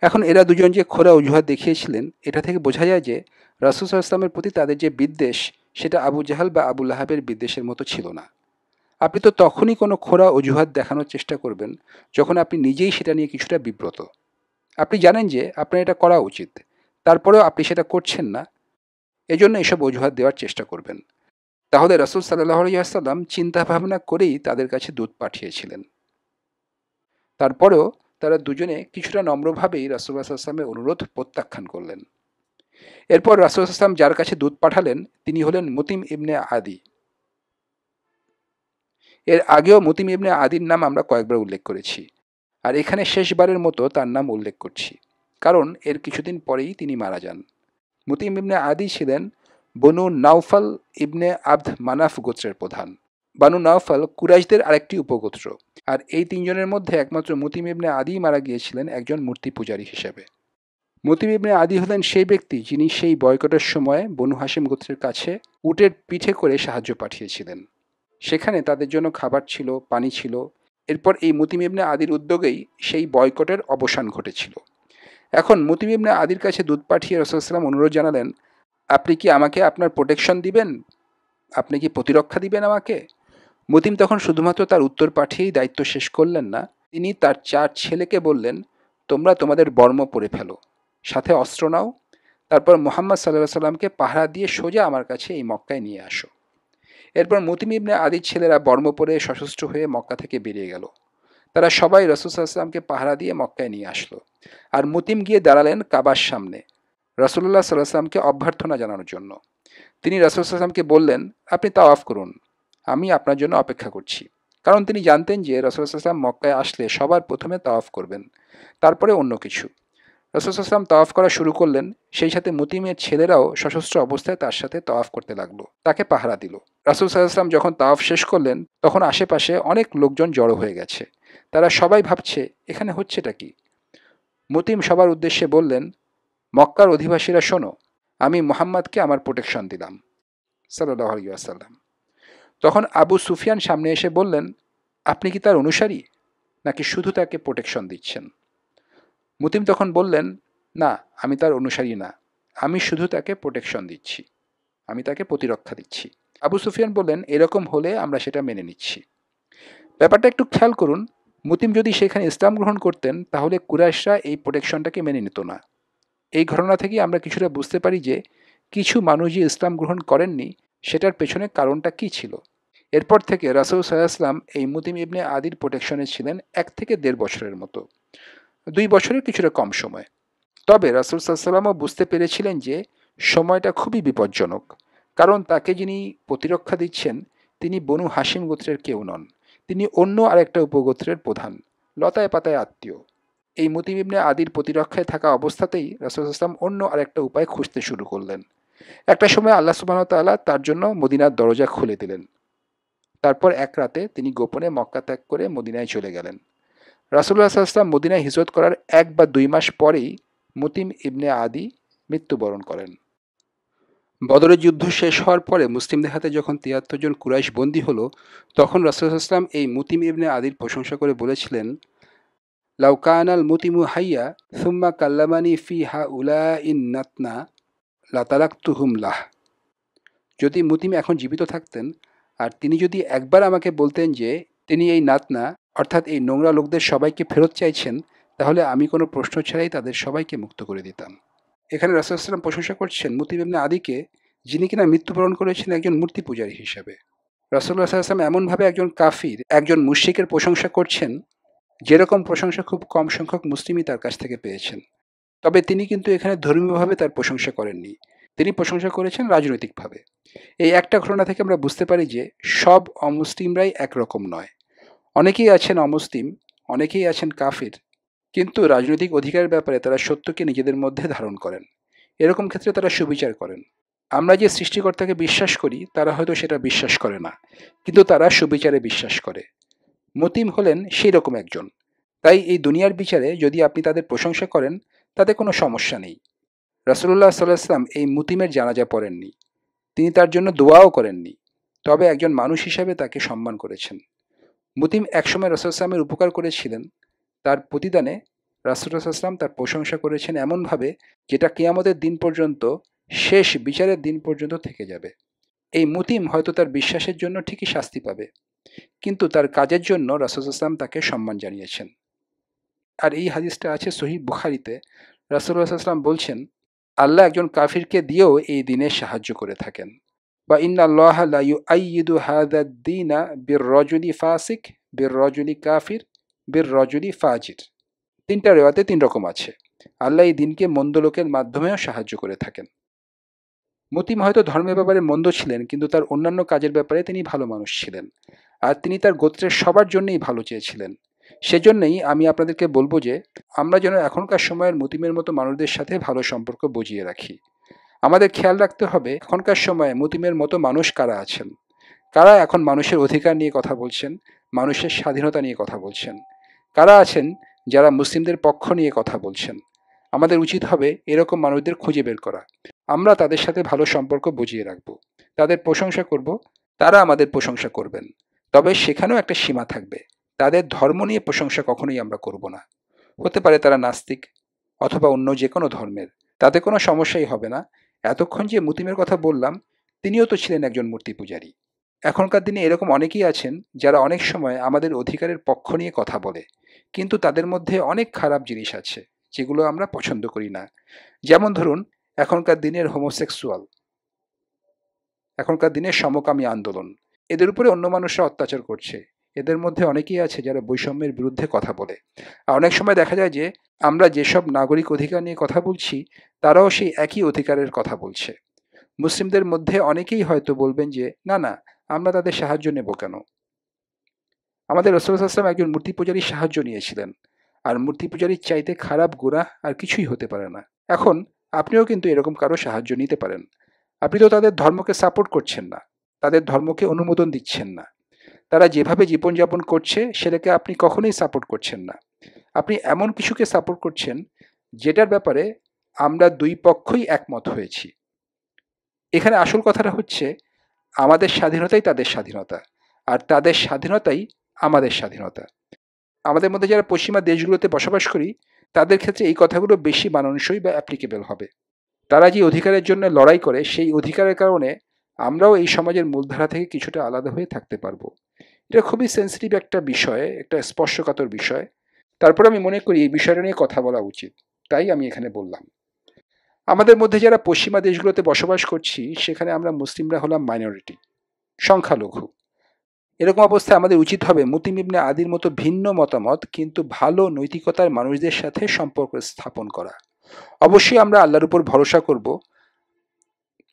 এখন এরা দুজন যে খোঁড়া অজুহাত দেখিয়েছিলেন, এটা থেকে বোঝা যায় যে রাসূল সাল্লাল্লাহু আলাইহি ওয়াসাল্লামের প্রতি তাদের যে বিদ্বেষ, সেটা আবু জাহাল বা আবু লাহাবের বিদ্বেষের মতো ছিল না। আপনি তো তখনই কোনো খোঁড়া অজুহাত দেখানোর চেষ্টা করবেন যখন আপনি নিজেই সেটা নিয়ে কিছুটা বিব্রত। আপনি জানেন যে আপনার এটা করা উচিত, তারপরেও আপনি সেটা করছেন না, এজন্য এসব অজুহাত দেওয়ার চেষ্টা করবেন। তাহলে রাসূল সাল্লাল্লাহু আলাইহি ওয়াসাল্লাম চিন্তা ভাবনা করেই তাদের কাছে দূত পাঠিয়েছিলেন। তারপরেও তারা দুজনে কিছুটা নম্রভাবেই রাসূলুল্লাহ সাল্লাল্লাহু আলাইহি ওয়াসাল্লামের অনুরোধ প্রত্যাখ্যান করলেন। এরপর রাসূল সাল্লাল্লাহু আলাইহি ওয়াসাল্লাম যার কাছে দূত পাঠালেন তিনি হলেন মুতিম ইবনে আদি। এর আগেও মুতিম ইবনে আদির নাম আমরা কয়েকবার উল্লেখ করেছি, আর এখানে শেষবারের মতো তার নাম উল্লেখ করছি, কারণ এর কিছুদিন পরেই তিনি মারা যান। মুতিম ইবনে আদি ছিলেন বনু নাওফাল ইবনে আবদ মানাফ গোত্রের প্রধান। বানু নাওফাল কুরাইশদের আরেকটি উপগোত্র, আর এই তিনজনের মধ্যে একমাত্র মুতিম ইবনে আদি মারা গিয়েছিলেন একজন মূর্তি পূজারী হিসেবে। মুতিম ইবনে আদি হলেন সেই ব্যক্তি যিনি সেই বয়কটের সময় বনু হাশিম গোত্রের কাছে উটের পিঠে করে সাহায্য পাঠিয়েছিলেন। সেখানে তাদের জন্য খাবার ছিল, পানি ছিল। এরপর এই মুতিম ইবনে আদির উদ্যোগেই সেই বয়কটের অবসান ঘটেছিল। এখন মুতিম ইবনে আদির কাছে দূত পাঠিয়ে রাসূল সাল্লাল্লাহু আলাইহি ওয়াসাল্লাম অনুরোধ জানালেন, আপনি কি আমাকে আপনার প্রোটেকশন দিবেন? আপনি কি প্রতিরক্ষা দিবেন আমাকে? মুতিম তখন শুধুমাত্র তার উত্তর পাঠিয়েই দায়িত্ব শেষ করলেন না, তিনি তার 4 ছেলেকে বললেন, তোমরা তোমাদের বর্ম পরে ফেলো, সাথে অস্ত্র নাও, তারপর মুহাম্মদ সাল্লাল্লাহু আলাইহি ওয়াসাল্লামকে পাহারা দিয়ে সোজা আমার কাছে এই মক্কায় নিয়ে আসো। এরপর মুতিম ইবনে আদির ছেলেরা বর্ম পরে সশস্ত্র হয়ে মক্কা থেকে বেরিয়ে গেল। তারা সবাই রাসূল সাল্লাল্লাহু আলাইহি ওয়াসাল্লামকে পাহারা দিয়ে মক্কায় নিয়ে আসলো। আর মুতিম গিয়ে দাঁড়ালেন কাবার সামনে রাসূলুল্লাহ সাল্লাল্লাহু আলাইহি ওয়াসাল্লামকে অভ্যর্থনা জানানোর জন্য। তিনি রাসূল সাল্লাল্লাহু আলাইহি ওয়াসাল্লামকে বললেন, আপনি তাওয়াফ করুন, আমি আপনার জন্য অপেক্ষা করছি। কারণ তিনি জানতেন যে রাসূল সাল্লাল্লাহু আলাইহি ওয়াসাল্লাম মক্কায় আসলে সবার প্রথমে তাওয়াফ করবেন, তারপরে অন্য কিছু। রাসূল সাল্লাল্লাহু আলাইহি ওয়াসাল্লাম তাওয়াফ করা শুরু করলেন, সেই সাথে মুতিমের ছেলেরাও সশস্ত্র অবস্থায় তার সাথে তাওয়াফ করতে লাগলো, তাকে পাহারা দিল। রাসূল সাল্লাল্লাহু আলাইহি ওয়াসাল্লাম যখন তাওয়াফ শেষ করলেন তখন আশেপাশে অনেক লোকজন জড়ো হয়ে গেছে। তারা সবাই ভাবছে এখানে হচ্ছেটা কি। মুতিম সবার উদ্দেশ্যে বললেন, মক্কার অধিবাসীরা শোনো, আমি মুহাম্মাদকে আমার প্রোটেকশন দিলাম সাল্লাল্লাহু আলাইহি ওয়াসাল্লাম। তখন আবু সুফিয়ান সামনে এসে বললেন, আপনি কি তার অনুসারী নাকি শুধু তাকে প্রোটেকশন দিচ্ছেন? মুতিম তখন বললেন, না, আমি তার অনুসারী না, আমি শুধু তাকে প্রোটেকশন দিচ্ছি, আমি তাকে প্রতিরক্ষা দিচ্ছি। আবু সুফিয়ান বললেন, এরকম হলে আমরা সেটা মেনে নিচ্ছি। ব্যাপারটা একটু খেয়াল করুন, মুতিম যদি সেখানে ইসলাম গ্রহণ করতেন তাহলে কুরাইশরা এই প্রোটেকশনটাকে মেনে নিত না। এই ঘটনা থেকে আমরা কিছুটা বুঝতে পারি যে কিছু মানুষ যে ইসলাম গ্রহণ করেননি সেটার পেছনে কারণটা কী ছিল। এরপর থেকে রাসূল সাল্লাল্লাহু আলাইহি ওয়াসাল্লাম এই মুতিম ইবনে আদির প্রোটেকশনে ছিলেন 1 থেকে 1.5 বছরের মতো, 2 বছরের কিছুটা কম সময়। তবে রাসূল সাল্লাল্লাহু আলাইহি ওয়াসাল্লামও বুঝতে পেরেছিলেন যে সময়টা খুবই বিপজ্জনক, কারণ তাকে যিনি প্রতিরক্ষা দিচ্ছেন তিনি বনু হাশিম গোত্রের কেউ নন, তিনি অন্য আরেকটা উপগোত্রের প্রধান, লতায় পাতায় আত্মীয়। এই মুতিম ইবনে আদির প্রতিরক্ষায় থাকা অবস্থাতেই রাসূল সাল্লাল্লাহু আলাইহি ওয়াসাল্লাম অন্য আরেকটা উপায় খুঁজতে শুরু করলেন। একটা সময় আল্লাহ সুবহানাহু ওয়া তাআলা তার জন্য মদিনার দরজা খুলে দিলেন। তারপর এক রাতে তিনি গোপনে মক্কা ত্যাগ করে মদিনায় চলে গেলেন। রাসূলুল্লাহ সাল্লাল্লাহু আলাইহি ওয়াসাল্লাম মদিনায় হিজরত করার 1 বা 2 মাস পরেই মুতিম ইবনে আদি মৃত্যুবরণ করেন। বদরের যুদ্ধ শেষ হওয়ার পরে মুসলিমদের হাতে যখন ৭৩ জন কুরাইশ বন্দী হলো, তখন রাসূল সাল্লাল্লাহু আলাইহি ওয়াসাল্লাম এই মুতিম ইবনে আদির প্রশংসা করে বলেছিলেন, লাউ কানাল মুতিমু হাইয়া সুম্মা কাল্লামানি ফি হাউলাইন নাতনা লাতারাকতুহুম লাহ। যদি মুতিম এখন জীবিত থাকতেন আর তিনি যদি একবার আমাকে বলতেন যে তিনি এই নাতনা অর্থাৎ এই নোংরা লোকদের সবাইকে ফেরত চাইছেন, তাহলে আমি কোনো প্রশ্ন ছাড়াই তাদের সবাইকে মুক্ত করে দিতাম। এখানে রাসূল সাল্লাল্লাহু আলাইহি ওয়াসাল্লাম প্রশংসা করছেন মুতিম ইবনে আদিকে, যিনি কিনা মৃত্যুবরণ করেছেন একজন মূর্তি পূজারী হিসাবে। রাসূলুল্লাহ সাল্লাল্লাহু আলাইহি ওয়াসাল্লাম এমনভাবে একজন কাফির, একজন মুশরিকের প্রশংসা করছেন যেরকম প্রশংসা খুব কম সংখ্যক মুসলিমই তার কাছ থেকে পেয়েছেন। তবে তিনি কিন্তু এখানে ধর্মীয়ভাবে তার প্রশংসা করেননি, তিনি প্রশংসা করেছেন রাজনৈতিকভাবে। এই একটা ঘটনা থেকে আমরা বুঝতে পারি যে সব অমুসলিমরাই একরকম নয়। অনেকেই আছেন অমুসলিম, অনেকেই আছেন কাফির, কিন্তু রাজনৈতিক অধিকারের ব্যাপারে তারা সত্যকে নিজেদের মধ্যে ধারণ করেন। এরকম ক্ষেত্রে তারা সুবিচার করেন। আমরা যে সৃষ্টিকর্তাকে বিশ্বাস করি তারা হয়তো সেটা বিশ্বাস করে না, কিন্তু তারা সুবিচারে বিশ্বাস করে। মুতিম হলেন সেই রকম একজন। তাই এই দুনিয়ার বিচারে যদি আপনি তাদের প্রশংসা করেন তাতে কোনো সমস্যা নেই। রাসূলুল্লাহ সাল্লাল্লাহু আলাইহি ওয়াসাল্লাম এই মুতিমের জানাজা পড়েননি, তিনি তার জন্য দোয়াও করেননি। তবে একজন মানুষ হিসাবে তাকে সম্মান করেছেন। মুতিম একসময় রাসূল সাল্লামের উপকার করেছিলেন। তার প্রতিদানে রাসূল সাল্লাম তার প্রশংসা করেছেন এমনভাবে যেটা কিয়ামতের দিন পর্যন্ত, শেষ বিচারের দিন পর্যন্ত থেকে যাবে। এই মুতিম হয়তো তার বিশ্বাসের জন্য ঠিকই শাস্তি পাবে, কিন্তু তার কাজের জন্য রাসূল সাল্লাম তাকে সম্মান জানিয়েছেন। আর এই হাদিসটা আছে সহিহ বুখারীতে। রাসূলুল্লাহ সাল্লাল্লাহু আলাইহি ওয়াসাল্লাম বলছেন, আল্লাহ একজন কাফিরকে দিয়েও এই দিনে সাহায্য করে থাকেন। বা ইন্নাল্লাহা লা ইউআইয়িদু হাযা দ্বীনা বির-রাজুলি ফাসিক, বির-রাজুলি কাফির, বির-রাজুলি ফাজির। ৩টা রিওয়ায়াতে ৩ রকম আছে। আল্লাহ এই দিনকে মন্দ লোকের মাধ্যমেও সাহায্য করে থাকেন। মুতিম হয়তো ধর্মের ব্যাপারে মন্দ ছিলেন, কিন্তু তার অন্যান্য কাজের ব্যাপারে তিনি ভালো মানুষ ছিলেন। আর তিনি তার গোত্রের সবার জন্যই ভালো চেয়েছিলেন। সেজন্যই আমি আপনাদেরকে বলবো যে আমরা যেন এখনকার সময়ের মুতিমের মতো মানুষদের সাথে ভালো সম্পর্ক বজিয়ে রাখি। আমাদের খেয়াল রাখতে হবে এখনকার সময়ে মুতিমের মতো মানুষ কারা আছেন, কারা এখন মানুষের অধিকার নিয়ে কথা বলছেন, মানুষের স্বাধীনতা নিয়ে কথা বলছেন, কারা আছেন যারা মুসলিমদের পক্ষ নিয়ে কথা বলছেন। আমাদের উচিত হবে এরকম মানুষদের খুঁজে বের করা। আমরা তাদের সাথে ভালো সম্পর্ক বজিয়ে রাখবো, তাদের প্রশংসা করব, তারা আমাদের প্রশংসা করবেন। তবে সেখানেও একটা সীমা থাকবে। তাদের ধর্ম নিয়ে প্রশংসা কখনোই আমরা করব না। হতে পারে তারা নাস্তিক অথবা অন্য যে কোনো ধর্মের, তাতে কোনো সমস্যাই হবে না। এতক্ষণ যে মুতিমের কথা বললাম, তিনিও তো ছিলেন একজন মূর্তি পূজারী। এখনকার দিনে এরকম অনেকেই আছেন যারা অনেক সময় আমাদের অধিকারের পক্ষ নিয়ে কথা বলে, কিন্তু তাদের মধ্যে অনেক খারাপ জিনিস আছে যেগুলো আমরা পছন্দ করি না। যেমন ধরুন, এখনকার দিনের হোমোসেক্সুয়াল, এখনকার দিনের সমকামী আন্দোলন, এদের উপরে অন্য মানুষরা অত্যাচার করছে। এদের মধ্যে অনেকেই আছে যারা বৈষম্যের বিরুদ্ধে কথা বলে। আর অনেক সময় দেখা যায় যে আমরা যেসব নাগরিক অধিকার নিয়ে কথা বলছি, তারাও সেই একই অধিকারের কথা বলছে। মুসলিমদের মধ্যে অনেকেই হয়তো বলবেন যে না না, আমরা তাদের সাহায্য নেব কেন। আমাদের রাসূল সাল্লাল্লাহু আলাইহি ওয়াসাল্লাম একজন মূর্তি পূজারীর সাহায্য নিয়েছিলেন, আর মূর্তি পূজারীর চাইতে খারাপ গুনাহ আর কিছুই হতে পারে না। এখন আপনিও কিন্তু এরকম কারো সাহায্য নিতে পারেন। আপনি তো তাদের ধর্মকে সাপোর্ট করছেন না, তাদের ধর্মকে অনুমোদন দিচ্ছেন না। তারা যেভাবে জীবনযাপন করছে সেটাকে আপনি কখনোই সাপোর্ট করছেন না। আপনি এমন কিছুকে সাপোর্ট করছেন যেটার ব্যাপারে আমরা দুই পক্ষই একমত হয়েছি। এখানে আসল কথাটা হচ্ছে আমাদের স্বাধীনতাই তাদের স্বাধীনতা, আর তাদের স্বাধীনতাই আমাদের স্বাধীনতা। আমাদের মধ্যে যারা পশ্চিমা দেশগুলোতে বসবাস করি, তাদের ক্ষেত্রে এই কথাগুলো বেশি মানানসই বা অ্যাপ্লিকেবল হবে। তারা যে অধিকারের জন্য লড়াই করে, সেই অধিকারের কারণে আমরাও এই সমাজের মূলধারা থেকে কিছুটা আলাদা হয়ে থাকতে পারবো। এটা খুবই সেন্সিটিভ একটা বিষয়, একটা স্পর্শকাতর বিষয়। তারপর আমি মনে করি এই বিষয়টা নিয়ে কথা বলা উচিত, তাই আমি এখানে বললাম। আমাদের মধ্যে যারা পশ্চিমা দেশগুলোতে বসবাস করছি, সেখানে আমরা মুসলিমরা হলাম মাইনরিটি, সংখ্যালঘু। এরকম অবস্থায় আমাদের উচিত হবে মুতিম ইবনে আদির মতো ভিন্ন মতামত কিন্তু ভালো নৈতিকতার মানুষদের সাথে সম্পর্ক স্থাপন করা। অবশ্যই আমরা আল্লাহর উপর ভরসা করব,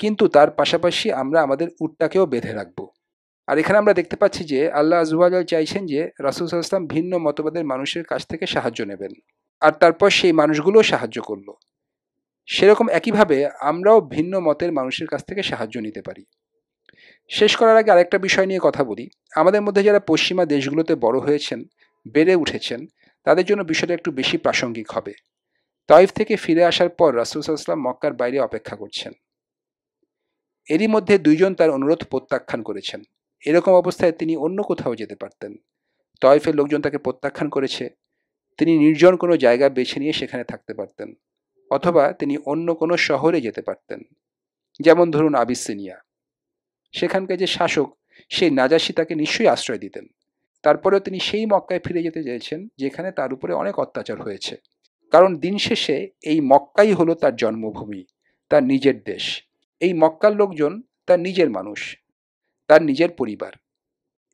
কিন্তু তার পাশাপাশি আমরা আমাদের উটটাকেও বেঁধে রাখবো। আর এখানে আমরা দেখতে পাচ্ছি যে আল্লাহ আযজা ওয়া জাল চাইছেন যে রাসূল সাল্লাল্লাহু আলাইহি ওয়াসাল্লাম ভিন্ন মতবাদের মানুষের কাছ থেকে সাহায্য নেবেন, আর তারপর সেই মানুষগুলোও সাহায্য করলো। সেরকম একইভাবে আমরাও ভিন্ন মতের মানুষের কাছ থেকে সাহায্য নিতে পারি। শেষ করার আগে আরেকটা বিষয় নিয়ে কথা বলি। আমাদের মধ্যে যারা পশ্চিমা দেশগুলোতে বড় হয়েছেন, বেড়ে উঠেছেন, তাদের জন্য বিষয়টা একটু বেশি প্রাসঙ্গিক হবে। তাইফ থেকে ফিরে আসার পর রাসূল সাল্লাল্লাহু আলাইহি ওয়াসাল্লাম মক্কার বাইরে অপেক্ষা করছেন। এরই মধ্যে দুইজন তার অনুরোধ প্রত্যাখ্যান করেছেন। এরকম অবস্থায় তিনি অন্য কোথাও যেতে পারতেন। তাইফের লোকজন তাকে প্রত্যাখ্যান করেছে। তিনি নির্জন কোনো জায়গা বেছে নিয়ে সেখানে থাকতে পারতেন, অথবা তিনি অন্য কোনো শহরে যেতে পারতেন। যেমন ধরুন আবিসিনিয়া, সেখানকার যে শাসক, সেই নাজাশী তাকে নিশ্চয়ই আশ্রয় দিতেন। তারপরেও তিনি সেই মক্কায় ফিরে যেতে চেয়েছেন যেখানে তার উপরে অনেক অত্যাচার হয়েছে। কারণ দিন শেষে এই মক্কাই হলো তার জন্মভূমি, তার নিজের দেশ। এই মক্কার লোকজন তার নিজের মানুষ, তার নিজের পরিবার।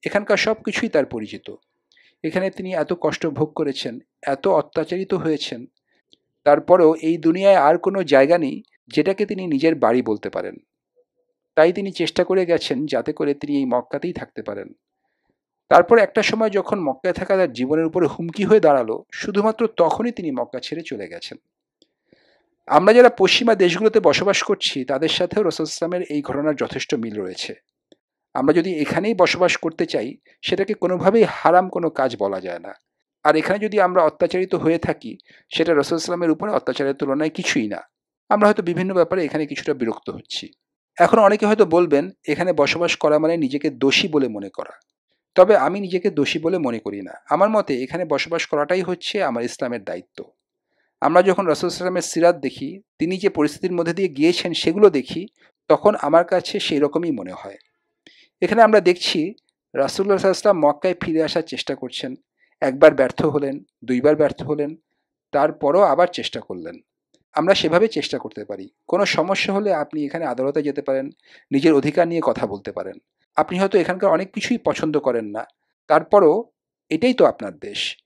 এখানকার সব কিছুই তার পরিচিত। এখানে তিনি এত কষ্ট ভোগ করেছেন, এত অত্যাচারিত হয়েছেন, তারপরেও এই দুনিয়ায় আর কোনো জায়গা নেই যেটাকে তিনি নিজের বাড়ি বলতে পারেন। তাই তিনি চেষ্টা করে গেছেন যাতে করে তিনি এই মক্কাতেই থাকতে পারেন। তারপর একটা সময় যখন মক্কায় থাকা তার জীবনের উপরে হুমকি হয়ে দাঁড়ালো, শুধুমাত্র তখনই তিনি মক্কা ছেড়ে চলে গেছেন। আমরা যারা পশ্চিমা দেশগুলোতে বসবাস করছি, তাদের সাথেও রাসূল সাল্লাল্লাহু আলাইহি ওয়াসাল্লামের এই ঘটনার যথেষ্ট মিল রয়েছে। আমরা যদি এখানেই বসবাস করতে চাই, সেটাকে কোনোভাবেই হারাম কোনো কাজ বলা যায় না। আর এখানে যদি আমরা অত্যাচারিত হয়ে থাকি, সেটা রাসূল সাল্লাল্লাহু আলাইহি ওয়াসাল্লামের উপরে অত্যাচারের তুলনায় কিছুই না। আমরা হয়তো বিভিন্ন ব্যাপারে এখানে কিছুটা বিরক্ত হচ্ছি, এখন অনেকে হয়তো বলবেন, এখানে বসবাস করা মানে নিজেকে দোষী বলে মনে করা। তবে আমি নিজেকে দোষী বলে মনে করি না। আমার মতে এখানে বসবাস করাটাই হচ্ছে আমার ইসলামের দায়িত্ব। আমরা যখন রাসূল সাল্লাল্লাহু আলাইহি ওয়াসাল্লামের সিরাত দেখি, তিনি যে পরিস্থিতির মধ্যে দিয়ে গিয়েছেন সেগুলো দেখি, তখন আমার কাছে সেই রকমই মনে হয়। এখানে আমরা দেখছি রাসূলুল্লাহ সাল্লাল্লাহু আলাইহি ওয়াসাল্লাম মক্কায় ফিরে আসার চেষ্টা করছেন। একবার ব্যর্থ হলেন, দুইবার ব্যর্থ হলেন, তারপরও আবার চেষ্টা করলেন। আমরা সেভাবে চেষ্টা করতে পারি। কোনো সমস্যা হলে আপনি এখানে আদালতে যেতে পারেন, নিজের অধিকার নিয়ে কথা বলতে পারেন। আপনি হয়তো এখানকার অনেক কিছুই পছন্দ করেন না। তারপরও এটাই তো আপনার দেশ।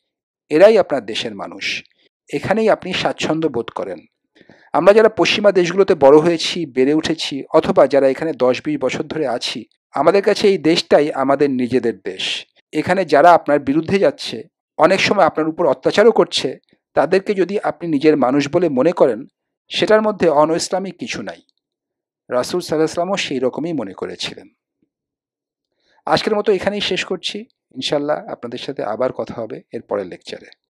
এরাই আপনার দেশের মানুষ। এখানেই আপনি স্বাচ্ছন্দ্য বোধ করেন। আমরা যারা পশ্চিমা দেশগুলোতে বড় হয়েছি, বেড়ে উঠেছি অথবা যারা এখানে ১০-২০ বছর ধরে আছি, আমাদের কাছে এই দেশটাই আমাদের নিজেদের দেশ। এখানে যারা আপনার বিরুদ্ধে যাচ্ছে, অনেক সময় আপনার উপর অত্যাচারও করছে, তাদেরকে যদি আপনি নিজের মানুষ বলে মনে করেন, সেটার মধ্যে অন-ইসলামিক কিছু নাই। রাসূল সাল্লাল্লাহু আলাইহি ওয়াসাল্লামও সেই রকমই মনে করেছিলেন। আজকের মতো এখানেই শেষ করছি। ইনশাআল্লাহ আপনাদের সাথে আবার কথা হবে এর পরের লেকচারে।